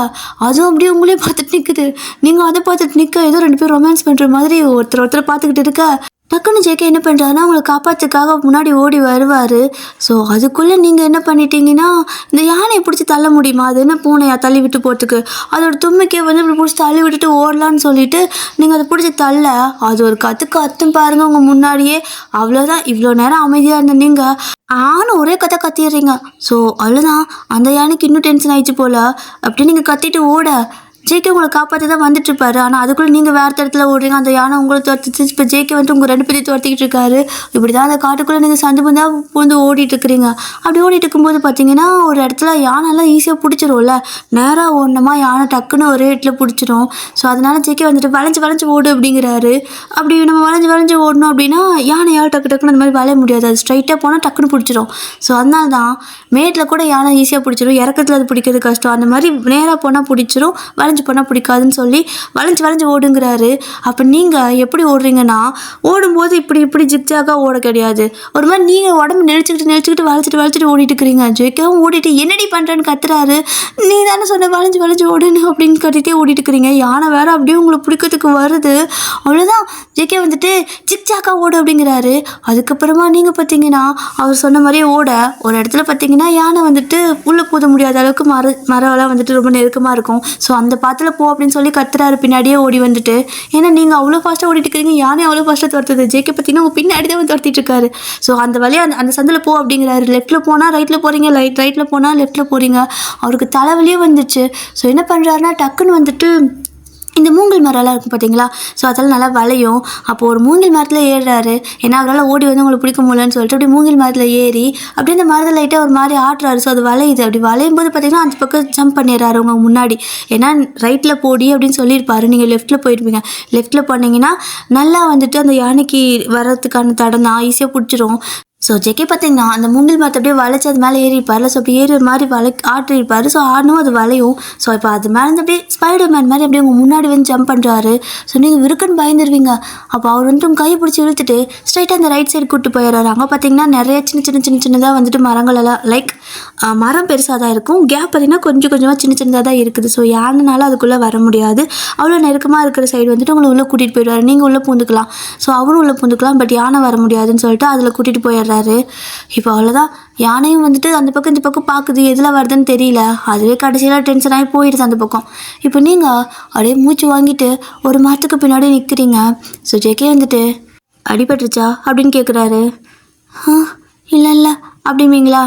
அதுவும் அப்படியே உங்களே பார்த்துட்டு நிற்குது. நீங்கள் அதை பார்த்துட்டு நிற்க ஏதோ ரெண்டு பேரும் ரொமான்ஸ் பண்ணுற மாதிரி ஒருத்தர் பார்த்துக்கிட்டு இருக்க. டக்குன்னு ஜேகே என்ன பண்ணுறாருன்னா உங்களை காப்பாற்றுக்காக முன்னாடி ஓடி வருவார். ஸோ அதுக்குள்ளே நீங்கள் என்ன பண்ணிட்டீங்கன்னா இந்த யானையை பிடிச்சி தள்ள முடியுமா, அது என்ன பூனையா தள்ளி விட்டு போகிறதுக்கு, அதோட தும்பிக்கையை வந்து இப்படி பிடிச்சி தள்ளி விட்டுட்டு ஓடலான்னு சொல்லிட்டு நீங்கள் அதை பிடிச்சி தள்ள, அது ஒரு கத்தும் பாருங்கள் உங்கள் முன்னாடியே. அவ்வளோதான், இவ்வளோ நேரம் அமைதியாக இருந்த நீங்கள் ஒரே கத்திடுறீங்க. ஸோ அவ்வளோதான், அந்த யானைக்கு இன்னும் டென்ஷன் ஆயிடுச்சு போல். அப்படி நீங்கள் கத்திட்டு ஓட ஜேகே உங்களை காப்பாற்றி தான் வந்துட்டுருப்பாரு. ஆனால் அதுக்குள்ளே நீங்கள் வேறு இடத்துல ஓடுறீங்க, அந்த யானை உங்களை துரத்துச்சு. இப்போ ஜேகே வந்துட்டு உங்கள் ரெண்டு பேரையும் துரத்திக்கிட்டு இருக்காரு. இப்படி தான் அந்த காட்டுக்குள்ளே நீங்கள் சந்து பந்தாக வந்து ஓடிட்டுருக்குறீங்க. அப்படி ஓடிட்டு இருக்கும்போது பார்த்தீங்கன்னா ஒரு இடத்துல யானைலாம் ஈஸியாக பிடிச்சிரும்ல, நேராக ஓடணுமா யானை டக்குன்னு ஒரே இடத்துல பிடிச்சிரும். ஸோ அதனால் ஜேகே வந்துட்டு வளைஞ்சு ஓடு அப்படிங்கிறாரு. அப்படி நம்ம வளைஞ்சு ஓடணும் அப்படின்னா யானையால் டக்குன்னு அந்த மாதிரி வளைய முடியாது, அது ஸ்ட்ரைட்டாக போனால் டக்குன்னு பிடிச்சிரும். ஸோ அதனால தான் மேட்டில் கூட யானை ஈஸியாக பிடிச்சிரும், இறக்கத்தில் அது பிடிக்கிறது கஷ்டம். அந்த மாதிரி நேராக போனால் பிடிச்சிரும், வளைஞ்சு போனால் பிடிக்காதுன்னு சொல்லி வளைஞ்சு ஓடுங்கிறாரு. அப்போ நீங்கள் எப்படி ஓடுறீங்கன்னா ஓடும்போது இப்படி ஜிக்ஜாக்காக ஓட கிடையாது, ஒரு மாதிரி நீங்கள் உடம்பு நெளிச்சுக்கிட்டு வளைச்சிட்டு ஓடிட்டு இருக்கிறீங்க. ஜேகேவும் ஓடிட்டு என்னடி பண்ணுறேன்னு கத்துறாரு. நீ தானே சொன்ன வளைஞ்சு ஓடுன்னு அப்படின்னு கட்டிகிட்டே ஓடிட்டு இருக்கிறீங்க. யானை வேற அப்படியே உங்களை பிடிக்கிறதுக்கு வருது. அவ்வளோதான், ஜேகே வந்துட்டு ஜிக்ஜாக்காக ஓடு அப்படிங்கிறாரு. அதுக்கப்புறமா நீங்கள் பார்த்தீங்கன்னா அவர் சொன்ன மாதிரியே ஓட ஒரு இடத்துல பார்த்தீங்கன்னா யானை வந்துட்டு உள்ளே பூத முடியாத அளவுக்கு மரம்லாம் வந்துட்டு ரொம்ப நெருக்கமாக இருக்கும். ஸோ அந்த பாத்துல போ அப்படின்னு சொல்லி கத்துறாரு பின்னாடியே ஓடி வந்துட்டு. ஏன்னா நீங்கள் அவ்வளோ ஃபாஸ்ட்டாக ஓடிட்டு இருக்கிறீங்க, யானே அவ்வளோ ஃபாஸ்ட்டாக துரத்துது. ஜேகே பார்த்தீங்கன்னா உங்கள் பின்னாடி தான் வந்து துரத்திட்டு இருக்காரு. ஸோ அந்த வழியாக அந்த சந்தில் போ அப்படிங்கிறாரு. லெஃப்ட்டில் போனால் ரைட்டில் போகிறீங்க, ரைட்டில் போனால் லெஃப்ட்டில் போகிறீங்க. அவருக்கு தலைவலியே வந்துச்சு. ஸோ என்ன பண்ணுறாருன்னா டக்குன்னு வந்துட்டு இந்த மூங்கில் மரம்லாம் இருக்கும் பார்த்தீங்களா, ஸோ அதெல்லாம் நல்லா வளையும். அப்போது ஒரு மூங்கில் மரத்தில் ஏறுறாரு. ஏன்னா அவரால் ஓடி வந்து உங்களுக்கு பிடிக்க முடியலன்னு சொல்லிட்டு அப்படியே மூங்கில் மரத்தில் ஏறி அப்படியே அந்த மரத்தில் லைட்டாக ஒரு மாதிரி ஆட்டுறாரு. ஸோ அது வளையுது. அப்படி வளையும் போது பார்த்தீங்கன்னா அந்த பக்கம் ஜம்ப் பண்ணிடுறாரு உங்கள் முன்னாடி. ஏன்னா ரைட்டில் போடி அப்படின்னு சொல்லியிருப்பாரு, நீங்கள் லெஃப்ட்டில் போயிருப்பீங்க. லெஃப்ட்டில் போனீங்கன்னா நல்லா வந்துட்டு அந்த யானைக்கு வர்றதுக்கான தடம் தான், ஈஸியாக பிடிச்சிரும். ஸோ ஜேகே பார்த்தீங்கன்னா அந்த மூங்கில் மரத்தை அப்படியே வளைச்சி அது மேலே ஏறிப்பார். ஸோ அப்படி ஏறி மாதிரி ஆட்டிருப்பார். ஸோ ஆடணும் அது வளையும். ஸோ இப்போ அது மேலே அப்படியே ஸ்பைடர் மேன் மாதிரி அப்படியே உங்கள் முன்னாடி வந்து ஜம்ப் பண்ணுறாரு. ஸோ நீங்கள் விருக்குன்னு பயந்துருவீங்க. அப்போ அவர் வந்துட்டு உங்கள் கையை பிடிச்சி இழுத்துட்டு ஸ்ட்ரைட்டாக அந்த ரைட் சைடு கூப்பிட்டு போயிடுறாரு. அங்கே பார்த்தீங்கன்னா நிறைய சின்னதாக வந்துட்டு மரங்கள் எல்லாம் லைக் மரம் பெருசாக தான் இருக்கும். கேப் பார்த்தீங்கன்னா கொஞ்சம் கொஞ்சமாக சின்னதாக தான் இருக்குது. ஸோ யானைனால அதுக்குள்ளே வர முடியாது. அவ்வளோ நெருக்கமாக இருக்கிற சைடு வந்துட்டு உங்களை உள்ளே கூட்டிகிட்டு போயிடுவார். நீங்கள் உள்ளே பூந்துக்கலாம். ஸோ அவரும் உள்ளே பூந்துக்கலாம். பட் யானை வர முடியாதுன்னு சொல்லிட்டு அதில் கூட்டிகிட்டு போயிடுறாரு. இப்போ அவ்வளோதான். யானையும் வந்துட்டு அந்த பக்கம் இந்த பக்கம் பார்க்குது, எதில் வருதுன்னு தெரியல. அதுவே கடைசியில் டென்ஷன் ஆகி போயிடுது அந்த பக்கம். இப்போ நீங்கள் அப்படியே மூச்சு வாங்கிட்டு ஒரு மரத்துக்கு பின்னாடி நிற்கிறீங்க. ஸோ ஜேகே வந்துட்டு அடிபட்டுருச்சா அப்படின்னு கேட்குறாரு. இல்லை அப்படிங்களா,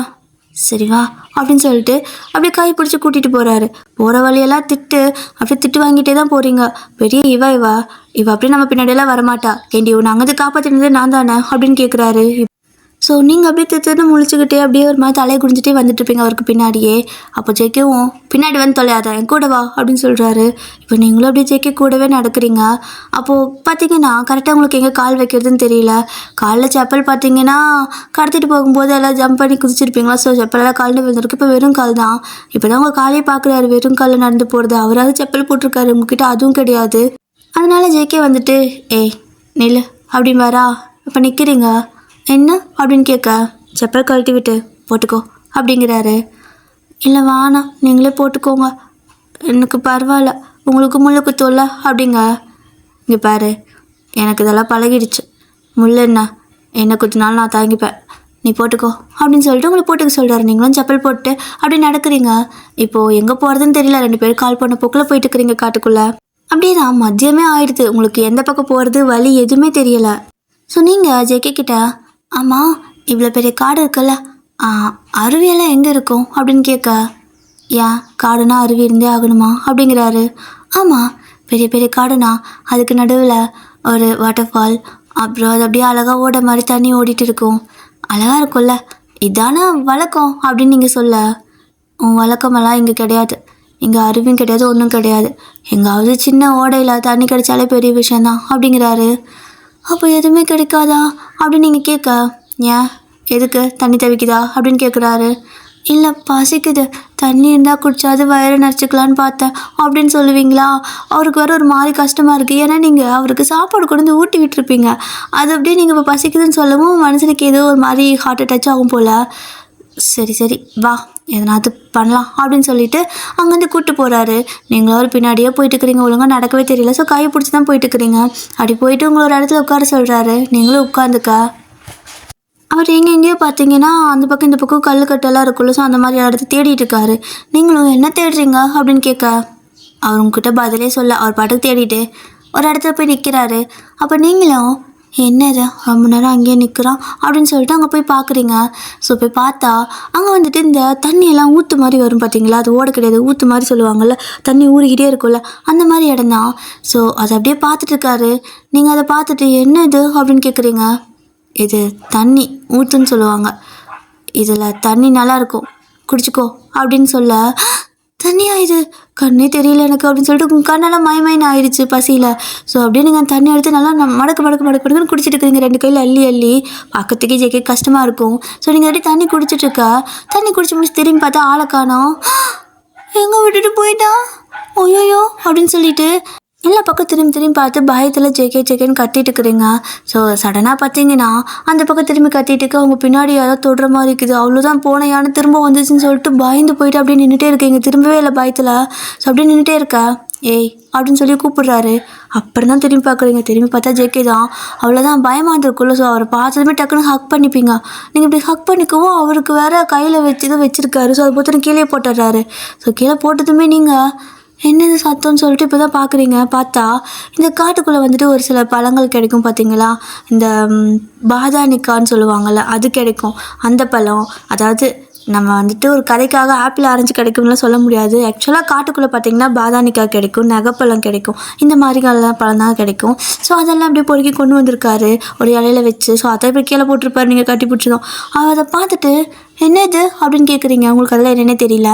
சரி வா அப்படின்னு சொல்லிட்டு அப்படியே கை பிடிச்சி கூட்டிகிட்டு போகிறாரு. போகிற வழியெல்லாம் அப்படியே திட்டு வாங்கிட்டே தான் போகிறீங்க. பெரிய இவ அப்படியே நம்ம பின்னாடியெல்லாம் வரமாட்டா. ஏண்டி உன்னை அங்கே காப்பாற்றினது நான் தானே அப்படின்னு கேட்குறாரு. ஸோ நீங்கள் அப்படியே திட்டு முழிச்சுக்கிட்டே அப்படியே ஒரு மாதிரி தலையை குடிஞ்சிட்டே வந்துட்டுருப்பீங்க அவருக்கு பின்னாடியே. அப்போ ஜேகேவும் பின்னாடி வந்து தொலையாத, என் கூட வா அப்படின்னு சொல்கிறாரு. இப்போ நீங்களும் அப்படியே ஜேகே கூடவே நடக்கிறீங்க. அப்போது பார்த்தீங்கன்னா கரெக்டாக உங்களுக்கு எங்கே கால் வைக்கிறதுன்னு தெரியல. காலில் செப்பல் பார்த்தீங்கன்னா கடத்திட்டு போகும்போது எல்லாம் ஜம்ப் பண்ணி குதிச்சிருப்பீங்களா. ஸோ செப்பலெல்லாம் காலில் விழுந்திருக்கு. இப்போ வெறும் கால் தான். இப்போ தான் உங்கள் காலையே பார்க்குறாரு, வெறும் காலில் நடந்து போகிறது. அவராவது செப்பல் போட்டிருக்காரு, உங்ககிட்ட அதுவும் கிடையாது. அதனால ஜேகே வந்துட்டு ஏய் நில்லு அப்படின்னு வரா. இப்போ நிற்கிறீங்க. என்ன அப்படின்னு கேட்க, செப்பல் கழட்டி விட்டு போட்டுக்கோ அப்படிங்கிறாரு. இல்லை வேணாம், நீங்களே போட்டுக்கோங்க, எனக்கு பரவாயில்ல, உங்களுக்கு முள்ளு குத்தோல்ல அப்படிங்க. இங்கே பாரு, எனக்கு இதெல்லாம் பழகிடுச்சு. முள் என்ன குத்தினாலும் நான் தாங்கிப்பேன், நீ போட்டுக்கோ அப்படின்னு சொல்லிட்டு உங்களை போட்டுக்க சொல்கிறாரு. நீங்களும் செப்பல் போட்டு அப்படி நடக்கிறீங்க. இப்போது எங்கே போகிறதுன்னு தெரியல. 2 பேரும் கால் பண்ண போக்கில் போயிட்டு இருக்கிறீங்க காட்டுக்குள்ளே. அப்படியே தான் மதியமே ஆயிடுது. உங்களுக்கு எந்த பக்கம் போகிறது வழி எதுவுமே தெரியலை. ஸோ நீங்கள் ஜேகே கிட்ட ஆமாம் இவ்வளோ பெரிய காடு இருக்குல்ல, அருவியெல்லாம் எங்கே இருக்கும் அப்படின்னு கேட்க, ஏன் காடுனா அருவி இருந்தே ஆகணுமா அப்படிங்கிறாரு. ஆமாம் பெரிய பெரிய காடுனா அதுக்கு நடுவில் ஒரு வாட்டர் ஃபால், அப்புறம் அது அப்படியே அழகாக ஓட மாதிரி தண்ணி ஓடிட்டு இருக்கும், அழகாக இருக்கும்ல, இதான வழக்கம் அப்படின்னு நீங்கள் சொல்ல, உன் வழக்கமெல்லாம் இங்கே கிடையாது, இங்கே அருவியும் கிடையாது, ஒன்றும் கிடையாது, எங்காவது சின்ன ஓடையில் தண்ணி கிடைச்சாலே பெரிய விஷயந்தான் அப்படிங்கிறாரு. அப்போ எதுவுமே கிடைக்காதா அப்படின்னு நீங்கள் கேட்க, ஏன் எதுக்கு தண்ணி தவிக்குதா அப்படின்னு கேட்குறாரு. இல்லை பசிக்குது, தண்ணி இருந்தால் குடிச்சாது வயிறு நினச்சிக்கலான்னு பார்த்தேன் அப்படின்னு சொல்லுவீங்களா. அவருக்கு வேறு ஒரு மாதிரி கஷ்டமாக இருக்குது. ஏன்னா நீங்கள் அவருக்கு சாப்பாடு கொண்டு வந்து ஊட்டி விட்டுருப்பீங்க. அது அப்படியே நீங்கள் இப்போ பசிக்குதுன்னு சொல்லவும் மனுஷனுக்கு ஏதோ ஒரு மாதிரி ஹார்ட் அட்டாச் ஆகும் போல். சரி வா எதனாவது பண்ணலாம் அப்படின்னு சொல்லிட்டு அங்கேருந்து கூப்பிட்டு போகிறாரு. நீங்களும் ஒரு பின்னாடியே போயிட்டு இருக்கிறீங்க, ஒழுங்காக நடக்கவே தெரியல. ஸோ கையை பிடிச்சி தான் போயிட்டு இருக்கிறீங்க. அப்படி போயிட்டு உங்களை ஒரு இடத்துல உட்கார சொல்கிறாரு. நீங்களும் உட்காந்துக்க. அவர் எங்கெங்கேயோ பார்த்தீங்கன்னா அந்த பக்கம் இந்த பக்கம் கல்லுக்கட்டெல்லாம் இருக்குல்ல, ஸோ அந்த மாதிரி இடத்த தேடிட்டு இருக்காரு. நீங்களும் என்ன தேடுறீங்க அப்படின்னு கேட்க, அவர் உங்ககிட்ட பதிலே சொல்ல, அவர் பாட்டுக்கு தேடிட்டு ஒரு இடத்துல போய் நிற்கிறாரு. அப்போ நீங்களும் என்னது ரொம்ப நேரம் அங்கேயே நிற்கிறான் அப்படின்னு சொல்லிட்டு அங்கே போய் பார்க்குறீங்க. ஸோ போய் பார்த்தா அங்கே வந்துட்டு இந்த தண்ணியெல்லாம் ஊற்று மாதிரி வரும் பார்த்தீங்களா, அது ஓட கிடையாது, ஊற்று மாதிரி சொல்லுவாங்கள்ல, தண்ணி ஊறிக்கிட்டே இருக்கும்ல, அந்த மாதிரி இடம் தான். ஸோ அதை அப்படியே பார்த்துட்ருக்காரு. நீங்கள் அதை பார்த்துட்டு என்ன இது அப்படின்னு கேட்குறீங்க. இது தண்ணி ஊற்றுன்னு சொல்லுவாங்க, இதில் தண்ணி நல்லாயிருக்கும் குடிச்சிக்கோ அப்படின்னு சொல்ல, தண்ணியா இது கண்ணே தெரியல எனக்கு அப்படின்னு சொல்லிட்டு கண்ணெல்லாம் மயமயன்னு ஆயிடுச்சு பசியில். ஸோ அப்படியே நீங்கள் தண்ணி எடுத்து நல்லா மடக்குன்னு குடிச்சிட்டு இருக்கிறீங்க 2 கையில் அள்ளி பக்கத்துக்கே ஜேகே கஷ்டமாக இருக்கும். ஸோ நீங்கள் அப்படியே தண்ணி குடிச்சு முடிச்சு திரும்பி பார்த்தா ஆளை காணோம். எங்கே விட்டுட்டு போயிட்டா ஓயோயோ அப்படின்னு சொல்லிட்டு எல்லா பக்கம் திரும்பி பார்த்து பயத்தில் ஜேகேன்னு கத்திட்டு இருக்கிறீங்க. ஸோ சடனாக பார்த்தீங்கன்னா அந்த பக்கம் திரும்பி கத்திட்டு அவங்க பின்னாடி யாராவது தொடுற மாதிரி இருக்குது. அவ்வளோதான் போன யானை திரும்ப வந்துச்சுன்னு சொல்லிட்டு பயந்து போயிட்டு அப்படியே நின்றுட்டே இருக்கீங்க. திரும்பவே இல்லை பயத்தில். ஸோ அப்படியே நின்றுட்டே இருக்கா. ஏய் அப்படின்னு சொல்லி கூப்பிடுறாரு. அப்புறம் தான் திரும்பி பார்க்குறீங்க. திரும்பி பார்த்தா ஜேகே தான். அவ்வளோதான் பயமாக இருந்திருக்குள்ள. ஸோ அவரை பார்த்ததுமே டக்குன்னு ஹக் பண்ணிப்பீங்க. நீங்கள் இப்படி ஹக் பண்ணிக்கவும் அவருக்கு வேறு கையில் வச்சு தான் வச்சுருக்காரு. ஸோ அதை பொறுத்து கீழே போட்டுடுறாரு. ஸோ கீழே போட்டதுமே நீங்கள் என்னது சத்தம்னு சொல்லிட்டு இப்போ தான் பார்க்குறீங்க. பார்த்தா இந்த காட்டுக்குள்ளே வந்துட்டு ஒரு சில பழங்கள் கிடைக்கும் பார்த்தீங்களா? இந்த பாதானிக்கான்னு சொல்லுவாங்கள்ல, அது கிடைக்கும். அந்த பழம், அதாவது நம்ம வந்துட்டு ஒரு கதைக்காக ஆப்பிள் ஆரஞ்சு கிடைக்கும்லாம் சொல்ல முடியாது. ஆக்சுவலாக காட்டுக்குள்ளே பார்த்தீங்கன்னா பாதானிக்காய் கிடைக்கும், நகைப்பழம் கிடைக்கும், இந்த மாதிரிலாம் பழம் தான் கிடைக்கும். ஸோ அதெல்லாம் அப்படியே பொறுக்கி கொண்டு வந்திருக்காரு ஒரு இலையில வச்சு. ஸோ அதை இப்படி கீழே போட்டிருப்பாரு, நீங்கள் கட்டி பிடிச்சதும். அதை பார்த்துட்டு என்ன இது அப்படின்னு கேட்குறீங்க. உங்களுக்கு அதெல்லாம் என்னென்னே தெரியல.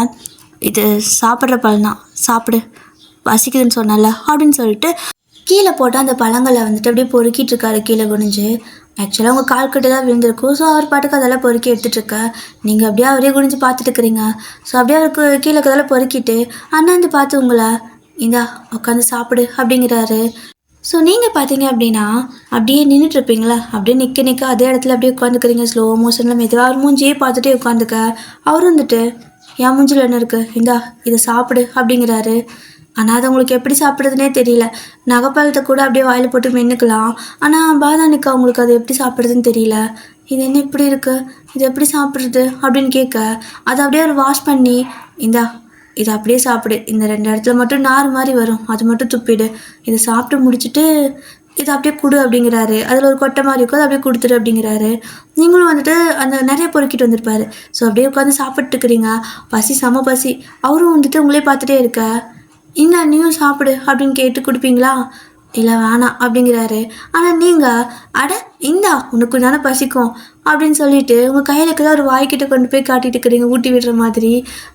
இது சாப்பிட்ற பழம் தான், சாப்பிடு, பசிக்குதுன்னு சொன்னல அப்படின்னு சொல்லிட்டு கீழே போட்டு அந்த பழங்களை வந்துட்டு அப்படியே பொறுக்கிட்டு இருக்காரு கீழே குனிஞ்சு. ஆக்சுவலாக உங்கள் கால் கிட்ட தான் விழுந்திருக்கும். ஸோ அவர் பாட்டுக்கு அதெல்லாம் பொறுக்கி எடுத்துகிட்ருக்க. நீங்கள் அப்படியே அவரே குனிஞ்சு பார்த்துட்டு இருக்கிறீங்க. ஸோ அப்படியே அவருக்கு கீழே அதெல்லாம் பொறுக்கிட்டு அண்ணாந்து பார்த்து உங்களை இந்தா உட்காந்து சாப்பிடு அப்படிங்கிறாரு. ஸோ நீங்கள் பார்த்தீங்க அப்படின்னா அப்படியே நின்றுட்டுருப்பீங்களா, அப்படியே நிற்க அதே இடத்துல அப்படியே உட்காந்துக்கிறீங்க. ஸ்லோ மோஷனில் மெதுவாக அவர் மூஞ்சியே பார்த்துட்டே உட்காந்துக்க. அவர் வந்துட்டு என் மூஞ்சில் என்ன இருக்குது, இந்தா இதை சாப்பிடு அப்படிங்கிறாரு. ஆனால் அது உங்களுக்கு எப்படி சாப்பிட்றதுனே தெரியல. நகைப்பழத்தை கூட அப்படியே வாயில் போட்டு மென்னுக்கலாம். ஆனால் பாதானிக்கா உங்களுக்கு அது எப்படி சாப்பிட்றதுன்னு தெரியல. இது என்ன இப்படி இருக்குது, இது எப்படி சாப்பிட்றது அப்படின்னு கேட்க, அதை அப்படியே ஒரு வாஷ் பண்ணி இந்தா இதை அப்படியே சாப்பிடு, இந்த 2 இடத்துல மட்டும் நார் மாதிரி வரும், அது மட்டும் துப்பிடு, இதை சாப்பிட்டு முடிச்சுட்டு இதை அப்படியே கொடு அப்படிங்கிறாரு. அதில் ஒரு கொட்டை மாதிரி இருக்கும், அதை அப்படியே கொடுத்துரு அப்படிங்கிறாரு. நீங்களும் வந்துட்டு அந்த நிறைய பொறுக்கிட்டு வந்திருப்பாரு. ஸோ அப்படியே உட்காந்து சாப்பிட்டுக்கிறீங்க. பசி செம பசி. அவரும் வந்துட்டு உங்களே பார்த்துட்டே இருக்க. என்ன நீயும் சாப்பிடு அப்படின்னு கேட்டு கொடுப்பீங்களா? இல்லை வேணாம் அப்படிங்கிறாரு. ஆனால் நீங்கள் அட இந்தா உனக்கு தானே பசிக்கும் அப்படின்னு சொல்லிட்டு உங்கள் கையில் இருக்கிறத ஒரு வாய்க்கிட்ட கொண்டு போய் காட்டிட்டு இருக்கிறீங்க, ஊட்டி விடுற மாதிரி.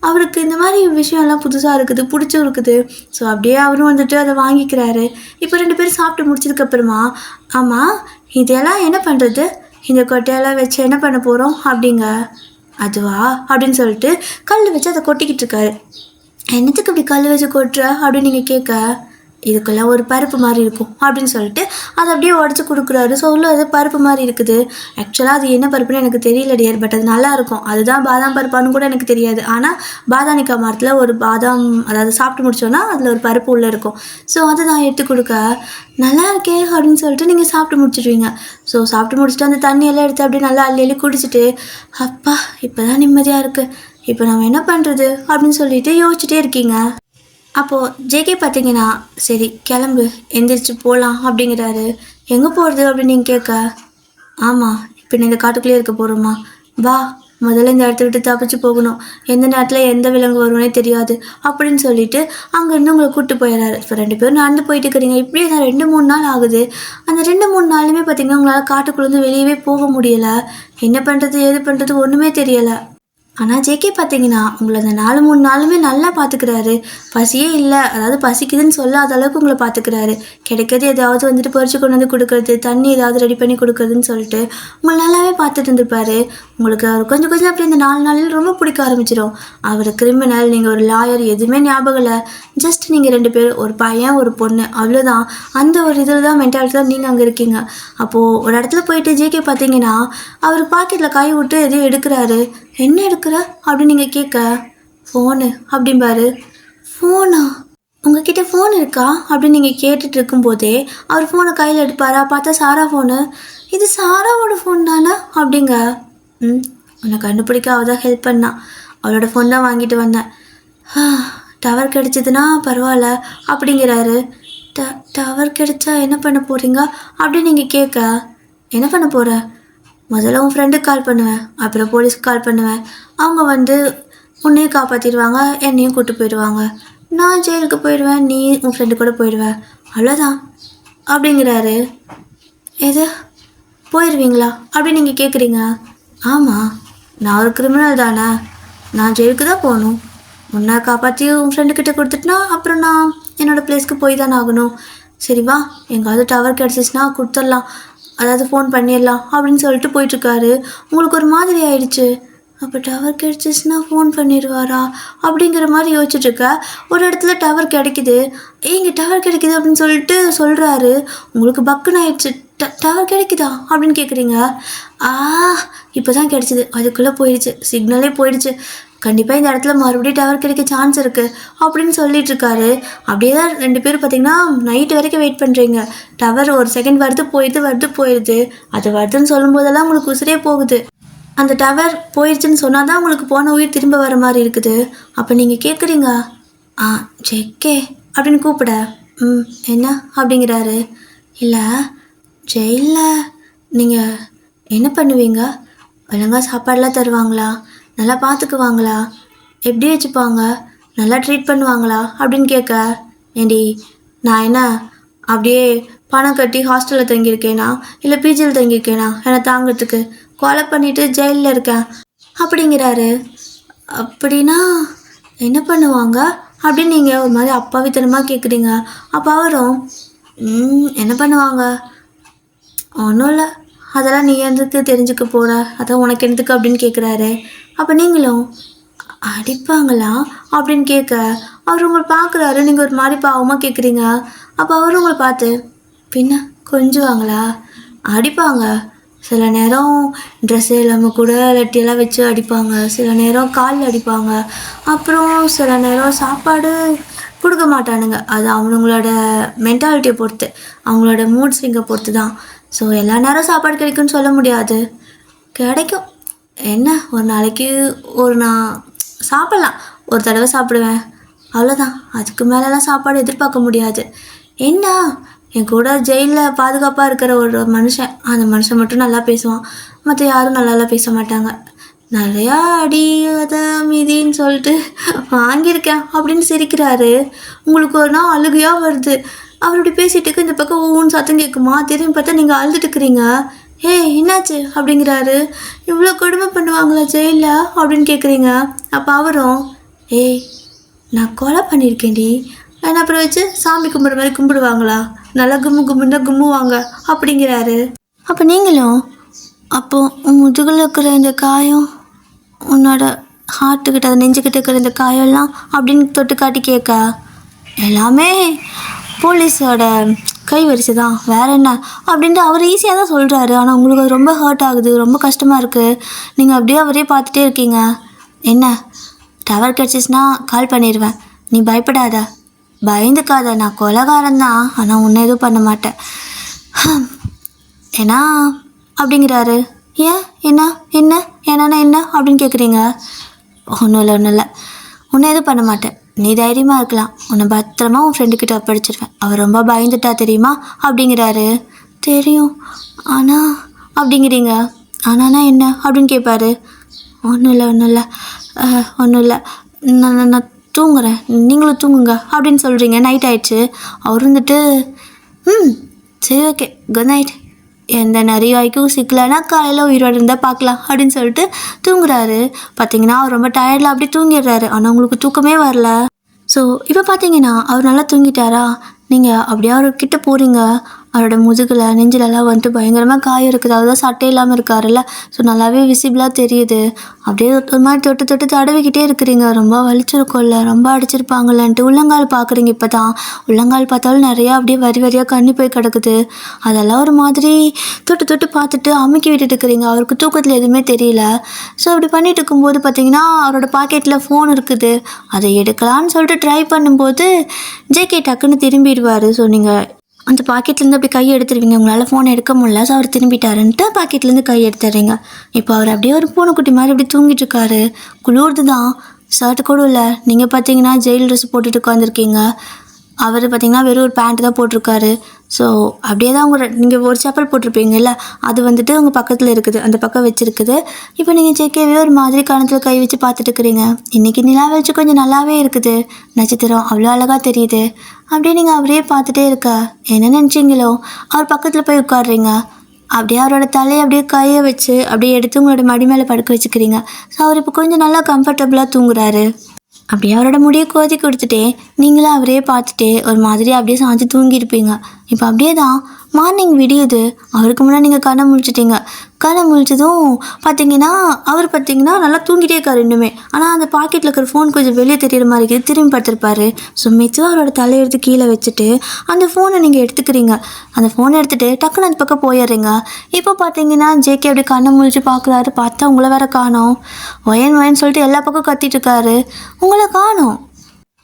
அவருக்கு இந்த மாதிரி விஷயம்லாம் புதுசாக இருக்குது, பிடிச்சும் இருக்குது. ஸோ அப்படியே அவரும் வந்துட்டு அதை வாங்கிக்கிறாரு. இப்போ 2 பேரும் சாப்பிட்டு முடிச்சதுக்கப்புறமா, ஆமாம் இதெல்லாம் என்ன பண்ணுறது, இந்த கொட்டையெல்லாம் வச்சு என்ன பண்ண போகிறோம் அப்படிங்க. அதுவா அப்படின்னு சொல்லிட்டு கல் வச்சு அதை கொட்டிக்கிட்டு இருக்காரு. என்னத்துக்கு இப்படி கல் வச்சு கொட்டுற அப்படின்னு நீங்கள் கேட்க, இதுக்கெல்லாம் ஒரு பருப்பு மாதிரி இருக்கும் அப்படின்னு சொல்லிட்டு அதை அப்படியே உடச்சி கொடுக்குறாரு. ஸோ உள்ள அது பருப்பு மாதிரி இருக்குது. ஆக்சுவலாக அது என்ன பருப்புன்னு எனக்கு தெரியல டியர், பட் அது நல்லாயிருக்கும். அதுதான் பாதாம் பருப்பான்னு கூட எனக்கு தெரியாது. ஆனால் பாதானிக்கா மரத்தில் ஒரு பாதாம், அதாவது சாப்பிட்டு முடிச்சோன்னா அதில் ஒரு பருப்பு உள்ளே இருக்கும். ஸோ அதை நான் எடுத்து கொடுக்க, நல்லா இருக்கே அப்படின்னு சொல்லிட்டு நீங்கள் சாப்பிட்டு முடிச்சிடுவீங்க. ஸோ சாப்பிட்டு முடிச்சுட்டு அந்த தண்ணியெல்லாம் எடுத்து அப்படியே நல்லா அள்ளி குடிச்சிட்டு, அப்பா இப்போ தான் நிம்மதியாக இருக்குது, இப்போ நம்ம என்ன பண்ணுறது அப்படின்னு சொல்லிட்டு யோசிச்சுட்டே இருக்கீங்க. அப்போது ஜேகே பார்த்தீங்கன்னா, சரி கிளம்பு எந்திரிச்சு போகலாம் அப்படிங்கிறாரு. எங்கே போகிறது அப்படின்னு நீங்கள் கேட்க, ஆமாம் இப்போ இந்த காட்டுக்குள்ளேயே இருக்க போகிறோமா, வா முதல்ல இந்த இடத்த விட்டு தப்பிச்சு போகணும், எந்த நேரத்தில் எந்த விலங்கு வருவனே தெரியாது அப்படின்னு சொல்லிட்டு அங்கேருந்து உங்களை கூப்பிட்டு போயிடுறாரு. இப்போ 2 பேரும் நடந்து போயிட்டு இருக்கிறீங்க. இப்படியே தான் 2-3 நாள் ஆகுது. அந்த 2-3 நாளுமே பார்த்தீங்கன்னா உங்களால் காட்டுக்குள்ளேருந்து வெளியவே போக முடியலை. என்ன பண்ணுறது ஏது பண்ணுறது ஒன்றுமே தெரியலை. ஆனால் ஜேகே பார்த்தீங்கன்னா உங்களை அந்த 4-3 நாளுமே நல்லா பார்த்துக்கிறாரு. பசியே இல்லை, அதாவது பசிக்குதுன்னு சொல்லாத அளவுக்கு உங்களை பார்த்துக்கிறாரு. கிடைக்கிறது ஏதாவது வந்துட்டு பொறிச்சு கொண்டு வந்து கொடுக்குறது, தண்ணி ஏதாவது ரெடி பண்ணி கொடுக்குறதுன்னு சொல்லிட்டு உங்களை நல்லாவே பார்த்துட்டு இருந்திருப்பாரு. உங்களுக்கு அவர் கொஞ்சம் கொஞ்சம் அப்படி இந்த 4 நாளில் ரொம்ப பிடிக்க ஆரம்பிச்சிடும். அவர் கிரிமினல், நீங்கள் ஒரு லாயர், எதுவுமே ஞாபகம் இல்லை. ஜஸ்ட் நீங்கள் 2 பேர், ஒரு பையன் ஒரு பொண்ணு, அவ்வளோதான். அந்த ஒரு இதில் தான் மென்டாலிட்டி தான் நீங்கள் அங்கே இருக்கீங்க. அப்போது ஒரு இடத்துல போயிட்டு ஜேகே பார்த்தீங்கன்னா அவர் பாக்கெட்டில் கை விட்டு எதையும் எடுக்கிறாரு. என்ன எடுக்கிற அப்படின்னு நீங்கள் கேட்க, ஃபோனு அப்படிம்பாரு. ஃபோனா, உங்ககிட்ட ஃபோன் இருக்கா அப்படின்னு நீங்கள் கேட்டுட்டு இருக்கும்போதே அவர் ஃபோனை கையில் எடுப்பாரா, பார்த்தா சாரா ஃபோனு. இது சாராவோட ஃபோன் தானே அப்படிங்க. உன்னை கண்டுபிடிக்க அவள் தான் ஹெல்ப் பண்ணா, அவளோட ஃபோன் தான் வாங்கிட்டு வந்தேன். டவர் கிடச்சிதுன்னா பரவாயில்ல அப்படிங்கிறாரு. டவர் கிடச்சா என்ன பண்ண போகிறீங்க அப்படின்னு நீங்கள் கேட்க, என்ன பண்ண போகிற, முதல்ல உன் ஃப்ரெண்டுக்கு கால் பண்ணுவேன், அப்புறம் போலீஸ்க்கு கால் பண்ணுவேன், அவங்க வந்து உன்னையும் காப்பாற்றிடுவாங்க, என்னையும் கூப்பிட்டு போயிடுவாங்க, நான் ஜெயிலுக்கு போயிடுவேன், நீ உன் ஃப்ரெண்டு கூட போயிடுவேன், அவ்வளோதான் அப்படிங்கிறாரு. எது போயிடுவீங்களா அப்படின்னு நீங்கள் கேட்குறீங்க. ஆமாம் நான் ஒரு கிரிமினல் தானே, நான் ஜெயிலுக்கு தான் போகணும், உன்னை காப்பாற்றி உன் ஃப்ரெண்டுக்கிட்ட கொடுத்துட்டுனா அப்புறம் நான் என்னோடய பிளேஸ்க்கு போய் தானே ஆகணும். சரி வா, எங்காவது டவர் கிடச்சிச்சின்னா கொடுத்துடலாம், அதாவது ஃபோன் பண்ணிடலாம் அப்படின்னு சொல்லிட்டு போயிட்டுருக்காரு. உங்களுக்கு ஒரு மாதிரி ஆயிடுச்சு. அப்போ டவர் கிடச்சிச்சுன்னா ஃபோன் பண்ணிடுவாரா அப்படிங்கிற மாதிரி யோசிச்சுட்ருக்க. ஒரு இடத்துல டவர் கிடைக்குது. இங்கே டவர் கிடைக்குது அப்படின்னு சொல்லிட்டு சொல்கிறாரு. உங்களுக்கு பக்குன்னு ஆயிடுச்சு. டவர் கிடைக்குதா அப்படின்னு கேட்குறீங்க. இப்போ தான் கிடச்சிது, அதுக்குள்ளே போயிடுச்சு, சிக்னலே போயிடுச்சு, கண்டிப்பாக இந்த இடத்துல மறுபடியும் டவர் கிடைக்க சான்ஸ் இருக்குது அப்படின்னு சொல்லிட்டுருக்காரு. அப்படியே தான் 2 பேரும் பார்த்திங்கன்னா நைட்டு வரைக்கும் வெயிட் பண்ணுறீங்க. டவர் ஒரு செகண்ட் வருது போயிடுது. அது வருதுன்னு சொல்லும் போதெல்லாம் உங்களுக்கு உசிரே போகுது. அந்த டவர் போயிடுச்சுன்னு சொன்னால் தான் உங்களுக்கு போன உயிர் திரும்ப வர மாதிரி இருக்குது. அப்போ நீங்கள் கேட்குறீங்க, ஆ ஜேகே அப்படின்னு கூப்பிட, ம் என்ன அப்படிங்கிறாரு. இல்லை, ஜெயிலில் நீங்கள் என்ன பண்ணுவீங்க? ஒழுங்கா சாப்பாடெலாம் தருவாங்களா? நல்லா பார்த்துக்குவாங்களா? எப்படி வச்சுப்பாங்க? நல்லா ட்ரீட் பண்ணுவாங்களா அப்படின்னு கேட்க, ஏண்டி நான் என்ன அப்படியே பணம் கட்டி ஹாஸ்டலில் தங்கியிருக்கேனா இல்லை பிஜியில் தங்கியிருக்கேனா என்னை தாங்கிறதுக்கு? கொலை பண்ணிவிட்டு ஜெயிலில் இருக்கேன் அப்படிங்கிறாரு. அப்படின்னா என்ன பண்ணுவாங்க அப்படின்னு நீங்கள் ஒரு மாதிரி அப்பாவித்தனமாக கேட்குறீங்க. அப்போ அவரும் என்ன பண்ணுவாங்க, ஒன்றும் இல்லை, அதெல்லாம் நீ எதுக்கு தெரிஞ்சுக்க போகிற, அதான் உனக்கு என்னதுக்கு அப்படின்னு கேட்குறாரு. அப்போ நீங்களும் அடிப்பாங்களா அப்படின்னு கேட்க, அவர் உங்களை பார்க்குறாரு. நீங்கள் ஒரு மாதிரி பாவமாக கேட்குறீங்க. அப்போ அவர் உங்களை பார்த்து, பின்ன கொஞ்சுவாங்களா? அடிப்பாங்க. சில நேரம் ட்ரெஸ்ஸே இல்லாமல் கூட லட்டியெல்லாம் வச்சு அடிப்பாங்க. சில நேரம் காலில் அடிப்பாங்க. அப்புறம் சில நேரம் சாப்பாடு கொடுக்க மாட்டானுங்க. அது அவங்களோட மென்டாலிட்டியை பொறுத்து, அவங்களோட மூட் ஸ்விங்கை பொறுத்து தான். ஸோ எல்லா நேரம் சாப்பாடு கிடைக்கும்னு சொல்ல முடியாது. கிடைக்கும். என்ன, ஒரு நாளைக்கு நான் சாப்பிட்லாம், ஒரு தடவை சாப்பிடுவேன், அவ்வளோதான். அதுக்கு மேலெலாம் சாப்பாடு எதிர்பார்க்க முடியாது. என்ன, என் கூட ஜெயிலில் பாதுகாப்பாக இருக்கிற ஒரு மனுஷன், அந்த மனுஷன் மட்டும் நல்லா பேசுவான், மற்ற யாரும் நல்லாலாம் பேச மாட்டாங்க. நிறையா அடி அதை மீதின்னு சொல்லிட்டு வாங்கியிருக்கேன் அப்படின்னு சிரிக்கிறாரு. உங்களுக்கு ஒரு நாள் அழுகையாக வருது. அவர் இப்படி பேசிட்டு இந்த பக்கம் ஒவ்வொன்று சத்தம் கேட்குமா, திரும்பி பார்த்தா நீங்கள் அழுதுட்டுக்கிறீங்க. ஏய் என்னாச்சு அப்படிங்கிறாரு. இவ்வளோ கொடுமை பண்ணுவாங்களா ஜெயிலில் அப்படின்னு கேட்குறீங்க. அப்போ அவரும், ஏய் நான் கொலை பண்ணியிருக்கேன்டி, என்ன அப்புறம் வச்சு சாமி கும்பிட்ற மாதிரி கும்பிடுவாங்களா? நல்லா கும்முன்னா கும்முவாங்க அப்படிங்கிறாரு. அப்போ நீங்களும், அப்போ உன் முதுகில் இருக்கிற இந்த காயம், உன்னோட ஹார்ட்டுக்கிட்ட அதை நெஞ்சுக்கிட்ட இருக்கிற இந்த காயம்லாம் அப்படின்னு தொட்டு காட்டி கேட்க, எல்லாமே போலீஸோட கை வரிசை தான், வேற என்ன அப்படின்ட்டு அவர் ஈஸியாக தான் சொல்கிறாரு. ஆனால் உங்களுக்கு அது ரொம்ப ஹர்ட் ஆகுது, ரொம்ப கஷ்டமாக இருக்குது. நீங்கள் அப்படியே அவரே பார்த்துட்டே இருக்கீங்க. என்ன, டவர் கிடச்சிச்சுன்னா கால் பண்ணிடுவேன், நீ பயப்படாத, பயந்துக்காத, நான் கொலைகாரன் தான், ஆனால் உன்னை எதுவும் பண்ண மாட்டேன் ஏன்னா அப்படிங்கிறாரு. ஏன், என்ன என்ன என்னன்னா என்ன அப்படின்னு கேட்குறீங்க. ஒன்றும் இல்லை, உன்னை எதுவும் பண்ண மாட்டேன், நீ தைரியமாக இருக்கலாம், உன்னை பத்திரமா உன் ஃப்ரெண்டுக்கிட்ட ஒப்படைச்சிருவேன், அவர் ரொம்ப பயந்துட்டா தெரியுமா அப்படிங்கிறாரு. தெரியும், ஆனால் அப்படிங்கிறீங்க. ஆனானா என்ன அப்படின்னு கேட்பாரு. ஒன்றும் இல்லை, நான் தூங்குறேன், நீங்களும் தூங்குங்க அப்படின்னு சொல்கிறீங்க. நைட் ஆயிடுச்சு. அவர் வந்துட்டு, சரி ஓகே குட் நைட், எந்த நரிவாய்க்கும் சிக்கலைன்னா காலையில் உயிரோடு இருந்தால் பார்க்கலாம் அப்படின்னு சொல்லிட்டு தூங்குறாரு. பார்த்தீங்கன்னா அவர் ரொம்ப டயர்டில் அப்படி தூங்கிடுறாரு. ஆனால் உங்களுக்கு தூக்கமே வரல. ஸோ இப்போ பார்த்தீங்கன்னா அவர் நல்லா தூங்கிட்டாரா? நீங்கள் அப்படியே அவர்கிட்ட போகிறீங்க. அவரோட முதுகில் நெஞ்சிலெல்லாம் வந்துட்டு பயங்கரமாக காயம் இருக்குது. அவர் தான் சட்டை இல்லாமல் இருக்காருல்ல, ஸோ நல்லாவே விசிபிளாக தெரியுது. அப்படியே ஒரு மாதிரி தொட்டு தடவிக்கிட்டே இருக்கிறீங்க. ரொம்ப வலிச்சிருக்கோம்ல, ரொம்ப அடிச்சிருப்பாங்கல்லன்ட்டு உள்ளங்கால் பார்க்குறீங்க. இப்போ தான் உள்ளங்கால் பார்த்தாலும் நிறையா அப்படியே வரியாக கண்ணி போய் கிடக்குது. அதெல்லாம் ஒரு மாதிரி தொட்டு பார்த்துட்டு அமுக்கி விட்டுட்டு இருக்கிறீங்க. அவருக்கு தூக்கத்தில் எதுவுமே தெரியல. ஸோ அப்படி பண்ணிட்டு இருக்கும்போது பார்த்தீங்கன்னா அவரோட பாக்கெட்டில் ஃபோன் இருக்குது. அதை எடுக்கலான்னு சொல்லிட்டு ட்ரை பண்ணும்போது ஜேகே டக்குன்னு திரும்பிடுவார். ஸோ நீங்கள் அந்த பாக்கெட்லேருந்து அப்படி கை எடுத்துருவீங்க. உங்களால் ஃபோன் எடுக்க முடியல. ஸோ அவர் திரும்பிட்டாருன்ட்டு பாக்கெட்லேருந்து கை எடுத்துடுறீங்க. இப்போ அவர் அப்படியே ஒரு பூனைக்குட்டி மாதிரி அப்படி தூங்கிட்டு இருக்காரு. குளிர்து தான், ஷர்ட்டு கூட இல்லை. நீங்கள் பார்த்தீங்கன்னா ஜெயில் ட்ரெஸ் போட்டுட்டு உட்காந்துருக்கீங்க. அவர் பார்த்தீங்கன்னா வெறும் ஒரு பேண்ட்டு தான் போட்டிருக்காரு. ஸோ அப்படியே தான் நீங்கள் ஒரு செப்பல் போட்டிருப்பீங்கல்ல, அது வந்துட்டு உங்கள் பக்கத்தில் இருக்குது, அந்த பக்கம் வச்சுருக்குது. இப்போ நீங்கள் ஜேகேவே ஒரு மாதிரி கணத்தில் கை வச்சு பார்த்துட்டு இருக்கிறீங்க. இன்றைக்கி நிலாவை வச்சு கொஞ்சம் நல்லாவே இருக்குது, நட்சத்திரம் அவ்வளோ அழகாக தெரியுது. அப்படியே நீங்கள் அவரே பார்த்துட்டே இருக்க என்ன நினச்சிங்களோ அவர் பக்கத்தில் போய் உட்காடுறீங்க. அப்படியே அவரோட தலையை அப்படியே கையை வச்சு அப்படியே எடுத்து உங்களோட மடி மேலே படுக்க வச்சுக்கிறீங்க. ஸோ அவர் இப்போ கொஞ்சம் நல்லா கம்ஃபர்டபுளாக தூங்குறாரு. அப்படியே அவரோட முடியை கோதி கொடுத்துட்டே நீங்களும் அவரே பார்த்துட்டே ஒரு மாதிரி அப்படியே சாஞ்சு தூங்கியிருப்பீங்க. இப்போ அப்படியே தான் மார்னிங் விடியுது. அவருக்கு முன்னாடி நீங்கள் கண்ணை முழிச்சிட்டிங்க. கண்ணை முழிச்சதும் பார்த்தீங்கன்னா அவர் பார்த்தீங்கன்னா நல்லா தூங்கிட்டே இருக்காரு இன்னுமே. ஆனால் அந்த பாக்கெட்டில் இருக்கிற ஃபோன் கொஞ்சம் வெளியே தெரியுற மாதிரி இருக்குது. திரும்பி படுத்திருப்பாரு. ஸோ மெதுவாக அவரோட தலையை எடுத்து கீழே வச்சுட்டு அந்த ஃபோனை நீங்கள் எடுத்துக்கிறீங்க. அந்த ஃபோனை எடுத்துகிட்டு டக்குன்னு அந்த பக்கம் போயிடுறீங்க. இப்போ பார்த்தீங்கன்னா ஜேகே அப்படி கண்ணை முழிச்சு பார்க்குறாரு. பார்த்தா உங்களை வேற காணோம். ஒயன் சொல்லிட்டு எல்லா பக்கம் கத்திட்டு இருக்காரு. உங்களை காணோம்.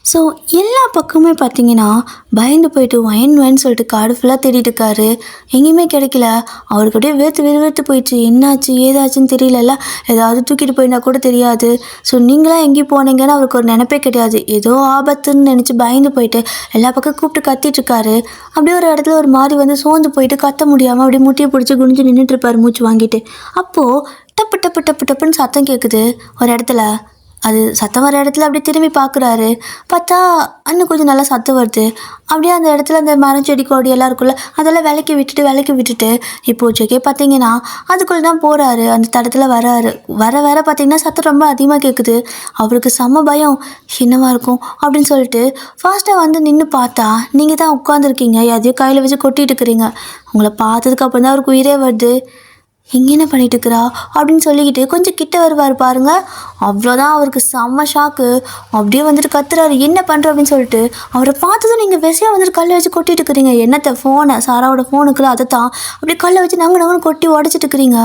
ஸோ எல்லா பக்கமே பார்த்தீங்கன்னா பயந்து போயிட்டு ஒயின் சொல்லிட்டு காடு ஃபுல்லாக தேடிட்டு இருக்காரு. எங்கேயுமே கிடைக்கல. அவருக்கு அப்படியே வேர்த்து போயிடுச்சு. என்னாச்சு ஏதாச்சுன்னு தெரியலல்ல. ஏதாவது தூக்கிட்டு போயிருந்தா கூட தெரியாது. ஸோ நீங்களாம் எங்கேயும் போனீங்கன்னு அவருக்கு ஒரு நினைப்பே கிடையாது. ஏதோ ஆபத்துன்னு நினச்சி பயந்து போயிட்டு எல்லா பக்கம் கூப்பிட்டு கத்திட்டு இருக்காரு. அப்படியே ஒரு இடத்துல ஒரு மாதிரி சோர்ந்து போயிட்டு கத்த முடியாமல் அப்படியே முட்டியை பிடிச்சி குனிஞ்சு நின்றுட்டு இருப்பாரு மூச்சு வாங்கிட்டு. அப்போது டப்பு டப்பு டப்பு டப்புன்னு சத்தம் கேட்குது ஒரு இடத்துல. அது சத்தம் வர இடத்துல அப்படியே திரும்பி பார்க்குறாரு. பார்த்தா இன்னும் கொஞ்சம் நல்லா சத்தம் வருது. அப்படியே அந்த இடத்துல அந்த மரம் செடி கொடி எல்லாம் இருக்குல்ல, அதெல்லாம் விலக்கி விட்டுட்டு இப்போது ஜெகே பார்த்தீங்கன்னா அதுக்குள்ளே தான் போகிறாரு. அந்த தடத்தில் வர பார்த்தீங்கன்னா சத்தம் ரொம்ப அதிகமாக கேட்குது. அவருக்கு செம்ம பயம். என்னவா இருக்கும் அப்படின்னு சொல்லிட்டு ஃபாஸ்ட்டாக நின்று பார்த்தா நீங்கள் தான் உட்காந்துருக்கீங்க. எதையும் கையில் வச்சு கொட்டிட்டு இருக்கிறீங்க. உங்களை பார்த்ததுக்கு அப்புறம் தான் அவருக்கு உயிரே வருது. இங்கே என்ன பண்ணிட்டு இருக்கிறா அப்படின்னு சொல்லிக்கிட்டு கொஞ்சம் கிட்ட வருவார் பாருங்க. அவ்வளோதான், அவருக்கு செம்ம ஷாக்கு. அப்படியே கத்துறாரு, என்ன பண்ணுற அப்படின்னு சொல்லிட்டு. அவரை பார்த்ததும் நீங்கள் விசையாக கல்லை வச்சு கொட்டிட்டு இருக்கிறீங்க. என்னத்தை ஃபோனை சாராவோட ஃபோனுக்குள்ள அதை தான் அப்படியே கல்லை வச்சு நங்குன்னு கொட்டி உடச்சிட்டு இருக்கிறீங்க.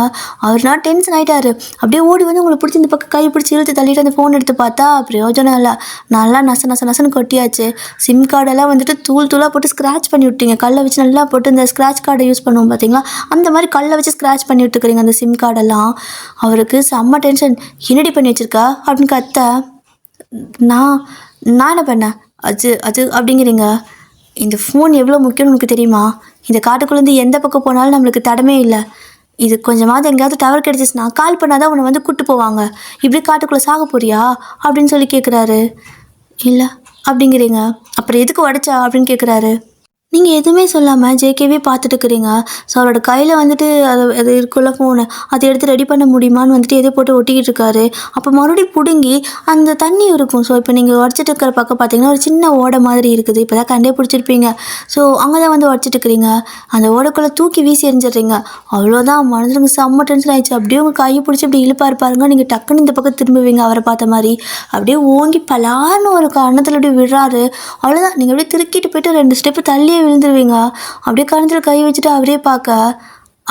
அவர்னா டென்ஷன் ஆகிட்டாரு. அப்படியே ஓடி உங்களை பிடிச்சி இந்த பக்கம் கை பிடிச்சி இழுத்து தள்ளிட்டு அந்த ஃபோன் எடுத்து பார்த்தா பிரயோஜனம் இல்லை. நல்லா நசன்னு கொட்டியாச்சு. சிம் கார்டெல்லாம் தூளாக போட்டு ஸ்க்ராட்ச் பண்ணி விட்டீங்க. கல்லை வச்சு நல்லா போட்டு இந்த ஸ்க்ராட்ச் கார்டை யூஸ் பண்ணுவோம் பார்த்தீங்களா, அந்த மாதிரி கல்லை வச்சு ஸ்க்ராட்ச் பண்ணி விட்டுக்கிறீங்க அந்த சிம் கார்டெல்லாம். அவருக்கு செம்ம டென்ஷன். என்னடி பண்ணி வச்சிருக்கா அப்படின்னு கத்த. நான் என்ன பண்ணேன் அது அப்படிங்கிறீங்க. இந்த ஃபோன் எவ்வளோ முக்கியம்னு உனக்கு தெரியுமா? இந்த காட்டுக்குள்ளேருந்து எந்த பக்கம் போனாலும் நம்மளுக்கு தடமே இல்லை. இது கொஞ்சமாவது எங்கேயாவது டவர் கிடச்சிச்சுன்னா கால் பண்ணாதான் உன்னை கூப்பிட்டு போவாங்க. இப்படி காட்டுக்குள்ளே சாக போறியா அப்படின்னு சொல்லி கேட்குறாரு. இல்லை அப்படிங்கிறீங்க. அப்புறம் எதுக்கு உடைச்சா அப்படின்னு கேட்குறாரு. நீங்கள் எதுவுமே சொல்லாமல் ஜேகேவே பார்த்துட்டுருக்குறீங்க. ஸோ அவரோட கையில் அது இருக்குள்ள ஃபோனு அதை எடுத்து ரெடி பண்ண முடியுமான்னு எதை போட்டு ஒட்டிக்கிட்டு இருக்காரு. அப்போ மறுபடியும் பிடுங்கி அந்த தண்ணி இருக்கும். ஸோ இப்போ நீங்கள் உடச்சிட்டு இருக்கிற பக்கம் பார்த்தீங்கன்னா ஒரு சின்ன ஓடை மாதிரி இருக்குது. இப்போ தான் கண்டே பிடிச்சிருப்பீங்க. ஸோ அங்கே தான் உடச்சிட்டு இருக்கிறீங்க. அந்த ஓடைக்குள்ளே தூக்கி வீசி எரிஞ்சிடுறீங்க. அவ்வளோதான், மனசுக்கு செம்ம டென்ஷன் ஆயிடுச்சு. அப்படியே உங்கள் கையை பிடிச்சி இப்படி இழுப்பாரு பாருங்க. நீங்கள் டக்குன்னு இந்த பக்கம் திரும்புவீங்க அவரை பார்த்த மாதிரி. அப்படியே ஓங்கி பலான்னு ஒரு கண்ணத்தில் அப்படியே விடுறாரு. அவ்வளோதான், நீங்கள் அப்படியே திருக்கிட்டு போயிட்டு 2 ஸ்டெப்பு தள்ளி விழுந்துருவீங்க. அப்படியே கணத்தில் கை வச்சுட்டு அவரே பார்க்க.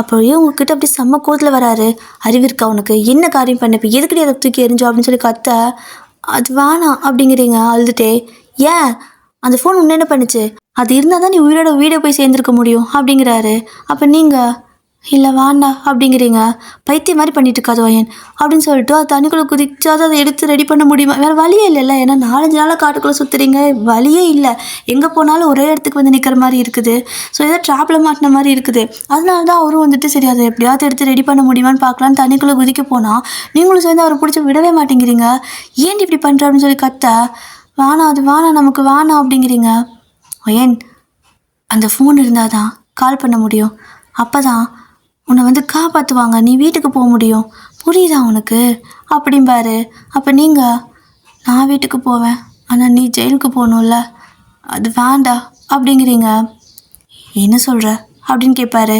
அப்படியே உங்ககிட்ட அப்படியே செம்ம கோத்தில் வராரு. அறிவிருக்கா உனக்கு? என்ன காரியம் பண்ண? இப்போ எதுக்கடி அதை தூக்கி எரிஞ்சோம் அப்படின்னு சொல்லி கத்த. அது வேணாம் அப்படிங்கிறீங்க அழுதுட்டே. ஏன்? அந்த ஃபோன் உன்ன என்ன பண்ணுச்சு? அது இருந்தால் தான் நீ உயிரோட வீடை போய் சேர்ந்துருக்க முடியும் அப்படிங்கிறாரு. அப்போ நீங்கள் இல்லை வேண்டா அப்படிங்கிறீங்க. பைத்தியம் மாதிரி பண்ணிட்டு இருக்காது ஒயன் அப்படின்னு சொல்லிட்டு அது தண்ணிக்குள்ளே குதிச்சாது அதை எடுத்து ரெடி பண்ண முடியுமா? வேறு வழியே இல்லைல்ல. ஏன்னா 4-5 நாளாக காட்டுக்குள்ளே சுற்றுறீங்க, வழியே இல்லை. எங்கே போனாலும் ஒரே இடத்துக்கு நிற்கிற மாதிரி இருக்குது. ஸோ ஏதோ ட்ராப்பில் மாட்டின மாதிரி இருக்குது. அதனால தான் அவரும் சரி அதை எப்படியாவது எடுத்து ரெடி பண்ண முடியுமான்னு பார்க்கலான்னு தண்ணிக்குள்ளே குதிக்க போனால் நீங்களும் சேர்ந்து அவரை பிடிச்சி விடவே மாட்டேங்கிறீங்க. ஏன் இப்படி பண்ணுற அப்படின்னு சொல்லி கத்த. வேணாம், அது வேணாம், நமக்கு வேணாம் அப்படிங்கிறீங்க. ஒயன், அந்த ஃபோன் இருந்தால் தான் கால் பண்ண முடியும். அப்போ தான் உன்னை காப்பாற்றுவாங்க. நீ வீட்டுக்கு போக முடியும். புரியுதா உனக்கு அப்படிம்பாரு. அப்போ நீங்கள் நான் வீட்டுக்கு போவேன், ஆனால் நீ ஜெயிலுக்கு போகணும்ல, அது வேண்டா அப்படிங்கிறீங்க. என்ன சொல்கிற அப்படின்னு கேட்பாரு.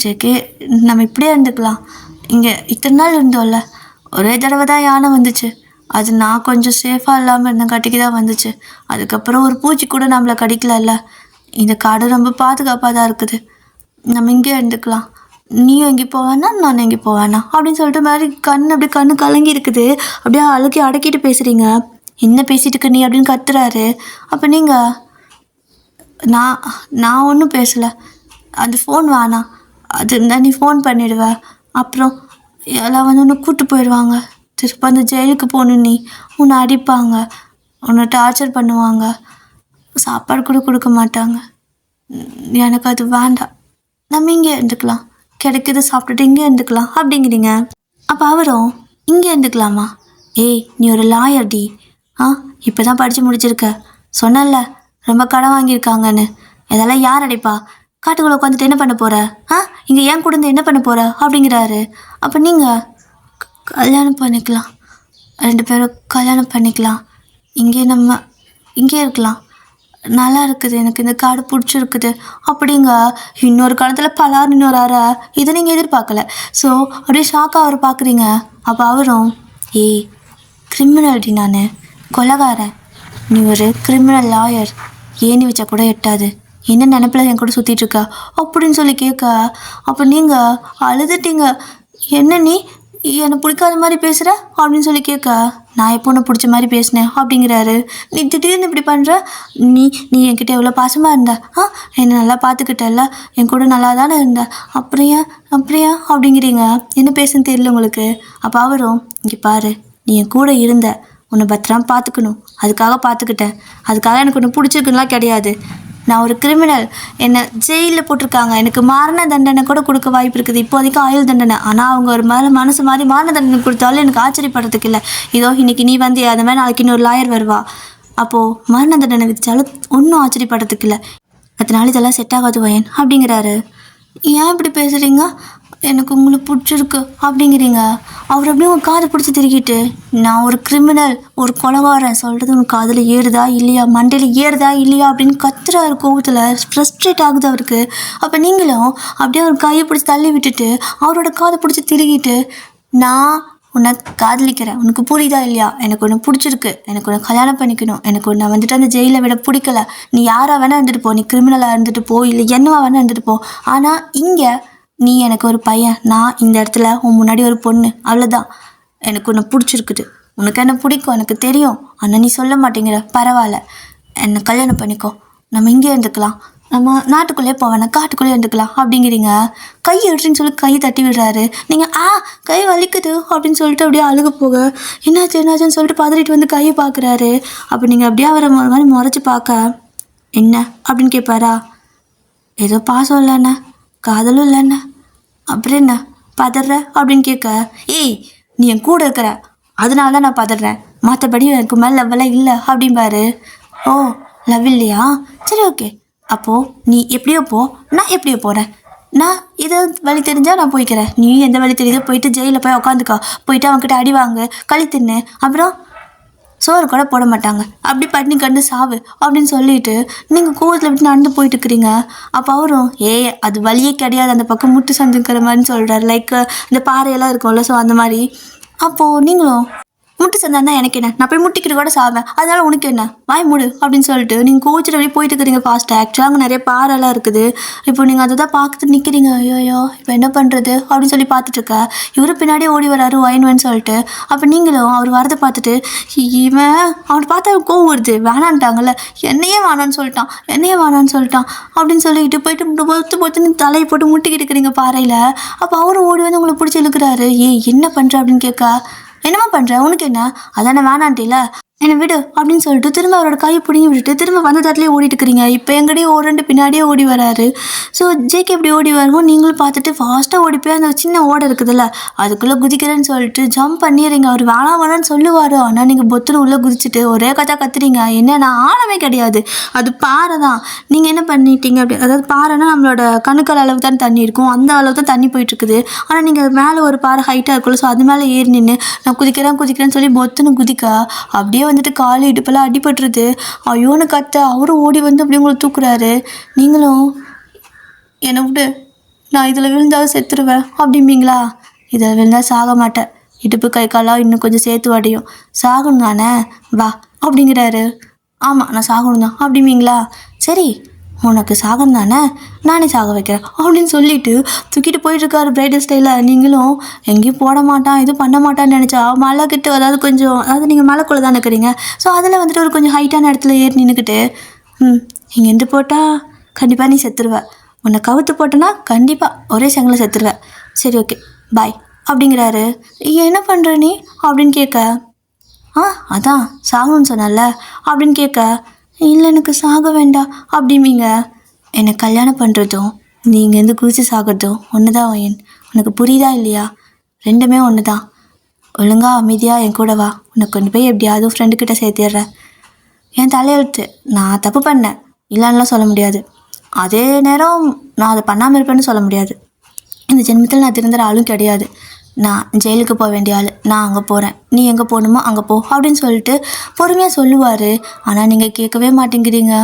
ஜெகே, நம்ம இப்படியே இருந்துக்கலாம். இங்கே இத்தனை நாள் இருந்தோம்ல, ஒரே தடவை தான் யானை வந்துச்சு. அது நான் கொஞ்சம் சேஃபாக இல்லாமல் இருந்த கட்டிக்கு தான் வந்துச்சு. அதுக்கப்புறம் ஒரு பூச்சி கூட நம்மளை கடிக்கலல்ல. இந்த காடு ரொம்ப பாதுகாப்பாக தான் இருக்குது. நம்ம இங்கே இருந்துக்கலாம். நீயும் எங்கே போவேன்னா நான் எங்கே போவேண்ணா அப்படின்னு சொல்லிட்டு மாதிரி அப்படியே கண்ணு கலங்கி இருக்குது. அப்படியே அழுக்கி அடக்கிட்டு பேசுகிறீங்க. என்ன பேசிகிட்டு இருக்க நீ அப்படின்னு கத்துறாரு. அப்போ நீங்கள் நான் ஒன்றும் பேசலை. அந்த ஃபோன் வேணாம், அது இருந்தால் நீ ஃபோன் பண்ணிடுவ. அப்புறம் எல்லாம் உன்னை கூப்பிட்டு போயிடுவாங்க. திருப்ப அந்த ஜெயிலுக்கு போகணும். நீ உன்னை அடிப்பாங்க, உன்னை டார்ச்சர் பண்ணுவாங்க, சாப்பாடு கூட கொடுக்க மாட்டாங்க. எனக்கு அது வேண்டாம். நம்ம இங்கே இருந்துக்கலாம், கிடைக்கிது சாப்பிட்டுட்டு இங்கே இருந்துக்கலாம் அப்படிங்கிறீங்க. அப்போ அவரும் இங்கே இருந்துக்கலாமா? ஏய், நீ ஒரு லாயர்டி. இப்போ தான் படித்து முடிச்சிருக்க. சொன்னல ரொம்ப கடன் வாங்கியிருக்காங்கன்னு. இதெல்லாம் யார் அடைப்பா? காட்டுக்குள்ளே உட்காந்துட்டு என்ன பண்ண போகிற? இங்கே ஏன் கூட என்ன பண்ண போகிற அப்படிங்கிறாரு. அப்போ நீங்கள் கல்யாணம் பண்ணிக்கலாம், 2 பேரும் கல்யாணம் பண்ணிக்கலாம். நம்ம இங்கே இருக்கலாம், நல்லா இருக்குது, எனக்கு இந்த காடு பிடிச்சிருக்குது அப்படிங்க. இன்னொரு காலத்தில் பலார் இன்னொரு அரை. இதை நீங்கள் எதிர்பார்க்கல. ஸோ அப்படியே ஷாக்காக அவர் பார்க்குறீங்க. அப்போ அவரும் ஏய், கிரிமினல்டி, நான் கொலைகாரன், நீ ஒரு கிரிமினல் லாயர், ஏணி வச்சா கூட எட்டாது, என்ன நினப்பில் என் கூட சுற்றிட்டுருக்க அப்படின்னு சொல்லி கேட்க. அப்போ நீங்கள் அழுதுட்டீங்க. என்ன நீ எனக்கு பிடிக்காத மாதிரி பேசுகிற அப்படின்னு சொல்லி கேட்க, நான் எப்போ உன்னை பிடிச்ச மாதிரி பேசினேன் அப்படிங்கிறாரு. நீ திடீர்னு இப்படி பண்ணுற, நீ நீ என்கிட்ட எவ்வளோ பாசமாக இருந்த, என்னை நல்லா பார்த்துக்கிட்டல, என் கூட நல்லா தானே இருந்த, அப்படியா அப்படியா அப்படிங்கிறீங்க. என்ன பேசுன்னு தெரியல உங்களுக்கு. அப்போ அவரும், இங்கே பாரு, நீ என் கூட இருந்த, உன்னை பத்திரமா பார்த்துக்கணும், அதுக்காக பார்த்துக்கிட்டேன், அதுக்காக எனக்கு ஒன்று பிடிச்சிருக்குலாம் கிடையாது. நான் ஒரு கிரிமினல், என்னை ஜெயிலில் போட்டிருக்காங்க, எனக்கு மரண தண்டனை கூட கொடுக்க வாய்ப்பு இருக்குது, இப்போதைக்கு ஆயுள் தண்டனை. ஆனால் அவங்க ஒரு மனசு மாதிரி மரண தண்டனை கொடுத்தாலும் எனக்கு ஆச்சரியப்படுறதுக்கு இல்லை. இதோ இன்னைக்கு நீ வந்து அது மாதிரி நாளைக்கு இன்னொரு லாயர் வருவா, அப்போது மரண தண்டனை விதிச்சாலும் ஒன்றும் ஆச்சரியப்படுறதுக்கு இல்லை. அதனால இதெல்லாம் செட் ஆகாது வயன் அப்படிங்கிறாரு. ஏன் இப்படி பேசுகிறீங்க, எனக்கு உங்களை பிடிச்சிருக்கு அப்படிங்கிறீங்க. அவர் அப்படியே உங்கள் காதை பிடிச்சி திருக்கிட்டு, நான் ஒரு கிரிமினல், ஒரு கொலைகாரன் சொல்கிறது உங்கள் காதில் ஏறுதா இல்லையா, மண்டையில் ஏறுதா இல்லையா அப்படின்னு கத்துறாரு கோவத்தில். ஃப்ரஸ்ட்ரேட் ஆகுது அவருக்கு. அப்போ நீங்களும் அப்படியே அவர் கையை பிடிச்சி தள்ளி விட்டுட்டு அவரோட காதை பிடிச்சி திருக்கிட்டு, நான் உன்னை காதலிக்கிறேன், உனக்கு புரியுதா இல்லையா, எனக்கு ஒன்று பிடிச்சிருக்கு, எனக்கு ஒன்று கல்யாணம் பண்ணிக்கணும், எனக்கு ஒன்று வந்துட்டு அந்த ஜெயிலை விட பிடிக்கல, நீ யாராக வேணால் இருந்துட்டு போ, நீ கிரிமினலாக இருந்துட்டு போ, இல்லை என்னவா வேணால் இருந்துட்டு போ, ஆனால் இங்கே நீ எனக்கு ஒரு பையன், நான் இந்த இடத்துல உன் முன்னாடி ஒரு பொண்ணு, அவ்வளோதான். எனக்கு உன்னை பிடிச்சிருக்குது, உனக்கு என்ன பிடிக்கும் எனக்கு தெரியும், ஆனால் நீ சொல்ல மாட்டேங்கிற, பரவாயில்ல, என்னை கல்யாணம் பண்ணிக்கோ, நம்ம இங்கே இருந்துக்கலாம், நம்ம நாட்டுக்குள்ளே போவேண்ணா காட்டுக்குள்ளே இருந்துக்கலாம் அப்படிங்கிறீங்க. கை எடுத்துன்னு சொல்லி கை தட்டி விடுறாரு. நீங்கள் கை வலிக்குது அப்படின்னு சொல்லிட்டு அப்படியே அழுக போக, என்னாச்சுன்னு சொல்லிட்டு பதறிட்டு வந்து கையை பார்க்குறாரு. அப்போ நீங்கள் அப்படியே அவரை மாதிரி முறைச்சி பார்க்க, என்ன அப்படின்னு கேட்பாரா. ஏதோ பாசம் இல்லைண்ணே, காதலும் இல்லைண்ணே, அப்புறம் என்ன பதற அப்படின்னு கேட்க, ஏய் நீ என் கூட இருக்கிற அதனால தான் நான் பதறேன், மற்றபடி எனக்கு மேலே லவ்வெல்லாம் இல்லை அப்படிம்பாரு. ஓ லவ் இல்லையா, சரி ஓகே, அப்போது நீ எப்படியோ போ, நான் எப்படியோ போகிறேன், நான் இதை வழி தெரிஞ்சால் நான் போய்க்கிறேன், நீ எந்த வழி தெரியுதோ போயிட்டு ஜெயிலில் போய் உட்காந்துக்கோ, போயிட்டு அவங்ககிட்ட அடி வாங்க, களி தின்னு, அப்புறம் சோறு கூட போட மாட்டாங்க, அப்படி பட்டினி கண்டு சாவு அப்படின்னு சொல்லிட்டு நீங்கள் கோவத்தில் விட்டு நடந்து போயிட்டு இருக்கிறீங்க. அப்போ அவரும் அது வழியே கிடையாது, அந்த பக்கம் முட்டு சந்துக்கிற மாதிரின்னு சொல்கிறாரு. லைக் இந்த பாறையெல்லாம் இருக்கும்ல, ஸோ அந்த மாதிரி. அப்போது நீங்களும் முட்டு சந்தானா எனக்கு என்ன, நான் போய் முட்டிக்கிட்டு கூட சாவேன், அதனால உனக்கு என்ன, வாய் மூடு அப்படின்னு சொல்லிட்டு நீங்கள் கோச்சிட்டு அப்படியே போயிட்டு இருக்கிறீங்க ஃபாஸ்ட்டாக. ஆக்சுவலாக அங்கே நிறைய பாறைலாம் இருக்குது. இப்போ நீங்கள் அதை தான் பார்த்துட்டு நிற்கிறீங்க. ஐயோ இப்போ என்ன பண்ணுறது அப்படின்னு சொல்லி பார்த்துட்ருக்க. இவரு பின்னாடியே ஓடி வராரு ஒயின்னு சொல்லிட்டு. அப்போ நீங்களும் அவர் வரதை பார்த்துட்டு, இவன் அவனை பார்த்தா கோவம் வருது, வேணான்ட்டாங்கல்ல, என்னையே வேணான்னு சொல்லிட்டான் அப்படின்னு சொல்லிக்கிட்டு போயிட்டு பொத்துன்னு தலையை போட்டு முட்டிக்கிட்டு இருக்கிறீங்க பாறையில். அப்போ அவரும் ஓடி வந்து உங்களை பிடிச்சி இழுக்கிறாரு. என்ன பண்ணுற அப்படின்னு கேட்க, என்னம்மா பண்ணுற, உனக்கு என்ன, அதானே வேணான்ட்டில, என்னை விடு அப்படின்னு சொல்லிட்டு திரும்ப அவரோட கையை பிடிங்கி விட்டுட்டு திரும்ப வந்த தட்டிலே ஓடிட்டு இருக்கிறீங்க. இப்போ எங்கடையே ஓடுன்ட்டு பின்னாடியே ஓடி வராரு. ஸோ ஜேகே எப்படி ஓடி வருவோம் நீங்களும் பார்த்துட்டு ஃபாஸ்ட்டாக ஓடி போய் அந்த சின்ன ஓடை இருக்குதுல்ல அதுக்குள்ளே குதிக்கிறேன்னு சொல்லிட்டு ஜம்ப் பண்ணிடுறீங்க. அவர் வேணான்னு சொல்லுவார், ஆனால் நீங்கள் பொத்துன்னு உள்ளே குதிச்சுட்டு ஒரே கதை கத்துறீங்க. என்ன ஆழமே கிடையாது, அது பாறை தான். நீங்கள் என்ன பண்ணிட்டீங்க அப்படி, அதாவது பாறைனா நம்மளோட கணுக்கள் அளவு தான் தண்ணி இருக்கும், அந்த அளவு தான் தண்ணி போயிட்டுருக்குது. ஆனால் நீங்கள் மேலே ஒரு பாறை ஹைட்டாக இருக்குல்ல, ஸோ அது மேலே ஏறி நின்று நான் குதிக்கிறேன்னு சொல்லி பொத்துன்னு குதிக்க அப்படியே வந்துட்டு காலு இடுப்பெல்லாம் அடிபட்டுருது. ஐயோன்னு கத்த அவரும் ஓடி வந்து அப்படியே உங்களை தூக்குறாரு. நீங்களும் என்னை விட்டு, நான் இதில் விழுந்தாலும் செத்துருவேன் அப்படிம்பீங்களா. இதில் விழுந்தால் சாக மாட்டேன், இடுப்பு கை காலாக இன்னும் கொஞ்சம் சேர்த்து அடையும், சாகணும் தானே வா அப்படிங்கிறாரு. ஆமாம் நான் சாகணும் தான் அப்படிம்பீங்களா. சரி உனக்கு சாகணும் தானே, நானே சாக வைக்கிறேன் அப்படின்னு சொல்லிட்டு தூக்கிட்டு போயிட்டுருக்காரு பிரைடல் ஸ்டைலில். நீங்களும் எங்கேயும் போட மாட்டான் எதுவும் பண்ண மாட்டான்னு நினச்சா மலை கிட்ட, அதாவது நீங்கள் மலைக்குள்ளே தான் இருக்கிறீங்க, ஸோ அதில் வந்துட்டு ஒரு கொஞ்சம் ஹைட்டான இடத்துல ஏறி நின்றுக்கிட்டு, இங்கேருந்து போட்டால் கண்டிப்பாக நீ செத்துருவ, உன்னை கவுத்து போட்டேன்னா கண்டிப்பாக ஒரே செங்கலில் செத்துருவேன், சரி ஓகே பாய் அப்படிங்கிறாரு. என்ன பண்ணுற நீ அப்படின்னு கேட்க, அதான் சாகணும்னு சொன்னல அப்படின்னு கேட்க, இல்லை எனக்கு சாக வேண்டாம் அப்படிம்பீங்க. என்னை கல்யாணம் பண்ணுறதும் நீங்கள் குதிச்சு சாகிறதும் ஒன்று தான் வயன், உனக்கு புரியுதா இல்லையா, ரெண்டுமே ஒன்று தான். ஒழுங்காக அமைதியாக என் கூட வா, உனக்கு கொண்டு போய் எப்படியாவது ஃப்ரெண்டுக்கிட்ட சேர்த்திடுறேன். என் தலையெழுத்து, நான் தப்பு பண்ணேன் இல்லைன்னுலாம் சொல்ல முடியாது, அதே நேரம் நான் அதை பண்ணாமல் இருப்பேன்னு சொல்ல முடியாது. இந்த ஜென்மத்தில் நான் திருந்துற ஆளும் கிடையாது, நான் ஜெயிலுக்கு போக வேண்டிய ஆள், நான் அங்கே போகிறேன், நீ எங்கே போகணுமோ அங்கே போ அப்படின்னு சொல்லிட்டு பொறுமையாக சொல்லுவார். ஆனால் நீங்கள் கேட்கவே மாட்டேங்கிறீங்க.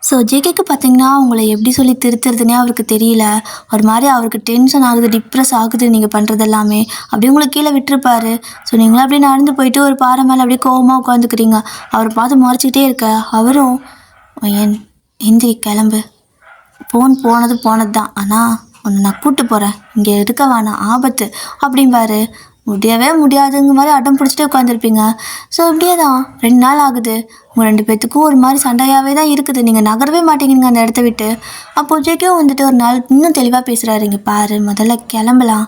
ஸோ ஜேகேக்கு பார்த்தீங்கன்னா உங்களை எப்படி சொல்லி திருத்துறதுனே அவருக்கு தெரியல. ஒரு மாதிரி அவருக்கு டென்ஷன் ஆகுது, டிப்ரெஸ் ஆகுது நீங்கள் பண்ணுறது எல்லாமே. அப்படியே உங்களை கீழே விட்டுருப்பாரு. ஸோ நீங்களும் அப்படியே நடந்து போயிட்டு ஒரு பாறை மேலே அப்படியே கோவமாக உட்காந்துக்கிறீங்க. அவரை பார்த்து முறைச்சிக்கிட்டே இருக்க அவரும், ஏன் எந்திரி கிளம்பு, போனது தான், ஆனால் உன்னை நான் கூப்பிட்டு போகிறேன், இங்கே இருக்க வேணாம் ஆபத்து அப்படிம்பாரு. முடியவே முடியாதுங்க மாதிரி அடம் பிடிச்சிட்டே உட்காந்துருப்பீங்க. ஸோ இப்படியே தான் 2 நாள் ஆகுது. உங்கள் 2 பேத்துக்கும் ஒரு மாதிரி சண்டையாகவே தான் இருக்குது. நீங்கள் நகரவே மாட்டேங்கிறீங்க அந்த இடத்த விட்டு. அப்போது ஜேகேவும் வந்துட்டு ஒரு நாள் இன்னும் தெளிவாக பேசுகிறாரு. இங்கே பாரு, முதல்ல கிளம்பலாம்.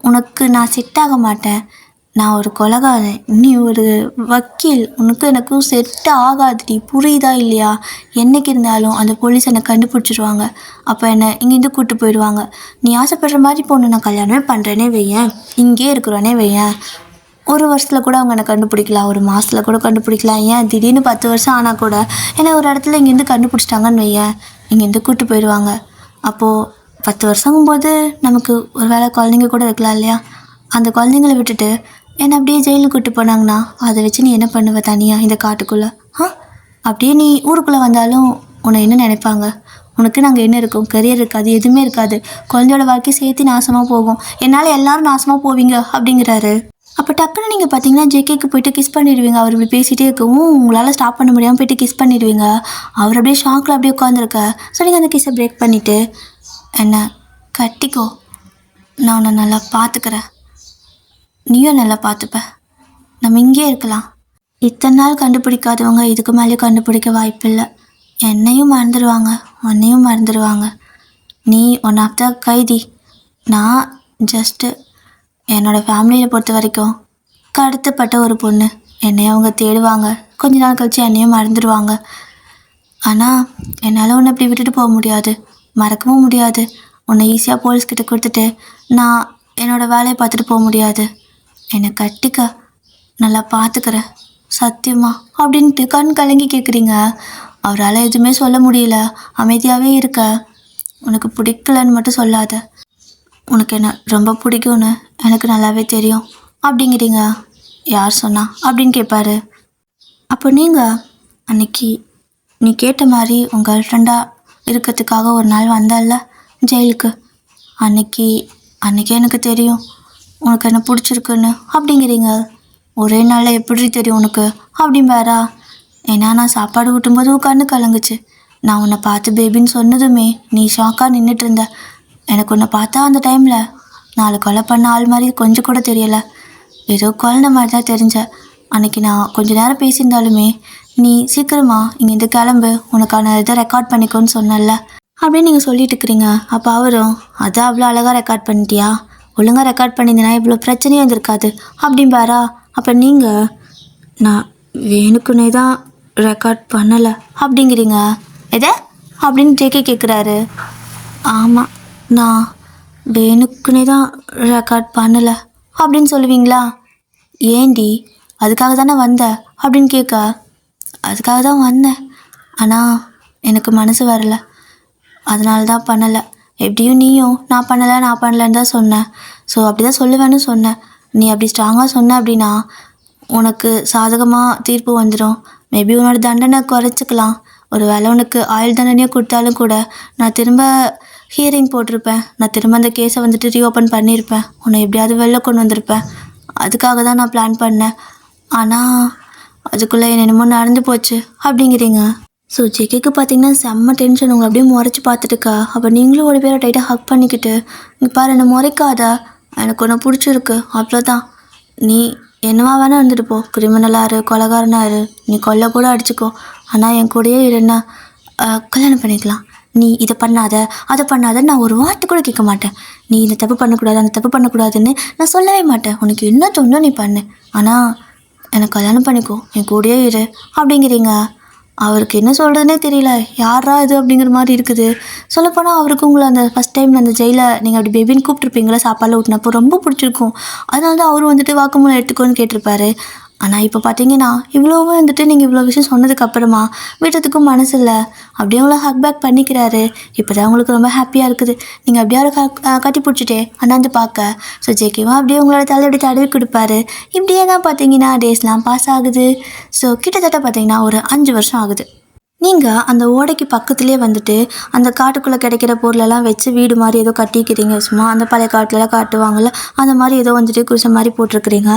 உனக்கு நான் செட் ஆக மாட்டேன். நான் ஒரு கொலைகாரன், நீ ஒரு வக்கீல், உனக்கும் எனக்கும் செட் ஆகாதுடி, புரியுதா இல்லையா? என்றைக்கு இருந்தாலும் அந்த போலீஸ் என்னை கண்டுபிடிச்சிடுவாங்க. அப்போ என்னை இங்கேருந்து கூப்பிட்டு போயிடுவாங்க. நீ ஆசைப்படுற மாதிரி பொண்ணு நான் கல்யாணமே பண்ணுறேனே வையேன், இங்கே இருக்கிறோன்னே வையேன், 1 வருஷத்தில் கூட அவங்க என்னை கண்டுபிடிக்கலாம், 1 மாதத்தில் கூட கண்டுபிடிக்கலாம், ஏன் திடீர்னு 10 வருஷம் ஆனால் கூட என்னை ஒரு இடத்துல இங்கேருந்து கண்டுபிடிச்சிட்டாங்கன்னு வையேன், இங்கேருந்து கூப்பிட்டு போயிடுவாங்க. அப்போது 10 வருஷங்கும்போது நமக்கு ஒரு வேளை குழந்தைங்க கூட இருக்கலாம் இல்லையா? அந்த குழந்தைங்கள விட்டுட்டு என்னை அப்படியே ஜெயிலுக்கு கூப்பிட்டு போனாங்கன்னா அதை வச்சு நீ என்ன பண்ணுவ தனியாக இந்த காட்டுக்குள்ளே? அப்படியே நீ ஊருக்குள்ளே வந்தாலும் உன்னை என்ன நினைப்பாங்க? உனக்கு நாங்கள் என்ன இருக்கும்? கரியர் இருக்காது, எதுவுமே இருக்காது, குழந்தையோட வாழ்க்கை சேர்த்து நாசமாக போகும், என்னால் எல்லோரும் நாசமாக போவீங்க அப்படிங்கிறாரு. அப்போ டக்குன்னு நீங்கள் பார்த்தீங்கன்னா ஜேகேக்கு போய்ட்டு கிஸ் பண்ணிடுவீங்க. அவர் இப்படி பேசிகிட்டே இருக்கவும் உங்களால் ஸ்டாப் பண்ண முடியாமல் போய்ட்டு கிஸ் பண்ணிடுவீங்க. அவர் அப்படியே ஷாக்கில் அப்படியே உட்காந்துருக்க. ஸோ நீங்கள் அந்த கிஸ்ஸை பிரேக் பண்ணிவிட்டு என்ன கட்டிக்கோ, நான் உன்னை நல்லா பார்த்துக்கிறேன், நீயும் நல்லா பார்த்துப்ப, நம்ம இங்கே இருக்கலாம். இத்தனை நாள் கண்டுபிடிக்காதவங்க இதுக்கு மேலேயும் கண்டுபிடிக்க வாய்ப்பில்லை. என்னையும் மறந்துடுவாங்க, உன்னையும் மறந்துடுவாங்க. நீ ஒன் ஆஃப் த கைதி, நான் ஜஸ்ட்டு என்னோடய ஃபேமிலியில் பொறுத்த வரைக்கும் கடத்தப்பட்ட ஒரு பொண்ணு. என்னையும் அவங்க தேடுவாங்க, கொஞ்ச நாள் கழிச்சு என்னையும் மறந்துடுவாங்க. ஆனால் என்னால் உன்னை இப்படி விட்டுட்டு போக முடியாது, மறக்கவும் முடியாது. உன்னை ஈஸியாக போலீஸ்கிட்ட கொடுத்துட்டு நான் என்னோடய வேலையை பார்த்துட்டு போக முடியாது. என்னை கட்டிக்க, நல்லா பார்த்துக்கிறேன் சத்தியமா அப்படின்ட்டு கண் கலங்கி கேட்குறீங்க. அவரால் எதுவுமே சொல்ல முடியல, அமைதியாகவே இருக்க. உனக்கு பிடிக்கலன்னு மட்டும் சொல்லாத, உனக்கு என்ன ரொம்ப பிடிக்கும்னு எனக்கு நல்லாவே தெரியும் அப்படிங்கிறீங்க. யார் சொன்னா அப்படின்னு கேட்பாரு. அப்போ நீங்கள் அன்னைக்கு நீ கேட்ட மாதிரி உங்கள் கேர்ள் ஃப்ரெண்டாக இருக்கிறதுக்காக ஒரு நாள் வந்தல்ல ஜெயிலுக்கு, அன்னைக்கே எனக்கு தெரியும் உனக்கு என்ன பிடிச்சிருக்குன்னு அப்படிங்கிறீங்க. ஒரே நாளில் எப்படி தெரியும் உனக்கு அப்படிம்பாரா? ஏன்னா நான் சாப்பாடு ஊட்டும்போது கண்ணு கலங்குச்சு. நான் உன்னை பார்த்து பேபின்னு சொன்னதுமே நீ ஷாக்காக நின்றுட்டு இருந்த. எனக்கு உன்னை பார்த்தா அந்த டைமில் 4 கொலை பண்ண ஆள் மாதிரி கொஞ்சம் கூட தெரியலை, ஏதோ குழந்த மாதிரி தான் தெரிஞ்ச. அன்றைக்கி நான் கொஞ்சம் நேரம் பேசியிருந்தாலுமே நீ சீக்கிரமாக இங்கேருந்து கிளம்பு, உனக்கான இதை ரெக்கார்ட் பண்ணிக்கோன்னு சொன்னல அப்படின்னு நீங்கள் சொல்லிட்டு இருக்கிறீங்க. அப்போ அவரும் அதான் அவ்வளோ அழகாக ரெக்கார்ட் பண்ணிட்டியா, ஒழுங்காக ரெக்கார்ட் பண்ணியிருந்தேனா இவ்வளோ பிரச்சனையும் இருந்திருக்காது அப்படிம்பாரா? அப்போ நீங்கள் நான் வேணுக்குன்னே தான் ரெக்கார்ட் பண்ணலை அப்படிங்கிறீங்க. எதை அப்படின்னு ஜேகே கேட்குறாரு. ஆமாம், நான் வேணுக்குன்னே தான் ரெக்கார்ட் பண்ணலை அப்படின்னு சொல்லுவீங்களா? ஏண்டி அதுக்காக தானே வந்த அப்படின்னு கேட்க, அதுக்காக தான் வந்தேன், ஆனால் எனக்கு மனசு வரலை, அதனால தான் பண்ணலை. எப்படியும் நீயும் நான் பண்ணலைன்னு தான் சொன்னேன். ஸோ அப்படி தான் சொல்லுவேன்னு சொன்னேன். நீ அப்படி ஸ்ட்ராங்காக சொன்ன அப்படின்னா உனக்கு சாதகமாக தீர்ப்பு வந்துடும். மேபி உன்னோட தண்டனை குறைச்சிக்கலாம். ஒரு வேளை உனக்கு ஆயுள் தண்டனையே கொடுத்தாலும் கூட நான் திரும்ப ஹியரிங் போட்டிருப்பேன், நான் திரும்ப அந்த கேஸை வந்துட்டு ரீஓப்பன் பண்ணியிருப்பேன், உன்னை எப்படியாவது வெளில கொண்டு வந்திருப்பேன். அதுக்காக தான் நான் பிளான் பண்ணேன். ஆனால் அதுக்குள்ளே என்னென்னமோ நடந்து போச்சு அப்படிங்கிறீங்க. ஸோ ஜேகேக்கு பார்த்தீங்கன்னா செம்ம டென்ஷன். உங்களை அப்படியே முறைச்சி பார்த்துட்டுக்கா. அப்போ நீங்களும் ஒரு பேரை டைட்டாக ஹக் பண்ணிக்கிட்டு, இங்கே பாரு என்னை முறைக்காத, எனக்கு ஒன்று பிடிச்சிருக்கு, அவ்வளோதான், நீ என்னவா வேணால் இருந்துட்டு போ, கிரிமினலாக இரு, கொலைகாரனாக இரு, நீ கொல்ல கூட அடிச்சுக்கோ, ஆனால் என் கூடயே இருன்னா கல்யாணம் பண்ணிக்கலாம், நீ இதை பண்ணாத அதை பண்ணாத நான் ஒரு வார்த்தை கூட கேட்க மாட்டேன், நீ இந்த தப்பு பண்ணக்கூடாது அந்த தப்பு பண்ணக்கூடாதுன்னு நான் சொல்லவே மாட்டேன், உனக்கு என்ன தோணும் நீ பண்ணு, ஆனால் எனக்கு கல்யாணம் பண்ணிக்கோ, என் கூடயே இரு அப்படிங்கிறீங்க. அவருக்கு என்ன சொல்கிறதுனே தெரியல, யாரா இது அப்படிங்கிற மாதிரி இருக்குது. சொல்லப்போனால் அவருக்கு உங்களை அந்த ஃபஸ்ட் டைம் அந்த ஜெயிலில் நீங்கள் அப்படி பேபின்னு கூப்பிட்ருப்பீங்களா சாப்பாடில் ஊட்டினப்போ ரொம்ப பிடிச்சிருக்கும். அதனால தான் அவரும் வந்துட்டு வாக்குமூலம் எடுத்துக்கோன்னு கேட்டிருப்பாரு. ஆனால் இப்போ பார்த்தீங்கன்னா இவ்வளோவும் வந்துட்டு நீங்கள் இவ்வளோ விஷயம் சொன்னதுக்கப்புறமா விடுறதுக்கும் மனசு இல்லை, அப்படியே உங்களை ஹக் பேக் பண்ணிக்கிறாரு. இப்போ தான் உங்களுக்கு ரொம்ப ஹாப்பியாக இருக்குது. நீங்கள் அப்படியே அவரை கட்டி பிடிச்சிட்டே அண்ணாந்து பார்க்க, ஸோ ஜேகேவா அப்படியே உங்களோட தலை அப்படி தடவி கொடுப்பாரு. இப்படியே தான் பார்த்தீங்கன்னா டேஸ்லாம் பாஸ் ஆகுது. ஸோ கிட்டத்தட்ட பார்த்தீங்கன்னா ஒரு 5 வருஷம் ஆகுது. நீங்கள் அந்த ஓடைக்கு பக்கத்துலேயே வந்துட்டு அந்த காட்டுக்குள்ளே கிடைக்கிற பொருளெல்லாம் வச்சு வீடு மாதிரி ஏதோ கட்டிக்கிறீங்க. சும்மா அந்த பழைய காட்டிலலாம் காட்டுவாங்கள்ல, அந்த மாதிரி ஏதோ வந்துட்டு குடிசை மாதிரி போட்டிருக்கிறீங்க.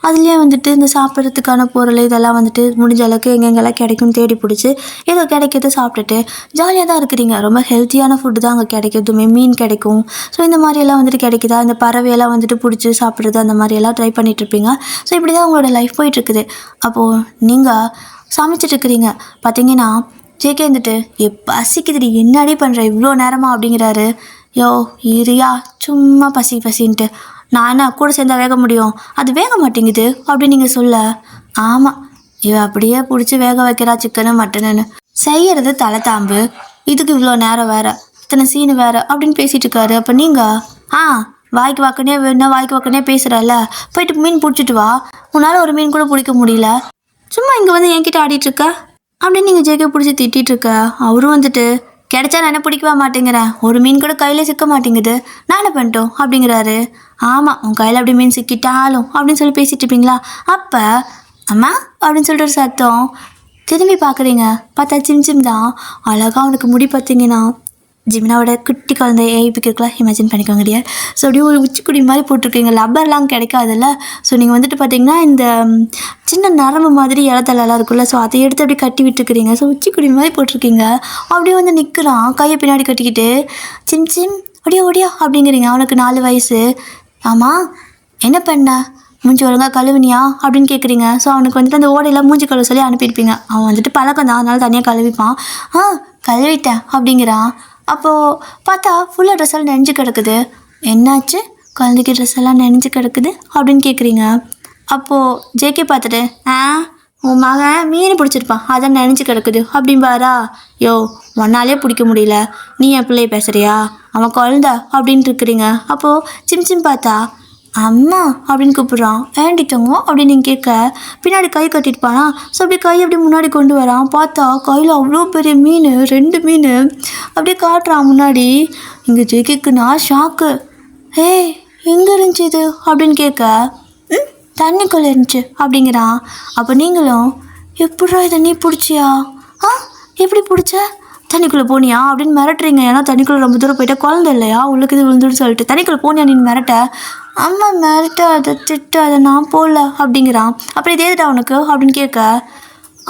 அதுலேயே வந்துட்டு இந்த சாப்பிட்றதுக்கான பொருள் இதெல்லாம் வந்துட்டு முடிஞ்ச அளவுக்கு எங்கெங்கெல்லாம் கிடைக்கும் தேடி பிடிச்சி ஏதோ கிடைக்கிறத சாப்பிட்டுட்டு ஜாலியாக தான் இருக்கிறீங்க. ரொம்ப ஹெல்த்தியான ஃபுட்டு தான் அங்கே கிடைக்கிறதுமே. மீன் கிடைக்கும். ஸோ இந்த மாதிரியெல்லாம் வந்துட்டு கிடைக்குதா, இந்த பறவையெல்லாம் வந்துட்டு பிடிச்சி சாப்பிட்றது அந்த மாதிரியெல்லாம் ட்ரை பண்ணிகிட்ருப்பீங்க. ஸோ இப்படி தான் உங்களோட லைஃப் போயிட்டுருக்குது. அப்போது நீங்கள் சமைச்சிட்ருக்கிறீங்க. பார்த்தீங்கன்னா ஜேகே வந்துட்டு பசிக்குதுடி, என்னடி பண்ணுற இவ்வளோ நேரமா அப்படிங்கிறாரு. யோ இரியா, சும்மா பசின்ட்டு நான் என்ன கூட சேர்ந்தா வேக முடியும், அது வேக மாட்டேங்குது அப்படின்னு நீங்கள் சொல்ல, ஆமாம் இவ அப்படியே பிடிச்சி வேக வைக்கிறா சிக்கனு மட்டனுன்னு, செய்கிறது தலை தாம்பு, இதுக்கு இவ்வளோ நேரம் வேறு, இத்தனை சீனு வேறு அப்படின்னு பேசிகிட்டு இருக்காரு. அப்போ நீங்கள் வாய்க்கு வாக்கனே வேணுன்னா வாய்க்கு வாக்கனே பேசுகிறல்ல, போயிட்டு மீன் பிடிச்சிட்டு வா, உன்னால் ஒரு மீன் கூட பிடிக்க முடியல, சும்மா இங்கே வந்து என்கிட்ட ஆடிட்டுருக்க அப்படின்னு நீங்கள் ஜேகே பிடிச்சி திட்டிகிட்ருக்க. அவரும் வந்துட்டு கிடைச்சா நான் என்ன பிடிக்கவா மாட்டேங்கிறேன், ஒரு மீன் கூட கையில் சிக்க மாட்டேங்குது, நான் என்ன பண்ணிட்டோம் அப்படிங்கிறாரு. ஆமாம் உன் கையில் அப்படி மீன் சிக்கிட்டாலும் அப்படின்னு சொல்லி பேசிகிட்டு இருப்பீங்களா. அப்போ அம்மா அப்படின்னு சொல்லிட்டு ஒரு சத்தம். திரும்பி பார்க்குறீங்க. பார்த்தா சிம் தான். அழகாக அவனுக்கு முடி பார்த்தீங்கன்னா ஜிமினாவோட குட்டி குழந்தை ஏபிக்கு இருக்கலாம், இமேஜின் பண்ணிக்கோங்க டியர். ஸோ அப்படியே ஒரு உச்சிக்குடி மாதிரி போட்டிருக்கீங்க. லப்பர்லாம் கிடைக்காதுல்ல. ஸோ நீங்கள் வந்துட்டு பார்த்தீங்கன்னா இந்த சின்ன நரம்பு மாதிரி இலத்தலெல்லாம் இருக்குல்ல, ஸோ அதை எடுத்து அப்படியே கட்டி விட்டுருக்கிறீங்க. ஸோ உச்சிக்குடி மாதிரி போட்டிருக்கீங்க. அப்படியே வந்து நிற்கிறான் கையை பின்னாடி கட்டிக்கிட்டு, சிம் ஒடியா அப்படிங்கிறீங்க. அவனுக்கு 4 வயசு. ஆமாம் என்ன பண்ண, மூஞ்சி ஒழுங்காக கழுவுனியா அப்படின்னு கேட்குறீங்க. ஸோ அவனுக்கு வந்துட்டு அந்த ஓடையில் மூஞ்சி கழுவ சொல்லி அனுப்பியிருப்பீங்க. அவன் வந்துட்டு பழக்கம் தான், அதனால தனியாக கழுவிப்பான். கழுவிட்டேன் அப்படிங்கிறான். அப்போது பார்த்தா ஃபுல்லாக ட்ரெஸ் எல்லாம் நெஞ்சு கிடக்குது. என்னாச்சு குழந்தைக்கு ட்ரெஸ் எல்லாம் நெஞ்சு கிடக்குது அப்படின்னு கேட்குறீங்க. அப்போது ஜேகே பார்த்துட்டு உன் மகன் மீன் பிடிச்சிருப்பான், அதான் நினச்சி கிடக்குது அப்படின்பாரா. யோ ஒன்னாலே பிடிக்க முடியல, நீ என் பிள்ளைய பேசுகிறியா, அவன் குழந்த அப்படின்ட்டு இருக்கிறீங்க. அப்போது சிம் பார்த்தா அம்மா அப்படின்னு கூப்பிட்றான். ஏண்டிட்டோங்க அப்படின்னு நீங்கள் கேட்க பின்னாடி கை கட்டிட்டுப்பானா. ஸோ அப்படியே கை அப்படியே முன்னாடி கொண்டு வரான். பார்த்தா கையில் அவ்வளோ பெரிய மீன், 2 மீன் அப்படியே காட்டுறான் முன்னாடி. இங்கே ஜெகிக்குன்னா ஷாக்கு. எங்கே இருந்துச்சு இது அப்படின்னு கேட்க தண்ணிக்குள்ளே இருந்துச்சு அப்படிங்கிறான். அப்போ நீங்களும் எப்படா இதை நீ பிடிச்சியா, எப்படி பிடிச்ச, தண்ணிக்குள்ளே போனியா அப்படின்னு மிரட்டுறீங்க. ஏன்னா தண்ணிக்குள்ளே ரொம்ப தூரம் போயிட்டா குழந்தை இல்லையா, உள்ளுக்கு இது விழுந்துன்னு சொல்லிட்டு தண்ணிக்குள்ளே போனியா நீ மிரட்ட. அம்மா மிரட்ட அதை திட்டு, அதை நான் போடல அப்படிங்கிறான். அப்புறம் இது ஏதுடா உனக்கு அப்படின்னு கேட்க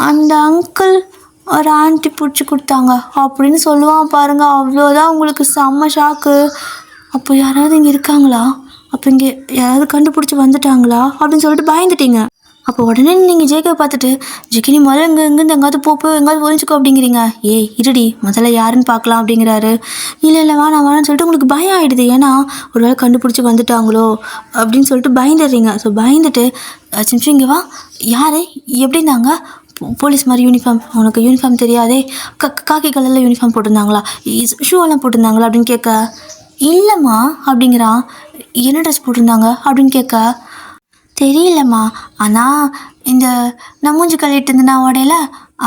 அந்த அங்கிள் ஒரு ஆண்டி பிடிச்சி கொடுத்தாங்க அப்படின்னு சொல்லுவான் பாருங்க. அவ்வளோதான் உங்களுக்கு செம்ம ஷாக்கு. அப்போ யாராவது இங்கே இருக்காங்களா, அப்போ இங்கே யாராவது கண்டுபிடிச்சி வந்துட்டாங்களா அப்படின்னு சொல்லிட்டு பயந்துட்டீங்க. அப்போ உடனே நீங்கள் ஜேகே பார்த்துட்டு ஜெகி நீ முதல்ல இங்கேருந்து எங்காவது போப்போ, எங்காவது ஒழிஞ்சிக்கோ அப்படிங்கிறீங்க. இருடி முதல்ல யாருன்னு பார்க்கலாம் அப்படிங்கிறாரு. இல்லை வேணான்னு சொல்லிட்டு உங்களுக்கு பயம் ஆகிடுது. ஏன்னா ஒரு வேளை கண்டுபிடிச்சி வந்துட்டாங்களோ அப்படின்னு சொல்லிட்டு பயந்துடுறீங்க. ஸோ பயந்துட்டு சிம்சி இங்கே வா, யார் எப்படின்னாங்க, போலீஸ் மாதிரி யூனிஃபார்ம், உனக்கு யூனிஃபார்ம் தெரியாதே, காக்கி கலரில் யூனிஃபார்ம் போட்டிருந்தாங்களா, ஷூவெல்லாம் போட்டிருந்தாங்களா அப்படின்னு கேட்க இல்லைம்மா அப்படிங்கிறான். என்ன ட்ரெஸ் போட்டிருந்தாங்க அப்படின்னு கேட்க தெரியலம்மா, ஆனால் இந்த நான் மூஞ்சி கழுவிட்டு இருந்தேன் நான் உடையில,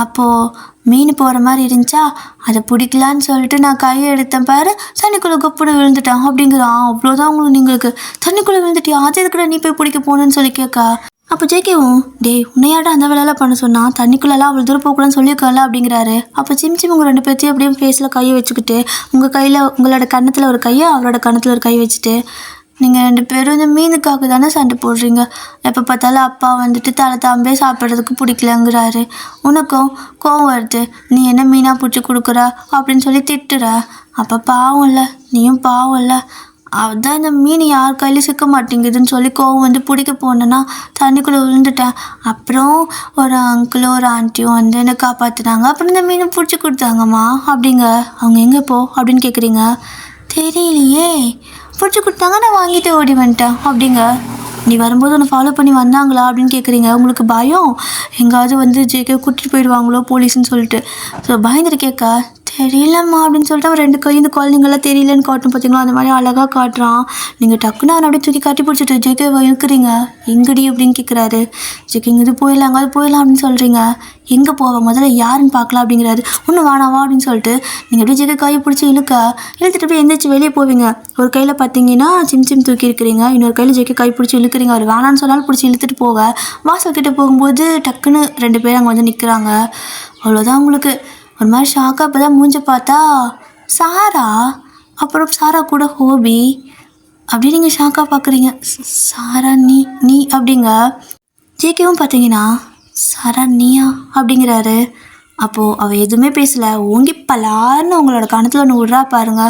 அப்போது மீன் போகிற மாதிரி இருந்துச்சா, அதை பிடிக்கலான்னு சொல்லிட்டு நான் கையை எடுத்தேன் பாரு, தண்ணிக்குள்ளே கப்புன்னு விழுந்துட்டான் அப்படிங்கிறான். அவ்வளோதான் உங்களுக்கு தண்ணிக்குள்ளே விழுந்துட்டியா, அது எதுக்குடா நீ போய் பிடிக்க போகணுன்னு சொல்லி கேட்கா. அப்போ ஜேகேவும் உன்னையாட்டா அந்த வேலையெல்லாம் பண்ண சொன்னால் தண்ணிக்குள்ளெல்லாம் அவ்வளோ தூரம் போகக்கூடாதுன்னு சொல்லியிருக்கல அப்படிங்கிறாரு. அப்போ சிம் உங்கள் 2 பேர்த்தையும் அப்படியே ஃபேஸில் கையை வச்சுக்கிட்டு உங்கள் கையில் உங்களோட கன்னத்தில் ஒரு கையை அவரோட கன்னத்தில் ஒரு கை வச்சுட்டு நீங்கள் 2 பேரும் இந்த மீனுக்காக தானே சண்டை போடுறீங்க, எப்போ பார்த்தாலும் அப்பா வந்துட்டு தலை தாம்பே சாப்பிட்றதுக்கு பிடிக்கலங்கிறாரு, உனக்கும் கோவம் வருது, நீ என்ன மீனாக பிடிச்சி கொடுக்குற அப்படின்னு சொல்லி திட்டுற. அப்போ பாவம் இல்லை, நீயும் பாவம் இல்லை, அதுதான் இந்த மீன் யார் கையிலும் சிக்க மாட்டேங்குதுன்னு சொல்லி கோவம் வந்து பிடிக்க போனேன்னா தண்ணிக்குள்ளே விழுந்துட்டேன். அப்புறம் ஒரு அங்கிளும் ஒரு ஆண்டியும் வந்து என்னை காப்பாற்றினாங்க, அப்புறம் இந்த மீனை பிடிச்சி கொடுத்தாங்கம்மா அப்படிங்க. அவங்க எங்கே போ அப்படின்னு கேட்குறீங்க. தெரியலையே, பிடிச்சி கொடுத்தாங்க, நான் வாங்கிட்டு ஓடி வந்துட்டேன் அப்படிங்க. நீ வரும்போது உன்னை ஃபாலோ பண்ணி வந்தாங்களா அப்படின்னு கேட்குறீங்க. உங்களுக்கு பயம், எங்காவது வந்து ஜேகே கூட்டிகிட்டு போயிடுவாங்களோ போலீஸ்ன்னு சொல்லிட்டு. ஸோ பயந்துட்டு கேட்க தெரியலம்மா அப்படின்னு சொல்லிட்டு அவன் 2 கை இந்த குழந்தைங்களாம் தெரியலன்னு காட்டும் பார்த்தீங்களா, அந்த மாதிரி அழகாக காட்டுறான். நீங்கள் டக்குன்னு அவனை அப்படியே தூக்கி கட்டி பிடிச்சிட்டு ஜேகேவை இழுக்கிறீங்க. எங்கடி அப்படின்னு கேட்குறாரு. ஜேகே இங்கே போயிடலாம், அங்காவது போயிடலாம் அப்படின்னு சொல்கிறீங்க. எங்கே போவ முதல்ல யாருன்னு பார்க்கலாம் அப்படிங்கிறாரு. ஒன்றும் வேணாவா அப்படின்னு சொல்லிட்டு நீங்கள் அப்படியே ஜேகே கையை பிடிச்சி இழுத்துட்டு அப்படியே எந்திரிச்சு வெளியே போவீங்க. ஒரு கையில் பார்த்தீங்கன்னா சிம் தூக்கி இருக்கிறீங்க, இன்னொரு கையில் ஜேகே கை பிடிச்சி இழுக்கிறீங்க. அவர் வேணான்னு சொன்னாலும் பிடிச்சி இழுத்துட்டு போக வாசல் கிட்டே போகும்போது டக்குன்னு 2 பேர் அங்கே வந்து நிற்கிறாங்க. அவ்வளோதான் உங்களுக்கு ஒரு மாதிரி ஷாக்காக இப்போ தான் மூஞ்ச பார்த்தா சாரா, அப்புறம் சாரா கூட ஹோபி. அப்படி நீங்கள் ஷாக்காக பார்க்குறீங்க. சாரா நீ நீ அப்படிங்க. ஜேகேவும் பார்த்தீங்கன்னா சாரா நீயா அப்படிங்கிறாரு. அப்போது அவள் எதுவுமே பேசலை. ஓங்கி பலார்னு உங்களோட கணத்தில் ஒன்று விட்றா பாருங்க.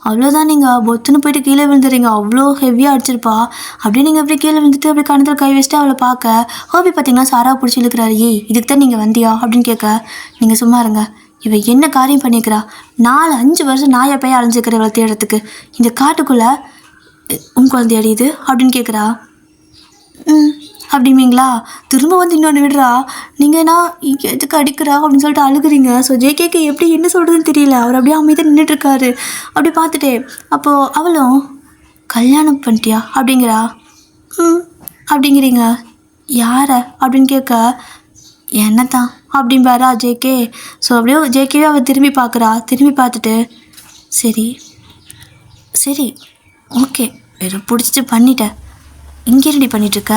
அவ்வளோதான், நீங்கள் பொத்துன்னு போயிட்டு கீழே விழுந்துறீங்க. அவ்வளோ ஹெவியாக அடிச்சிருப்பா. அப்படியே நீங்கள் அப்படி கீழே விழுந்துட்டு அப்படி கணத்தில் கை வச்சுட்டு அவளை பார்க்க ஹோபி பார்த்தீங்கன்னா சாரா பிடிச்சி இழுக்கிறாரு. ஏய் இதுக்கு தான் நீங்கள் வந்தியா அப்படின்னு கேட்க, நீங்கள் சும்மா இருங்க, இவ என்ன காரியம் பண்ணிக்கிறா, 4-5 வருஷம் நாயை போய் அலைஞ்சிக்கிற இவளை தேடுறதுக்கு, இந்த காட்டுக்குள்ளே உன் குழந்தை அடியுது அப்படின்னு கேட்குறா. அப்படிங்களா, திரும்ப வந்து இன்னொன்று விடுறா, நீங்கள்னா இங்கே எதுக்கு அடிக்கிறா அப்படின்னு சொல்லிட்டு அழுகுறீங்க. ஸோ ஜேகேக்கு எப்படி என்ன சொல்கிறதுன்னு தெரியல. அவர் அப்படியே அமைதியாக நின்றுட்டுருக்காரு. அப்படி பார்த்துட்டே அப்போது அவளும் கல்யாணம் பண்ணிட்டியா அப்படிங்கிறா. அப்படிங்கிறீங்க, யாரை அப்படின்னு கேட்க, என்ன தான் அப்படிம்பாரா ஜேகே. ஸோ அப்படியே ஜேகேவே அவள் திரும்பி பார்க்குறா. திரும்பி பார்த்துட்டு சரி சரி ஓகே வேறு பிடிச்சிட்டு பண்ணிட்டேன், இங்கே ரெடி பண்ணிகிட்ருக்க,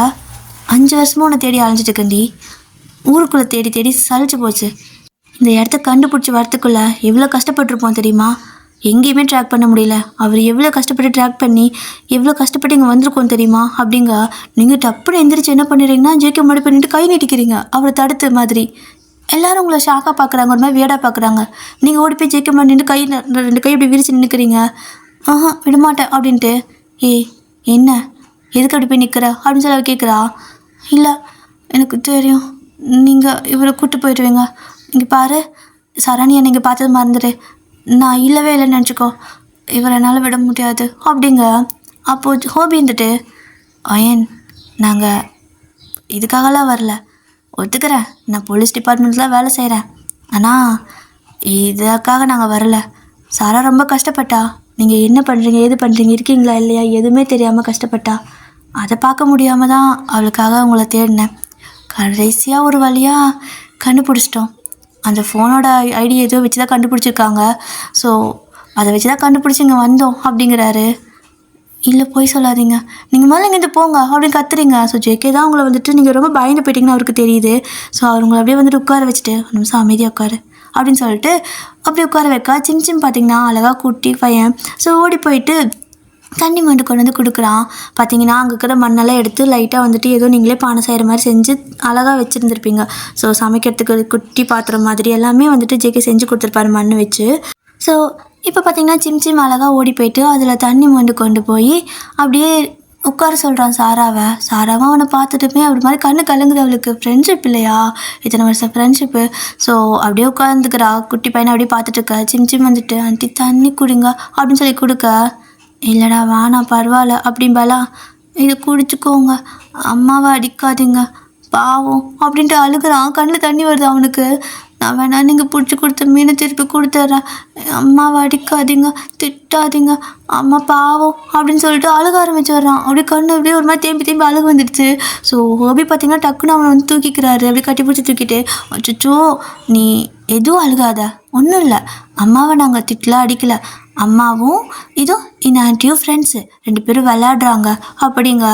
5 வருஷமும் உன்னை தேடி அலைஞ்சிட்டுக்கண்டி, ஊருக்குள்ளே தேடி தேடி சலிச்சு போச்சு. இந்த இடத்த கண்டுபிடிச்சி வரத்துக்குள்ளே எவ்வளோ கஷ்டப்பட்டுருப்போம் தெரியுமா, எங்கேயுமே ட்ராக் பண்ண முடியல. அவர் எவ்வளோ கஷ்டப்பட்டு ட்ராக் பண்ணி எவ்வளோ கஷ்டப்பட்டு இங்கே வந்திருக்கோம் தெரியுமா அப்படிங்க. நீங்கள் டப்புன்னு எந்திரிச்சு என்ன பண்ணிடுறீங்கன்னா ஜேகே முன்னாடி பண்ணிட்டு கை நீட்டிக்கிறீங்க அவரை தடுத்த மாதிரி. எல்லோரும் உங்களை ஷாக்காக பார்க்குறாங்க, ஒரு மாதிரி வேடாக பார்க்குறாங்க. நீங்கள் ஓடி போய் ஜேகே முன்னாடி நின்று கை 2 கை இப்படி விரிச்சு நின்றுக்கிறீங்க. விடமாட்டேன் அப்படின்ட்டு. ஏய் என்ன எதுக்கு அப்படி போய் நிற்கிற அப்படின்னு சொல்லி அவள் கேட்குறா. இல்லை எனக்கு தெரியும், நீங்கள் இவரை கூப்பிட்டு போயிடுவீங்க. இங்கே பாரு சரணியை நீங்கள் பார்த்தது மறந்துடு, நான் இல்லவே இல்லைன்னு நினச்சிக்கோ, இவரை என்னால் விட முடியாது அப்படிங்க. அப்போது ஹோபி இருந்துட்டு, அயன் நாங்கள் இதுக்காகலாம் வரல, ஒத்துக்கிறேன் நான் போலீஸ் டிபார்ட்மெண்ட்டில் வேலை செய்கிறேன், ஆனால் இதுக்காக நாங்கள் வரல. சாரா ரொம்ப கஷ்டப்பட்டா, நீங்கள் என்ன பண்ணுறீங்க ஏது பண்ணுறீங்க இருக்கீங்களா இல்லையா எதுவுமே தெரியாமல் கஷ்டப்பட்டா. அதை பார்க்க முடியாமல் தான் அவளுக்காக உங்களை தேடினேன். கடைசியாக ஒரு வழியாக கண்டுபிடிச்சிட்டோம். அந்த ஃபோனோட ஐடி ஏதோ வச்சு தான் கண்டுபிடிச்சிருக்காங்க. ஸோ அதை வச்சு தான் கண்டுபிடிச்சி இங்கே வந்தோம் அப்படிங்கிறாரு. இல்லை போய் சொல்லாதீங்க, நீங்கள் முதல்ல இங்கேருந்து போங்க அப்படின்னு கத்துறீங்க. ஸோ ஜேகே தான் உங்களை வந்துட்டு நீங்கள் ரொம்ப பயந்து போயிட்டீங்கன்னு அவருக்கு தெரியுது. ஸோ அவர் உங்களை அப்படியே வந்துட்டு உட்கார வச்சுட்டு ஒரு நிமிஷம் அமைதியாக உட்காரு அப்படின்னு சொல்லிட்டு அப்படி உட்கார வைக்க, சிம் பார்த்தீங்கன்னா அழகாக குட்டி பையன். ஸோ ஓடி போயிட்டு தண்ணி மண்டு கொண்டு வந்து கொடுக்குறான். பார்த்தீங்கன்னா அங்கே இருக்கிற மண்ணெல்லாம் எடுத்து லைட்டாக வந்துட்டு ஏதோ நீங்களே பானை செய்கிற மாதிரி செஞ்சு அழகாக வச்சுருந்துருப்பீங்க. ஸோ சமைக்கிறதுக்கு குட்டி பாத்திரம் மாதிரி எல்லாமே வந்துட்டு ஜேகே செஞ்சு கொடுத்துருப்பாரு மண் வச்சு. ஸோ இப்போ பார்த்தீங்கன்னா சிம் அழகாக ஓடி போயிட்டு அதில் தண்ணி மண்டு கொண்டு போய் அப்படியே உட்கார சொல்கிறான் சாராவை அவனை பார்த்துட்டுமே அப்படி மாதிரி கண்ணு கலங்குது அவளுக்கு. ஃப்ரெண்ட்ஷிப் இல்லையா, இத்தனை வருஷம் ஃப்ரெண்ட்ஷிப்பு. ஸோ அப்படியே உட்காந்துக்கிறா குட்டி பையனை அப்படியே பார்த்துட்டு இருக்க. சிம் வந்துட்டு ஆண்டி தண்ணி குடிங்க அப்படின்னு சொல்லி கொடுக்க, இல்லைடா வேணாம் பரவாயில்ல அப்படிம்பாலா, இதை குடிச்சுக்கோங்க அம்மாவை அடிக்காதீங்க பாவம் அப்படின்ட்டு அழுகிறான். கண்ணில் தண்ணி வருது அவனுக்கு. நான் வேணா நீங்கள் பிடிச்சி கொடுத்த மீனை திருப்பி கொடுத்துட்றேன், அம்மாவை அடிக்காதீங்க திட்டாதீங்க அம்மா பாவம் அப்படின்னு சொல்லிட்டு அழுக ஆரம்பிச்சிடுறான். அப்படியே கண்ணு அப்படியே ஒரு மாதிரி தேம்பி அழுக வந்துடுச்சு. ஸோ ஹோபி பார்த்தீங்கன்னா டக்குன்னு அவனை வந்து தூக்கிக்கிறாரு. அப்படியே கட்டி பிடிச்சி தூக்கிட்டு, அச்சோ நீ எதுவும் அழுகாத, ஒன்றும் இல்லை, அம்மாவை நாங்கள் திட்டல அடிக்கலை, அம்மாவும் இதோ இந்த ஆண்டியும் ஃப்ரெண்ட்ஸு 2 பேரும் விளையாடுறாங்க அப்படிங்க.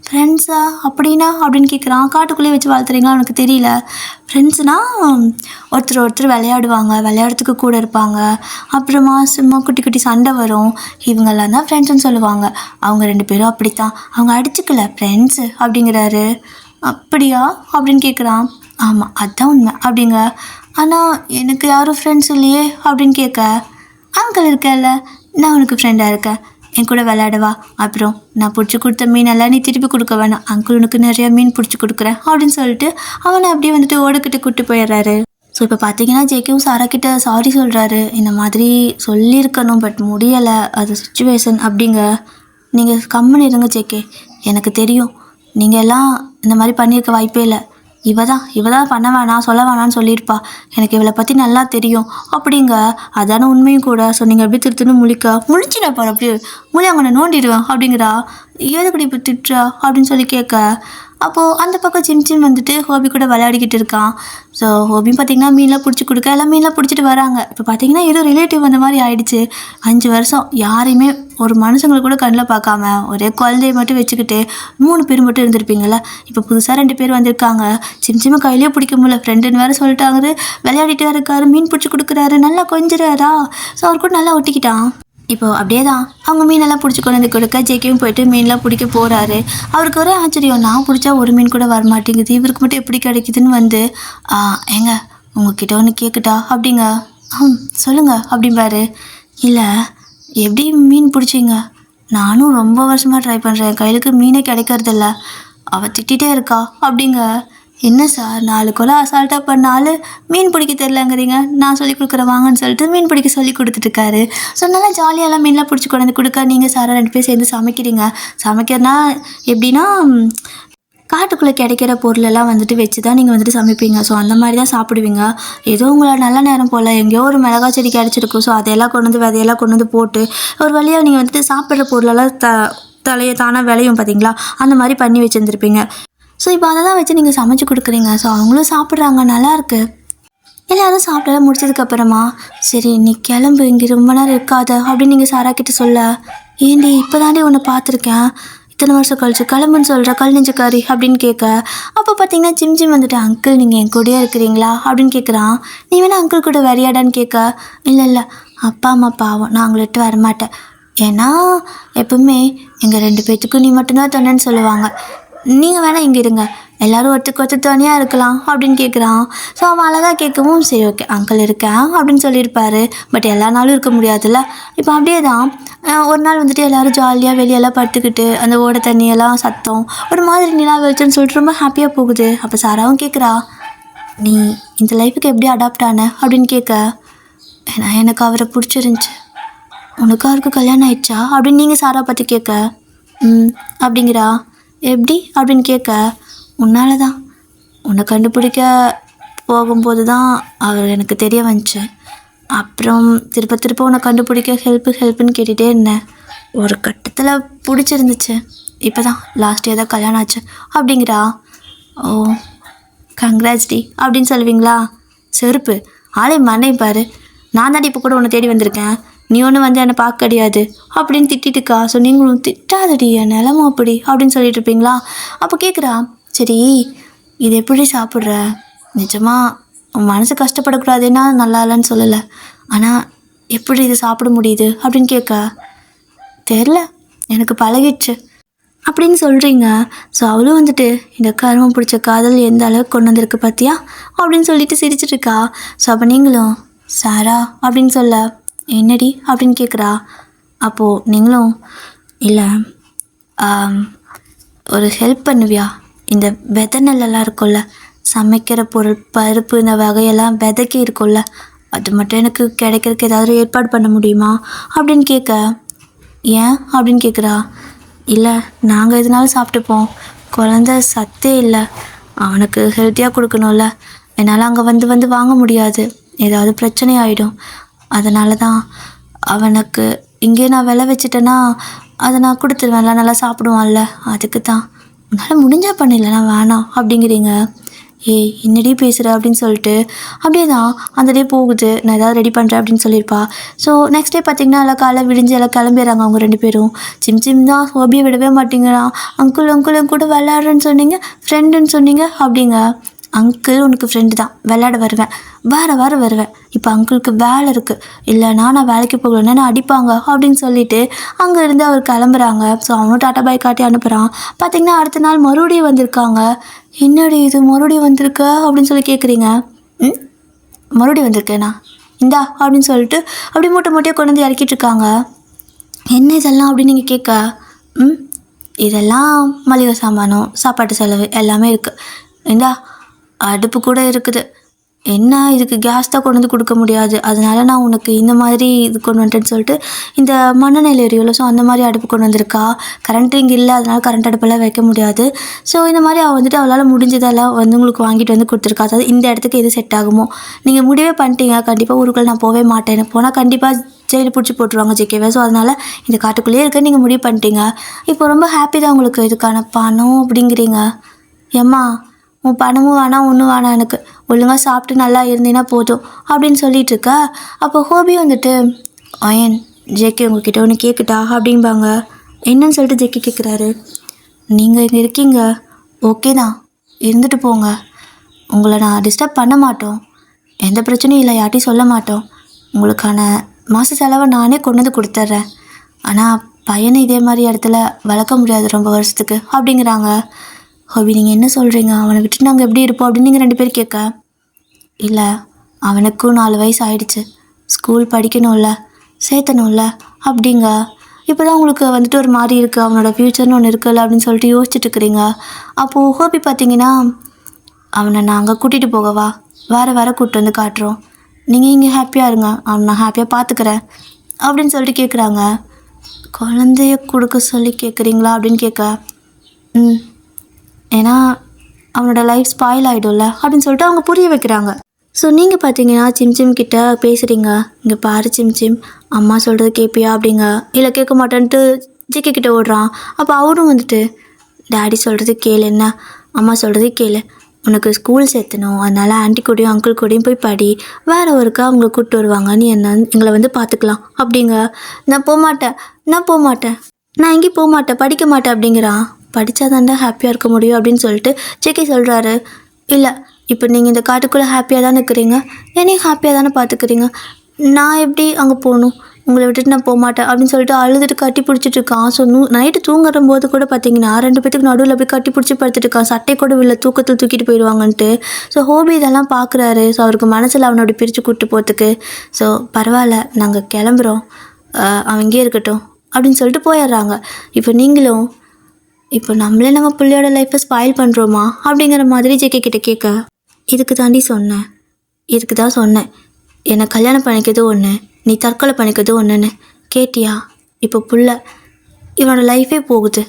ஃப்ரெண்ட்ஸா அப்படின்னா அப்படின்னு கேட்குறான். காட்டுக்குள்ளேயே வச்சு வளர்த்துறீங்களா அவனுக்கு தெரியல. ஃப்ரெண்ட்ஸுனால் ஒருத்தர் விளையாடுவாங்க, விளையாடுறதுக்கு கூட இருப்பாங்க, அப்புறமா சும்மா குட்டி குட்டி சண்டை வரும், இவங்கெல்லாம் தான் ஃப்ரெண்ட்ஸுன்னு சொல்லுவாங்க. அவங்க 2 பேரும் அப்படித்தான், அவங்க அடிச்சுக்கல ஃப்ரெண்ட்ஸு அப்படிங்கிறாரு. அப்படியா அப்படின்னு கேட்குறான். ஆமாம் அதுதான் உண்மை அப்படிங்க. ஆனால் எனக்கு யாரும் ஃப்ரெண்ட்ஸ் இல்லையே அப்படின்னு கேட்க, அங்கிள் இருக்கல, நான் உனக்கு ஃப்ரெண்டாக இருக்கேன், என் கூட விளையாடுவா, அப்புறம் நான் பிடிச்சி கொடுத்த மீனெல்லாம் நீ திருப்பி கொடுக்க வேணாம், அங்கிள் உனக்கு நிறையா மீன் பிடிச்சி கொடுக்குறேன் அப்படின்னு சொல்லிட்டு அவனை அப்படியே வந்துட்டு ஓடக்கிட்டு கூப்பிட்டு போயிடுறாரு. ஸோ இப்போ பார்த்தீங்கன்னா ஜேகேவும் சாரா கிட்ட சாரி சொல்கிறாரு. இந்த மாதிரி சொல்லியிருக்கணும் பட் முடியலை, அது சுச்சுவேஷன் அப்படிங்க. நீங்கள் கம்முன்னு இருங்க ஜேகே, எனக்கு தெரியும் நீங்கள் எல்லாம் இந்த மாதிரி பண்ணியிருக்க வாய்ப்பே இல்லை, இவ தான் பண்ண வேணாம் சொல்ல வேணான்னு சொல்லியிருப்பா, எனக்கு இவளை பற்றி நல்லா தெரியும் அப்படிங்க. அதான உண்மையும் கூட. ஸோ நீங்கள் அப்படியே திருத்துன்னு முழிச்சு நான் அப்படியே அங்கே நான் நோண்டிடுவேன் அப்படிங்கிறா. ஏதுக்கடி இப்போ திட்டுறா அப்படின்னு சொல்லி கேட்க, அப்போது அந்த பக்கம் சிம் வந்துட்டு ஹோபி கூட விளையாடிக்கிட்டு இருக்கான். ஸோ ஹோபியும் பார்த்திங்கன்னா மீன்லாம் பிடிச்சி கொடுக்க எல்லாம் மீன்லாம் பிடிச்சிட்டு வராங்க. இப்போ பார்த்திங்கன்னா ஏதோ ரிலேட்டிவ் அந்த மாதிரி ஆயிடுச்சு. 5 வருஷம் யாரையுமே ஒரு மனுஷங்களை கூட கண்ணில் பார்க்காம ஒரே குழந்தைய மட்டும் வச்சுக்கிட்டு 3 பேர் மட்டும் இருந்திருப்பீங்களா. இப்போ புதுசாக 2 பேர் வந்திருக்காங்க. சிம்மை கையிலேயே பிடிக்க முடியல, ஃப்ரெண்டுன்னு வேறு சொல்லிட்டாங்க. விளையாடிட்டே இருக்காரு, மீன் பிடிச்சி கொடுக்குறாரு, நல்லா கொஞ்சிறாரா. ஸோ அவர் கூட நல்லா ஒட்டிக்கிட்டான். இப்போது அப்படியே தான் அவங்க மீனெல்லாம் பிடிச்சி கொண்டு வந்து கொடுக்க ஜேக்கையும் போயிட்டு மீன்லாம் பிடிக்க போகிறாரு. அவருக்கு ஒரே ஆச்சரியம், நான் பிடிச்சா ஒரு மீன் கூட வரமாட்டேங்குது, இவருக்கு மட்டும் எப்படி கிடைக்குதுன்னு வந்து ஏங்க உங்ககிட்ட ஒன்று கேட்குட்டா அப்படிங்க. சொல்லுங்க அப்படிம்பாரு. இல்லை எப்படி மீன் பிடிச்சிங்க? நானும் ரொம்ப வருஷமாக ட்ரை பண்ணுறேன், கையிலுக்கு மீனே கிடைக்கிறதில்ல, அவள் திட்டிகிட்டே இருக்கா அப்படிங்க. என்ன சார் 4 கொலை அசால்ட்டாக பண்ணாலும் மீன் பிடிக்க தெரிலங்கிறீங்க, நான் சொல்லி கொடுக்குறேன் வாங்கன்னு சொல்லிட்டு மீன் பிடிக்க சொல்லி கொடுத்துட்ருக்காரு. ஸோ நல்லா ஜாலியாலாம் மீன்லாம் பிடிச்சி கொண்டு வந்து கொடுக்க நீங்கள் சாரா 2 பேர் சேர்ந்து சமைக்கிறீங்க. சமைக்கிறனா எப்படின்னா காட்டுக்குள்ளே கிடைக்கிற பொருளெல்லாம் வந்துட்டு வச்சு தான் நீங்கள் வந்துட்டு சமைப்பீங்க. ஸோ அந்த மாதிரி தான் சாப்பிடுவீங்க. ஏதோ உங்களை நல்ல நேரம் போல் எங்கேயோ ஒரு மிளகா செடி கிடச்சிருக்கும். ஸோ அதையெல்லாம் கொண்டு வந்து விதையெல்லாம் கொண்டு வந்து போட்டு ஒரு வழியாக நீங்கள் வந்துட்டு சாப்பிட்ற பொருளெல்லாம் தலையை தானே விளையும் பார்த்தீங்களா, அந்த மாதிரி பண்ணி வச்சுருந்துருப்பீங்க. ஸோ இப்போ அதை தான் வச்சு நீங்கள் சமைச்சு கொடுக்குறீங்க. ஸோ அவங்களும் சாப்பிட்றாங்க, நல்லாயிருக்கு. எல்லோரும் சாப்பிட்டெல்லாம் முடிச்சதுக்கப்புறமா சரி நீ கிளம்பு, இங்கே ரொம்ப நேரம் இருக்காத அப்படின்னு நீங்கள் சாரா கிட்ட சொல்ல, ஏண்டி இப்போ தாண்டி உன்னை பார்த்துருக்கேன், இத்தனை வருஷம் கழிச்சு கிளம்புன்னு சொல்கிற கல் நெஞ்சக்காரி அப்படின்னு கேட்க, அப்போ பார்த்தீங்கன்னா சிம் வந்துட்டு அங்கிள் நீங்கள் என் கூடயே இருக்கிறீங்களா அப்படின்னு கேட்குறான். நீ வேணா அங்கிள் கூட வரியாடான்னு கேட்க, இல்லை அப்பா அம்மா பாவம், நான் அவங்கள விட்டு வரமாட்டேன், ஏன்னா எப்பவுமே எங்கள் 2 பேர்த்துக்கும் நீ மட்டும்தான் தோணுன்னு சொல்லுவாங்க, நீங்கள் வேணால் இங்கே இருங்க, எல்லோரும் ஒருத்தருக்கு தனியாக இருக்கலாம் அப்படின்னு கேட்குறான். ஸோ அவன் அழகாக கேட்கவும் சரி ஓகே அங்கிள் இருக்கேன் அப்படின்னு சொல்லியிருப்பாரு. பட் எல்லா நாளும் இருக்க முடியாதுல்ல. இப்போ அப்படியே தான் ஒரு நாள் வந்துட்டு எல்லோரும் ஜாலியாக வெளியெல்லாம் படுத்துக்கிட்டு அந்த ஓடை தண்ணியெல்லாம் சத்தம் ஒரு மாதிரி நிலா வெளிச்சன்னு சொல்லிட்டு ரொம்ப ஹாப்பியாக போகுது. அப்போ சாராவும் கேட்குறா, நீ இந்த லைஃபுக்கு எப்படி அடாப்ட் ஆன அப்படின்னு கேட்க, ஏன்னா எனக்கு அவரை பிடிச்சிருந்துச்சி, உனக்கு அவருக்கு கல்யாணம் ஆயிடுச்சா அப்படின்னு நீங்கள் சாரா பற்றி கேட்க, அப்படிங்கிறா. எப்படி அப்படின்னு கேட்க, உன்னால தான், உன்னை கண்டுபிடிக்க போகும்போது தான் அவர் எனக்கு தெரிய வந்துச்சு. அப்புறம் திருப்ப உன்னை கண்டுபிடிக்க ஹெல்ப்புன்னு கேட்டுகிட்டே இருந்தேன். ஒரு கட்டத்தில் பிடிச்சிருந்துச்சு, இப்போ தான் லாஸ்ட் இயர் தான் கல்யாணம் ஆச்சு அப்படிங்கிறா. ஓ கங்க்ராட்ஸ் டி அப்படின்னு சொல்லுவீங்களா? செருப்பு ஆளே மண்டையும் பாரு, நான் தாண்டி இப்போ கூட உன்னை தேடி வந்திருக்கேன், நீ ஒன்று வந்து என்னை பார்க்க கிடையாது அப்படின்னு திட்டிட்டுக்கா. ஸோ நீங்களும் திட்டாதடி என் நிலமோ அப்படி அப்படின்னு சொல்லிட்டு இருப்பீங்களா? அப்போ கேட்குறா, சரி இது எப்படி சாப்பிட்ற, நிஜமாக உன் மனசு கஷ்டப்படக்கூடாதுன்னா நல்லா இல்லைன்னு சொல்லலை, ஆனால் எப்படி இது சாப்பிட முடியுது அப்படின்னு கேட்க, தெரில எனக்கு பழகிடுச்சு அப்படின்னு சொல்கிறீங்க. ஸோ அவளும் வந்துட்டு இந்த கருமம் பிடிச்ச காதல் எந்த அளவுக்கு கொண்டு வந்திருக்கு பார்த்தியா அப்படின்னு சொல்லிட்டு சிரிச்சிட்ருக்கா. ஸோ அப்போ நீங்களும் சாரா அப்படின்னு சொல்ல, என்னடி அப்படின்னு கேட்குறா. அப்போது நீங்களும் இல்லை ஒரு ஹெல்ப் பண்ணுவியா, இந்த விதை நெல்லெல்லாம் இருக்கும்ல, சமைக்கிற பொருள் பருப்பு இந்த வகையெல்லாம் விதைக்கி இருக்கும்ல, அது மட்டும் எனக்கு கிடைக்கிறதுக்கு ஏதாவது ஏற்பாடு பண்ண முடியுமா அப்படின்னு கேட்க, ஏன் அப்படின்னு கேட்குறா. இல்லை நாங்கள் எதுனாலும் சாப்பிட்டுப்போம், குழந்த சத்தே இல்லை, அவனுக்கு ஹெல்த்தியாக கொடுக்கணும்ல, என்னால் அங்கே வந்து வாங்க முடியாது, ஏதாவது பிரச்சனை ஆகிடும், அதனால தான் அவனுக்கு இங்கே நான் விளை வச்சிட்டேன்னா அதை நான் கொடுத்துருவேன்ல, நல்லா சாப்பிடுவான்ல, அதுக்கு தான், உன்னால் முடிஞ்சால் பண்ணிடலண்ணா வேணாம் அப்படிங்கிறீங்க. ஏய் என்னடி பேசுகிற அப்படின்னு சொல்லிட்டு அப்படியே தான் அந்த டே போகுது. நான் ஏதாவது ரெடி பண்ணுறேன் அப்படின்னு சொல்லியிருப்பா. ஸோ நெக்ஸ்ட் டே பார்த்திங்கன்னா எல்லாம் காலை விடிஞ்சு எல்லாம் கிளம்பிடுறாங்க அவங்க 2 பேரும். சிம் தான் ஹோபியை விடவே மாட்டேங்கிறான். அங்கிள் கூட விளையாடுறேன்னு சொன்னீங்க, ஃப்ரெண்டுன்னு சொன்னீங்க அப்படிங்க. அங்கிள் உனக்கு ஃப்ரெண்டு தான், விளையாட வருவேன், வாரம் வருவேன், இப்போ அங்கிளுக்கு வேலை இருக்குது, இல்லைனா நான் வேலைக்கு போகலன்னா நான் அடிப்பாங்க அப்படின்னு சொல்லிட்டு அங்கேருந்து அவர் கிளம்புறாங்க. ஸோ அவனும் டாட்டா பாய் காட்டி அனுப்புகிறான். பார்த்திங்கன்னா அடுத்த நாள் மறுபடியும் வந்திருக்காங்க. என்னடி இது மறுபடியும் வந்திருக்க அப்படின்னு சொல்லி கேட்குறீங்க. மறுபடியும் வந்திருக்கேண்ணா இந்தா அப்படின்னு சொல்லிட்டு அப்படி மூட்டையாக கொண்டு வந்து இறக்கிட்டு இருக்காங்க. என்ன இதெல்லாம் அப்படின்னு நீங்கள் கேட்க, இதெல்லாம் மளிகை சாமானம், சாப்பாட்டு செலவு எல்லாமே இருக்குது, இந்தா அடுப்பு கூட இருக்குது, என்ன இதுக்கு கேஸ் தான் கொண்டு வந்து கொடுக்க முடியாது, அதனால நான் உனக்கு இந்த மாதிரி இது கொண்டு வந்துட்டேன்னு சொல்லிட்டு இந்த மண்ணெண்ணெயில் எரியும்ல, ஸோ அந்த மாதிரி அடுப்பு கொண்டு வந்திருக்கா. கரண்ட் இங்கே இல்லை, அதனால் கரண்ட் அடுப்பெல்லாம் வைக்க முடியாது. ஸோ இந்த மாதிரி அவள் வந்துட்டு அவளால் முடிஞ்சதெல்லாம் வந்து உங்களுக்கு வாங்கிட்டு வந்து கொடுத்துருக்கா. அதாவது இந்த இடத்துக்கு எது செட் ஆகுமோ நீங்கள் முடிவே பண்ணிட்டீங்க, கண்டிப்பாக ஊருக்குள்ள நான் போகவே மாட்டேன், போனால் கண்டிப்பாக ஜெயிலில் பிடிச்சி போட்டுருவாங்க ஜேகேவை. ஸோ அதனால் இந்த காட்டுக்குள்ளேயே இருக்க நீங்கள் முடிவு பண்ணிட்டீங்க. இப்போ ரொம்ப ஹாப்பி தான் உங்களுக்கு, இதுக்கான பணம் அப்படிங்கிறீங்க. ஏம்மா உன் பணமும் வேணாம் ஒன்றும் வேணாம், எனக்கு ஒழுங்காக சாப்பிட்டு நல்லா இருந்தீங்கன்னா போதும் அப்படின்னு சொல்லிட்டு இருக்கா. அப்போ ஹோபி வந்துட்டு அயன் ஜேகே உங்ககிட்ட ஒன்று கேட்குட்டா அப்படிம்பாங்க. என்னன்னு சொல்லிட்டு ஜேகே கேட்குறாரு. நீங்கள் இங்கே இருக்கீங்க, ஓகே தான், இருந்துட்டு போங்க. உங்களை நான் டிஸ்டர்ப் பண்ண மாட்டோம், எந்த பிரச்சனையும் இல்லை, யார்ட்டையும் சொல்ல மாட்டோம். உங்களுக்கான மாத செலவை நானே கொண்டு வந்து கொடுத்துட்றேன். ஆனால் பையனை இதே மாதிரி இடத்துல வளர்க்க முடியாது ரொம்ப வருஷத்துக்கு அப்படிங்கிறாங்க. ஹோபி நீங்கள் என்ன சொல்கிறீங்க, அவனை விட்டு நாங்கள் எப்படி இருப்போம் அப்படின்னு நீங்கள் 2 பேர் கேட்க. இல்லை, அவனுக்கும் 4 வயசு ஆயிடுச்சு, ஸ்கூல் படிக்கணும்ல, சேர்த்தணும்ல அப்படிங்க. இப்போ தான் உங்களுக்கு வந்துட்டு ஒரு மாதிரி இருக்குது, அவனோட ஃப்யூச்சர்னு ஒன்று இருக்குல்ல அப்படின்னு சொல்லிட்டு யோசிச்சுட்டு இருக்கிறீங்க. அப்போது ஹோபி பார்த்தீங்கன்னா, அவனை நாங்கள் கூட்டிகிட்டு போகவா, வேறு கூப்பிட்டு வந்து காட்டுறோம், நீங்கள் இங்கே ஹாப்பியாக இருங்க, அவனை நான் ஹாப்பியாக பார்த்துக்கிறேன் அப்படின்னு சொல்லிட்டு கேட்குறாங்க. குழந்தைய கொடுக்க சொல்லி கேட்குறீங்களா அப்படின்னு கேட்க. ஏன்னா அவனோட லைஃப் ஸ்பாயில் ஆகிடும்ல அப்படின்னு சொல்லிட்டு அவங்க புரிய வைக்கிறாங்க. ஸோ நீங்கள் பார்த்தீங்கன்னா சிம்சிம் கிட்ட பேசுகிறீங்க. இங்கே பாரு சிம்சிம், அம்மா சொல்கிறது கேட்பியா அப்படிங்க. இல்லை கேட்க மாட்டேன்ட்டு ஜிக்கி கிட்ட ஓடுறான். அப்போ அவரும் வந்துட்டு டேடி சொல்கிறது கேளு, என்ன அம்மா சொல்கிறது கேளு, உனக்கு ஸ்கூல் சேர்த்தணும், அதனால் ஆண்டி கூடயும் அங்கிள் கூடயும் போய் படி, வேறு ஒருக்கா அவங்க கூப்பிட்டு வருவாங்க, நீ என்ன எங்களை வந்து பார்த்துக்கலாம் அப்படிங்க. நான் போக மாட்டேன், நான் எங்கேயும் போக மாட்டேன், படிக்க மாட்டேன் அப்படிங்கிறான். படித்தா தாண்டா ஹாப்பியாக இருக்க முடியும் அப்படின்னு சொல்லிட்டு ஜேகே சொல்கிறாரு. இல்லை, இப்போ நீங்கள் இந்த காட்டுக்குள்ளே ஹாப்பியாக தானே இருக்கிறீங்க, என்னையும் ஹாப்பியாக தானே பார்த்துக்கிறீங்க, நான் எப்படி அங்கே போகணும், உங்களை விட்டுட்டு நான் போக மாட்டேன் அப்படின்னு சொல்லிட்டு அழுதுட்டு கட்டி பிடிச்சிட்டு இருக்கான். ஸோ நைட்டு தூங்குற போது கூட பார்த்தீங்கன்னா 2 பேத்துக்கு நடுவில் அப்படி கட்டி பிடிச்சி படுத்துட்டு இருக்கான். சட்டை கூட இல்லை, தூக்கத்தில் தூக்கிட்டு போயிடுவாங்கன்ட்டு. ஸோ ஹோபி இதெல்லாம் பார்க்குறாரு. ஸோ அவருக்கு மனசில் அவனோட பிரித்து கூப்பிட்டு போகிறதுக்கு. ஸோ பரவாயில்ல, நாங்கள் கிளம்புறோம், அவன் இங்கே இருக்கட்டும் அப்படின்னு சொல்லிட்டு போயிடுறாங்க. இப்போ நீங்களும் இப்போ நம்மளே நம்ம பிள்ளையோட லைஃப்பை ஸ்பாயில் பண்ணுறோமா அப்படிங்கிற மாதிரி ஜேகே கிட்ட கேட்க. இதுக்கு தான் சொன்னேன், என்னை கல்யாணம் பண்ணிக்கிறது ஒன்று, நீ தற்கொலை பண்ணிக்கிறது ஒன்றுன்னு. கேட்டியா? இப்போ புள்ள இவனோட லைஃபே போகுது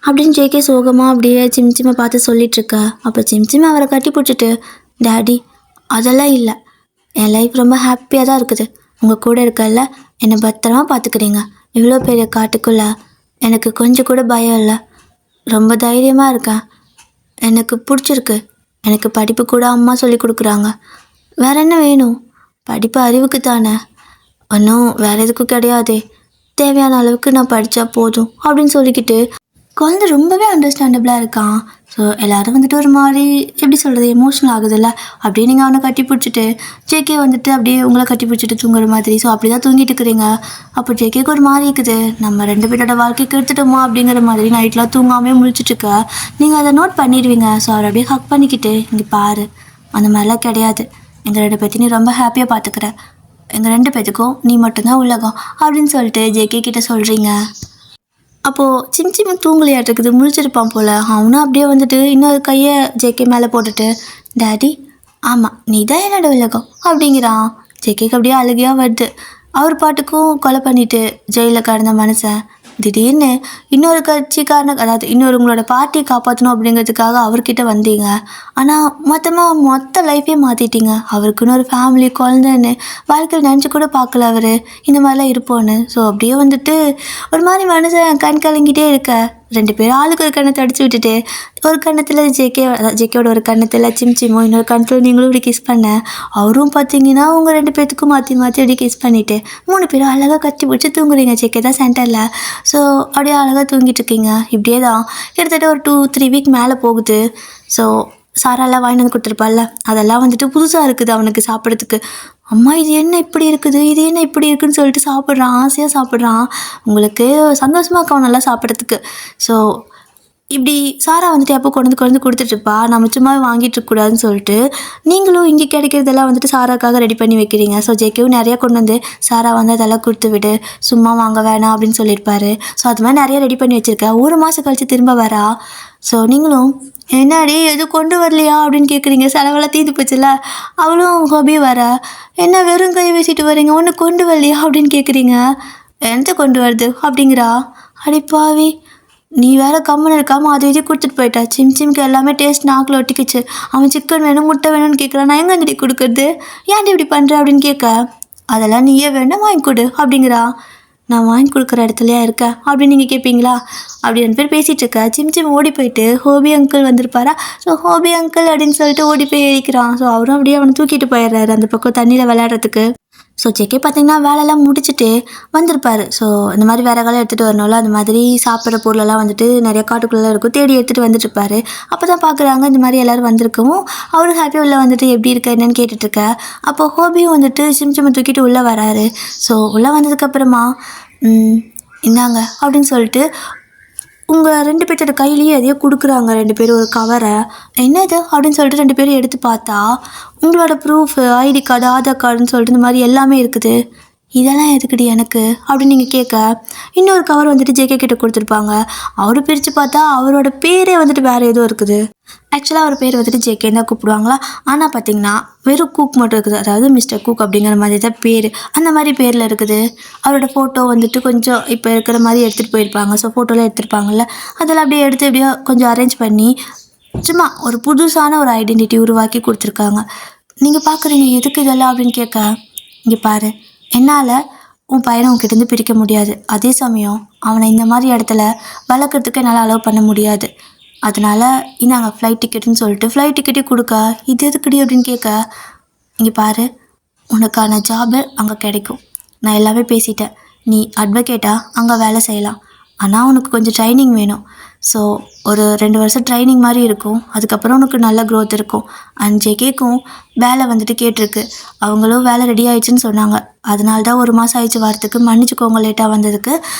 அப்படின்னு ஜேகே சோகமாக அப்படியே சிம்சிமை பார்த்து சொல்லிகிட்ருக்க. அப்போ சிம்சிமை அவரை கட்டி பிடிச்சிட்டு, டேடி அதெல்லாம் இல்லை, என் லைஃப் ரொம்ப ஹாப்பியாக தான் இருக்குது, உங்கள் கூட இருக்கல, என்னை பத்திரமா பார்த்துக்கிறீங்க, இவ்வளோ பெரிய காட்டுக்குள்ளே எனக்கு கொஞ்சம் கூட பயம் இல்லை, ரொம்ப தைரியமாக இருக்கேன், எனக்கு பிடிச்சிருக்கு, எனக்கு படிப்பு கூட அம்மா சொல்லி கொடுக்குறாங்க, வேறு என்ன வேணும், படிப்பு அறிவுக்கு தானே, ஒன்றும் வேறு எதுக்கும் கிடையாதே, தேவையான அளவுக்கு நான் படித்தா போதும் அப்படின்னு சொல்லிக்கிட்டு குழந்தை ரொம்பவே அண்டர்ஸ்டாண்டபிளாக இருக்கான். ஸோ எல்லோரும் வந்துட்டு ஒரு மாதிரி எப்படி சொல்கிறது, எமோஷனல் ஆகுதுல்ல, அப்படியே நீங்கள் அவனை கட்டி பிடிச்சிட்டு ஜேகே வந்துட்டு அப்படியே உங்களை கட்டி பிடிச்சிட்டு தூங்குற மாதிரி. ஸோ அப்படி தான் தூங்கிட்டு இருக்கிறீங்க. அப்போ ஜேகேக்கு ஒரு மாதிரி இருக்குது, நம்ம 2 பேரோட வாழ்க்கைக்கு எடுத்துட்டோமா அப்படிங்கிற மாதிரி நைட்லாம் தூங்காமே முழிச்சிட்ருக்க. நீங்கள் அதை நோட் பண்ணிடுவீங்க. ஸோ அவர் அப்படியே ஹக் பண்ணிக்கிட்டு, இங்கே பாரு, அந்த மாதிரிலாம் கிடையாது, எங்கள் 2 பேர்த்தையும் நீ ரொம்ப ஹாப்பியாக பார்த்துக்கிற, எங்கள் 2 பேத்துக்கும் நீ மட்டும்தான் உலகம் அப்படின்னு சொல்லிட்டு ஜேகே கிட்ட சொல்கிறீங்க. அப்போது சிம்சிம் தூங்கலையாட்டிருக்குது, முழிச்சிருப்பான் போல். அவனும் அப்படியே வந்துட்டு இன்னொரு கையை ஜேகே மேலே போட்டுட்டு, டேடி ஆமாம் நீ தான் என்னோட உலகம் அப்படிங்கிறான். ஜேகேக்கு அப்படியே அழுகையாக வருது. அவர் பாட்டுக்கும் கொலை பண்ணிவிட்டு ஜெயிலில் கடந்த மனுஷன் திடீர்னு இன்னொரு கட்சிக்காரனை, அதாவது இன்னொருங்களோட பார்ட்டியை காப்பாற்றணும் அப்படிங்கிறதுக்காக அவர்கிட்ட வந்தீங்க. ஆனால் மொத்த லைஃப்பே மாற்றிட்டீங்க. அவருக்குன்னு ஒரு ஃபேமிலி, குழந்தைன்னு வாழ்க்கையில் நினச்சி கூட பார்க்கல அவர் இந்த மாதிரிலாம் இருப்போன்னு. ஸோ அப்படியே வந்துட்டு ஒரு மாதிரி மனுஷன் கண் கலங்கிட்டே இருக்க. 2 பேரும் ஆளுக்கு ஒரு கண்ணத்தை அடிச்சு விட்டுட்டு, ஒரு கண்ணத்தில் ஜேகேவோட ஒரு கண்ணத்தில் சிம்சிமோ, இன்னொரு கண்ணத்தில் நீங்களும் இப்படி கிஸ் பண்ண, அவரும் பார்த்தீங்கன்னா உங்கள் 2 பேர்த்துக்கும் மாற்றி அப்படி கிஸ் பண்ணிவிட்டு 3 பேரும் அழகாக கட்டி பிடிச்சி தூங்குறீங்க. ஜேகே தான் சென்டரில். ஸோ அப்படியே அழகாக தூங்கிட்டு இருக்கீங்க. இப்படியே தான் கிட்டத்தட்ட ஒரு 2-3 வீக் மேலே போகுது. ஸோ சாராலாம் வாங்கி வந்து கொடுத்துருப்பாள்ல, அதெல்லாம் வந்துட்டு புதுசாக இருக்குது அவனுக்கு சாப்பிட்றதுக்கு. அம்மா இது என்ன இப்படி இருக்குதுன்னு சொல்லிட்டு சாப்பிட்றான், ஆசையாக சாப்பிட்றான். உங்களுக்கு சந்தோஷமாக இருக்கவன் நல்லா சாப்பிட்றதுக்கு. ஸோ இப்படி சாரா வந்துட்டு எப்போ கொண்டு கொடுத்துட்ருப்பா, நம்ம சும்மா வாங்கிட்டு இருக்கக்கூடாதுன்னு சொல்லிட்டு நீங்களும் இங்கே கிடைக்கிறதெல்லாம் வந்துட்டு சாராக்காக ரெடி பண்ணி வைக்கிறீங்க. ஸோ ஜேகேவும் நிறையா கொண்டு வந்து சாரா வந்து அதெல்லாம் கொடுத்து விடு, சும்மா வாங்க வேணாம் அப்படின்னு சொல்லியிருப்பாரு. ஸோ அது மாதிரி நிறைய ரெடி பண்ணி வச்சுருக்கேன். 1 மாதம் கழித்து திரும்ப வரா. ஸோ நீங்களும் என்னடி எதுவும் கொண்டு வரலையா அப்படின்னு கேட்குறீங்க. செலவெல்லாம் தீர்ந்து போச்சுல. அவளும் ஹோபியும் வர, என்ன வெறும் கை வீசிட்டு வரீங்க, ஒன்று கொண்டு வரலையா அப்படின்னு கேட்குறீங்க. எந்த கொண்டு வருது அப்படிங்கிறா. அடிப்பாவி, நீ வேறு கம்மன் இருக்காமல் அதை இது கொடுத்துட்டு போயிட்டா. சிம்சிம்க்கு எல்லாமே டேஸ்ட் நாக்கில் ஒட்டிக்கிச்சு. அவன் சிக்கன் வேணும், முட்டை வேணும்னு கேட்குறான். நான் எங்கே கொடுக்குறது, ஏன்டி இப்படி பண்ணுற அப்படின்னு கேட்க, அதெல்லாம் நீயே வேணும் வாங்கி கொடு அப்படிங்கிறா. நான் வாங்கி கொடுக்குற இடத்துலையா இருக்கேன் அப்படின்னு நீங்கள் கேட்பீங்களா? அப்படி 2 பேர் பேசிகிட்டு இருக்க சிம் ஓடி போயிட்டு ஹோபி அங்கிள் வந்திருப்பாரா. ஸோ ஹோபி அங்கிள் அப்படின்னு சொல்லிட்டு ஓடி போய் ஏறிக்கிறான். ஸோ அவரும் அப்படியே அவனை தூக்கிட்டு போயிடுறாரு அந்த பக்கம் தண்ணியில் விளையாடுறதுக்கு. ஸோ ஜேகே பார்த்தீங்கன்னா வேலையெல்லாம் முடிச்சுட்டு வந்திருப்பார். ஸோ இந்த மாதிரி வேறு காலம் எடுத்துகிட்டு வரணும்ல, அந்த மாதிரி சாப்பிட்ற பொருளெல்லாம் வந்துட்டு நிறைய காட்டுக்குள்ளே இருக்கும், தேடி எடுத்துகிட்டு வந்துட்டுருப்பாரு. அப்போ தான் பார்க்குறாங்க இந்த மாதிரி எல்லோரும் வந்திருக்கவும் அவரும் ஹாப்பி உள்ளே வந்துட்டு எப்படி இருக்க என்னன்னு கேட்டுட்ருக்க. அப்போ ஹோபியும் வந்துட்டு சிம்சிம்மை தூக்கிட்டு உள்ளே வராரு. ஸோ உள்ளே வந்ததுக்கப்புறமா இந்தாங்க அப்படின்னு சொல்லிட்டு உங்கள் 2 பேர்த்தோட கையிலேயே எதையோ கொடுக்குறாங்க 2 பேரும் ஒரு கவரை. என்னது அப்படின்னு சொல்லிட்டு 2 பேரும் எடுத்து பார்த்தா உங்களோட ப்ரூஃபு, ஐடி கார்டு, ஆதார் கார்டுன்னு சொல்லிட்டு இந்த மாதிரி எல்லாமே இருக்குது. இதெல்லாம் எதுக்குடி எனக்கு அப்படின்னு நீங்கள் கேட்க இன்னொரு கவர் வந்துட்டு ஜேகே கிட்ட கொடுத்துருப்பாங்க. அவரு பிரித்து பார்த்தா அவரோட பேரே வந்துட்டு வேறு ஏதோ இருக்குது. ஆக்சுவலாக அவர் பேர் வந்துட்டு ஜேகேன்னு தான் கூப்பிடுவாங்களா. ஆனால் பார்த்தீங்கன்னா வெறும் குக் மட்டும் இருக்குது, அதாவது மிஸ்டர் குக் அப்படிங்கிற மாதிரி தான் பேர், அந்த மாதிரி பேரில் இருக்குது. அவரோட ஃபோட்டோ வந்துட்டு கொஞ்சம் இப்போ இருக்கிற மாதிரி எடுத்துகிட்டு போயிருப்பாங்க. ஸோ ஃபோட்டோலாம் எடுத்துருப்பாங்கல்ல, அதெல்லாம் அப்படியே எடுத்து எப்படியோ கொஞ்சம் அரேஞ்ச் பண்ணி சும்மா ஒரு புதுசான ஒரு ஐடென்டிட்டி உருவாக்கி கொடுத்துருக்காங்க. நீங்கள் பார்க்குறீங்க எதுக்கு இதெல்லாம் அப்படின்னு கேட்க, இங்கே பாரு, என்னால் உன் பையனை உன்கிட்டேருந்து பிரிக்க முடியாது, அதே சமயம் அவனை இந்த மாதிரி இடத்துல வளர்க்குறதுக்கு என்னால் அலோவ் பண்ண முடியாது. அதனால் இந்தாங்க ஃப்ளைட் டிக்கெட்டுன்னு சொல்லிட்டு ஃப்ளைட் டிக்கெட்டே கொடுக்க, இது எதுக்குடி அப்படின்னு கேட்க, இங்கே பாரு, உனக்கான ஜாபு அங்கே கிடைக்கும், நான் எல்லாமே பேசிட்டேன், நீ அட்வொகேட்டாக அங்கே வேலை செய்யலாம், ஆனால் உனக்கு கொஞ்சம் ட்ரைனிங் வேணும். ஸோ ஒரு 2 வருஷம் ட்ரைனிங் மாதிரி இருக்கும், அதுக்கப்புறம் உனக்கு நல்ல க்ரோத் இருக்கும். அண்ட் ஜேகேக்கும் வேலை வந்துட்டு கேட்டிருக்கு, அவங்களும் வேலை ரெடி ஆயிடுச்சுன்னு சொன்னாங்க, அதனால தான் 1 மாதம் ஆயிடுச்சு வரத்துக்கு, மன்னிச்சுக்கோங்க லேட்டாக வந்ததுக்கு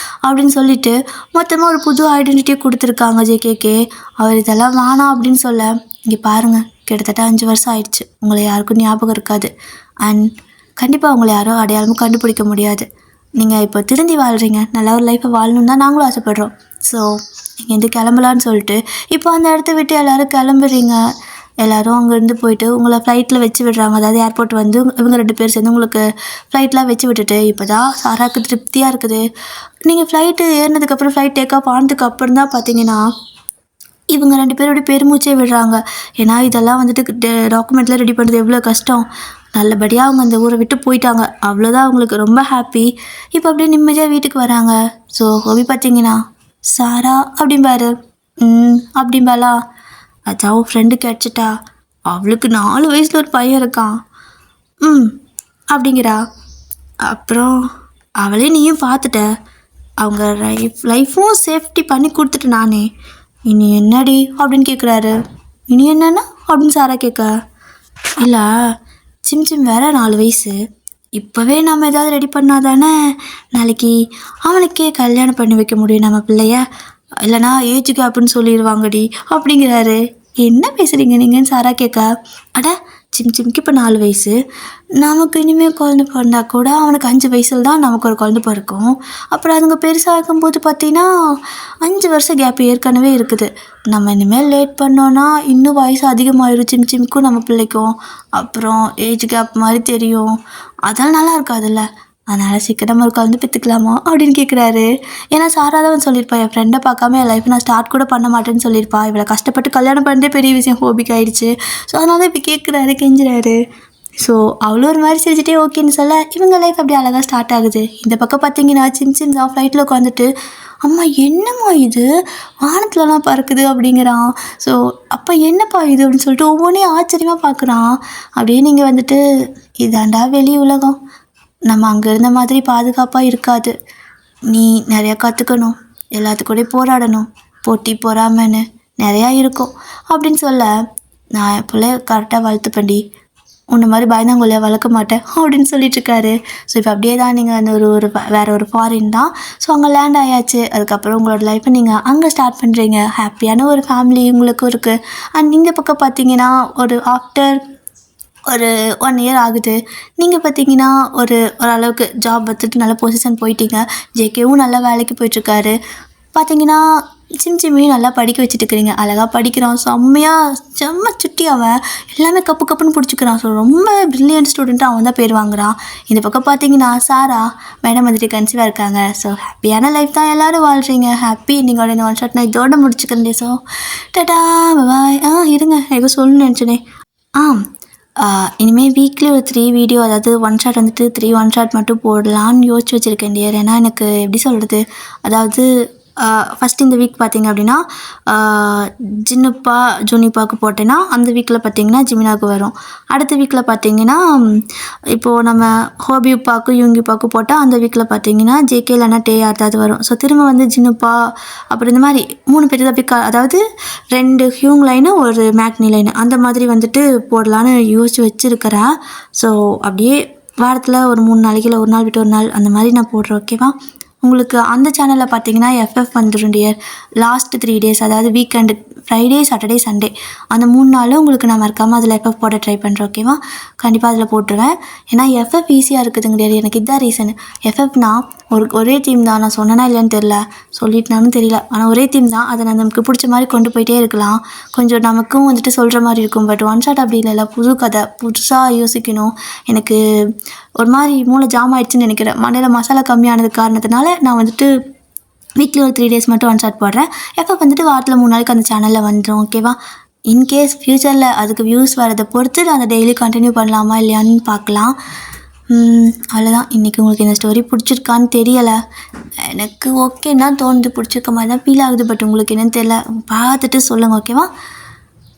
அப்படின்னு சொல்லிட்டு மொத்தமாக ஒரு புது ஐடென்டிட்டியை கொடுத்துருக்காங்க ஜேகேக்கு. அவர் இதெல்லாம் வேணாம் அப்படின்னு சொல்ல, இங்கே பாருங்கள், கிட்டத்தட்ட 5 வருஷம் ஆயிடுச்சு, உங்களை யாருக்கும் ஞாபகம் இருக்காது, அண்ட் கண்டிப்பாக உங்களை யாரும் அடையாளமும் கண்டுபிடிக்க முடியாது. நீங்கள் இப்போ திருந்தி வாழ்கிறீங்க, நல்ல ஒரு லைஃப்பை வாழணுன்னு தான் நாங்களும் ஆசைப்பட்றோம். ஸோ இங்கேருந்து கிளம்பலான்னு சொல்லிட்டு இப்போ அந்த இடத்த விட்டு எல்லோரும் கிளம்புறீங்க. எல்லோரும் அங்கேருந்து போயிட்டு உங்களை ஃப்ளைட்டில் வச்சு விடுறாங்க. அதாவது ஏர்போர்ட் வந்து இவங்க 2 பேர் சேர்ந்து உங்களுக்கு ஃப்ளைட்லாம் வச்சு விட்டுட்டு இப்போ தான் சாராக்கு திருப்தியாக இருக்குது. நீங்கள் ஃப்ளைட்டு ஏறினதுக்கப்புறம் ஃப்ளைட் டேக் ஆஃப் ஆனதுக்கப்புறம் தான் பார்த்தீங்கன்னா இவங்க 2 பேரோட பெருமூச்சே விடுறாங்க. ஏன்னா இதெல்லாம் வந்துட்டு டாக்குமெண்ட்லாம் ரெடி பண்ணுறது எவ்வளோ கஷ்டம். நல்லபடியாக அவங்க அந்த ஊரை விட்டு போயிட்டாங்க, அவ்வளோதான் அவங்களுக்கு ரொம்ப ஹாப்பி. இப்போ அப்படியே நிம்மதியாக வீட்டுக்கு வராங்க. ஸோ ஹோபி பார்த்தீங்கன்னா சாரா அப்படிம்பாரு. அப்படிம்பாலா, அதான் அவன் ஃப்ரெண்டு கிடச்சிட்டா, அவளுக்கு 4 வயசில் ஒரு பையன் இருக்கான் அப்படிங்கிறா. அப்புறம் அவளே நீயும் பார்த்துட்ட, அவங்க லைஃப்பும் சேஃப்டி பண்ணி கொடுத்துட்டு நானே, இனி என்னடி அப்படின்னு கேட்குறாரு. இனி என்னன்னா அப்படின்னு சாரா கேட்க, இல்லை சிம் வேற 4 வயசு, இப்போவே நம்ம ஏதாவது ரெடி பண்ணால் தானே நாளைக்கு அவனுக்கே கல்யாணம் பண்ணி வைக்க முடியும் நம்ம பிள்ளைய, இல்லைனா ஏஜ் கேப்புன்னு சொல்லிடுவாங்கடி அப்படிங்கிறாரு. என்ன பேசுகிறீங்க நீங்கன்னு சாரா கேட்க, அட சிம்க்கு இப்போ 4 வயசு, நமக்கு இனிமேல் குழந்தை பிறந்தா கூட அவனுக்கு 5 வயசில் தான் நமக்கு ஒரு குழந்தை பிறக்கும். அப்புறம் அதுங்க பெருசாக இருக்கும்போது பார்த்தீங்கன்னா 5 வருஷம் கேப் ஏற்கனவே இருக்குது. நம்ம இனிமேல் லேட் பண்ணோன்னா இன்னும் வயசு அதிகமாகிடும் சிம்க்கும் நம்ம பிள்ளைக்கும், அப்புறம் ஏஜ் கேப் மாதிரி தெரியும், அதெல்லாம் நல்லா இருக்காதுல்ல, அதனால் சீக்கிரமாக ஒரு குழந்தை பெற்றுக்கலாமா அப்படின்னு கேட்குறாரு. ஏன்னா சாரா தான் சொல்லியிருப்பா, என் ஃப்ரெண்டை பார்க்காம என் லைஃப் நான் ஸ்டார்ட் கூட பண்ண மாட்டேன்னு சொல்லியிருப்பா, இவளை கஷ்டப்பட்டு கல்யாணம் பண்ணுறதே பெரிய விஷயம் ஹோபிக்கு ஆயிடுச்சு. ஸோ அதனால தான் இப்போ கேட்குறாரு, கெஞ்சுறாரு. ஸோ அவ்வளோ ஒரு மாதிரி சிரிச்சிட்டே ஓகேன்னு சொல்ல இவங்க லைஃப் அப்படியே அழகாக ஸ்டார்ட் ஆகுது. இந்த பக்கம் பார்த்தீங்கன்னா சிம் தான் ஃப்ளைட்டில் உட்காந்துட்டு, அம்மா என்னம்மா இது வானத்துலலாம் பறக்குது அப்படிங்கிறான். ஸோ அப்போ என்னப்பா இது அப்படின்னு சொல்லிட்டு ஒவ்வொன்றையும் ஆச்சரியமாக பார்க்குறான். அப்படியே நீங்கள் வந்துட்டு இதாண்டா வெளி உலகம், நம்ம அங்கே இருந்த மாதிரி பாதுகாப்பாக இருக்காது, நீ நிறையா கற்றுக்கணும், எல்லாத்துக்கூடயும் போராடணும், போட்டி பொறாமன்னு நிறையா இருக்கும் அப்படின்னு சொல்ல, நான் பிள்ளைய கரெக்டாக வளர்த்துப்பண்டி, உன்ன மாதிரி பயந்தாங்கொல்லையா வளர்க்க மாட்டேன் அப்படின்னு சொல்லிட்டுருக்காரு. ஸோ இப்போ அப்படியே தான் நீங்கள் அந்த ஒரு வேறு ஒரு ஃபாரின் தான். ஸோ அங்கே லேண்ட் ஆயாச்சு. அதுக்கப்புறம் உங்களோட லைஃப்பை நீங்கள் அங்கே ஸ்டார்ட் பண்ணுறீங்க. ஹாப்பியான ஒரு ஃபேமிலி உங்களுக்கும் இருக்குது. அண்ட் இந்த பக்கம் பார்த்தீங்கன்னா ஒரு ஆஃப்டர் ஒரு 1 இயர் ஆகுது. நீங்கள் பார்த்தீங்கன்னா ஓரளவுக்கு ஜாப் வந்துட்டு நல்ல பொசிஷன் போயிட்டீங்க. ஜேகேவும் நல்லா வேலைக்கு போயிட்டுருக்காரு. பார்த்தீங்கன்னா சிம்மையும் நல்லா படிக்க வச்சுட்டு இருக்கிறீங்க. அழகாக படிக்கிறான், செம்ம சுட்டி, அவன் எல்லாமே கப்புன்னு பிடிச்சிக்கிறான். ஸோ ரொம்ப ப்ரில்லியன்ட் ஸ்டூடெண்ட்டாக அவன் தான் பேர் வாங்குறான். இந்த பக்கம் பார்த்தீங்கன்னா சாரா மேடம் வந்துட்டு கன்சீவாக இருக்காங்க. ஸோ ஹாப்பியான லைஃப் தான் எல்லோரும் வாழ்கிறீங்க. ஹாப்பி நீங்களோட இந்த 1 ஷாட் நான் இதோட முடிச்சுக்கிறேன். ஸோ டடா பாய். இருங்க ஏதோ சொல்லணும்னு நினச்சினே. இனிமேல் வீக்லி ஒரு 3 வீடியோ, அதாவது ஒன் ஷாட் வந்துட்டு 3 ஒன் ஷாட் மட்டும் போடலான்னு யோசிச்சு வச்சுருக்கேன் டியர். ஏன்னா எனக்கு எப்படி சொல்கிறது, அதாவது ஃபஸ்ட் இந்த வீக் பார்த்தீங்க அப்படின்னா ஜின்னுப்பா ஜூனிப்பாவுக்கு போட்டேன்னா அந்த வீக்கில் பார்த்தீங்கன்னா ஜிமினாவுக்கு வரும். அடுத்த வீக்கில் பார்த்தீங்கன்னா இப்போது நம்ம ஹோபியுப்பாவுக்கு யூங்கிப்பாவுக்கு போட்டால் அந்த வீக்கில் பார்த்தீங்கன்னா ஜேகே இல்லைன்னா டே யார்தாவது வரும். ஸோ திரும்ப வந்து ஜின்னுப்பா அப்புறம் இந்த மாதிரி 3 பேர் தான் அதாவது 2 ஹியூங் லைனு ஒரு மேக்னி லைனு அந்த மாதிரி வந்துட்டு போடலான்னு யோசிச்சு வச்சுருக்கிறேன். ஸோ அப்படியே வாரத்தில் ஒரு 3 நாளைக்கு இல்லை ஒரு நாள் விட்டு ஒரு நாள் அந்த மாதிரி நான் போடுறேன். ஓகேவா? உங்களுக்கு அந்த சேனலில் பார்த்தீங்கன்னா எஃப்எஃப் வந்துடும் டியர். லாஸ்ட் 3 டேஸ், அதாவது வீக்கெண்டு ஃப்ரைடே சாட்டர்டே சண்டே அந்த 3 நாளும் உங்களுக்கு நான் மறக்காமல் அதில் எஃப்எஃப் போட ட்ரை பண்ணுறேன். ஓகேவா? கண்டிப்பாக அதில் போட்டுருவேன். ஏன்னா எஃப்எஃப் ஈஸியாக இருக்குதுங்க டியர். எனக்கு இதுதான் ரீசனு. எஃப்எஃப்னா ஒரே டீம் தான். நான் சொன்னேன்னா இல்லைன்னு தெரில, சொல்லிட்டுனாலும் தெரியல. ஆனால் ஒரே டீம் தான். அதை நான் நமக்கு பிடிச்ச மாதிரி கொண்டு போயிட்டே இருக்கலாம். கொஞ்சம் நமக்கும் வந்துட்டு சொல்கிற மாதிரி இருக்கும். பட் ஒன் ஷாட் அப்படி இல்லைல்ல, புது கதை, புதுசாக யோசிக்கணும். எனக்கு ஒரு மாதிரி மூளை ஜாம் ஆகிடுச்சின்னு நினைக்கிறேன். மண்டையில் மசாலா கம்மியானது காரணத்தினால நான் வந்துட்டு வீக்லி ஒரு 3 டேஸ் மட்டும் ஒன் ஷாட் போடுறேன். எஃப்எஃப் வந்துட்டு வாரத்தில் 3 நாளைக்கு அந்த சேனலில் வந்துடும். ஓகேவா? இன்கேஸ் ஃப்யூச்சரில் அதுக்கு வியூஸ் வரதை பொறுத்து நான் அதை டெய்லி கண்டினியூ பண்ணலாமா இல்லையான்னு பார்க்கலாம். அவ்வளோதான். இன்றைக்கி உங்களுக்கு இந்த ஸ்டோரி பிடிச்சிருக்கான்னு தெரியலை. எனக்கு ஓகேன்னா தோணுது, பிடிச்சிருக்க மாதிரி தான் ஃபீல் ஆகுது. பட் உங்களுக்கு என்னன்னு தெரியல, பார்த்துட்டு சொல்லுங்கள். ஓகேவா?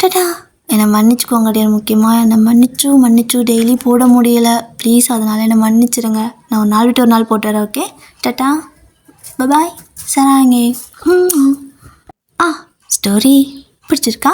டடா. என்னை மன்னிச்சுக்கோங்க டியர். முக்கியமாக என்னை மன்னிச்சு டெய்லி போட முடியலை ப்ளீஸ். அதனால் என்னை மன்னிச்சிடுங்க. நான் ஒரு நாள் விட்டு ஒரு நாள் போட்டுறேன். ஓகே, டட்டா, பாய், சராங்கே. ஸ்டோரி பிடிச்சிருக்கா?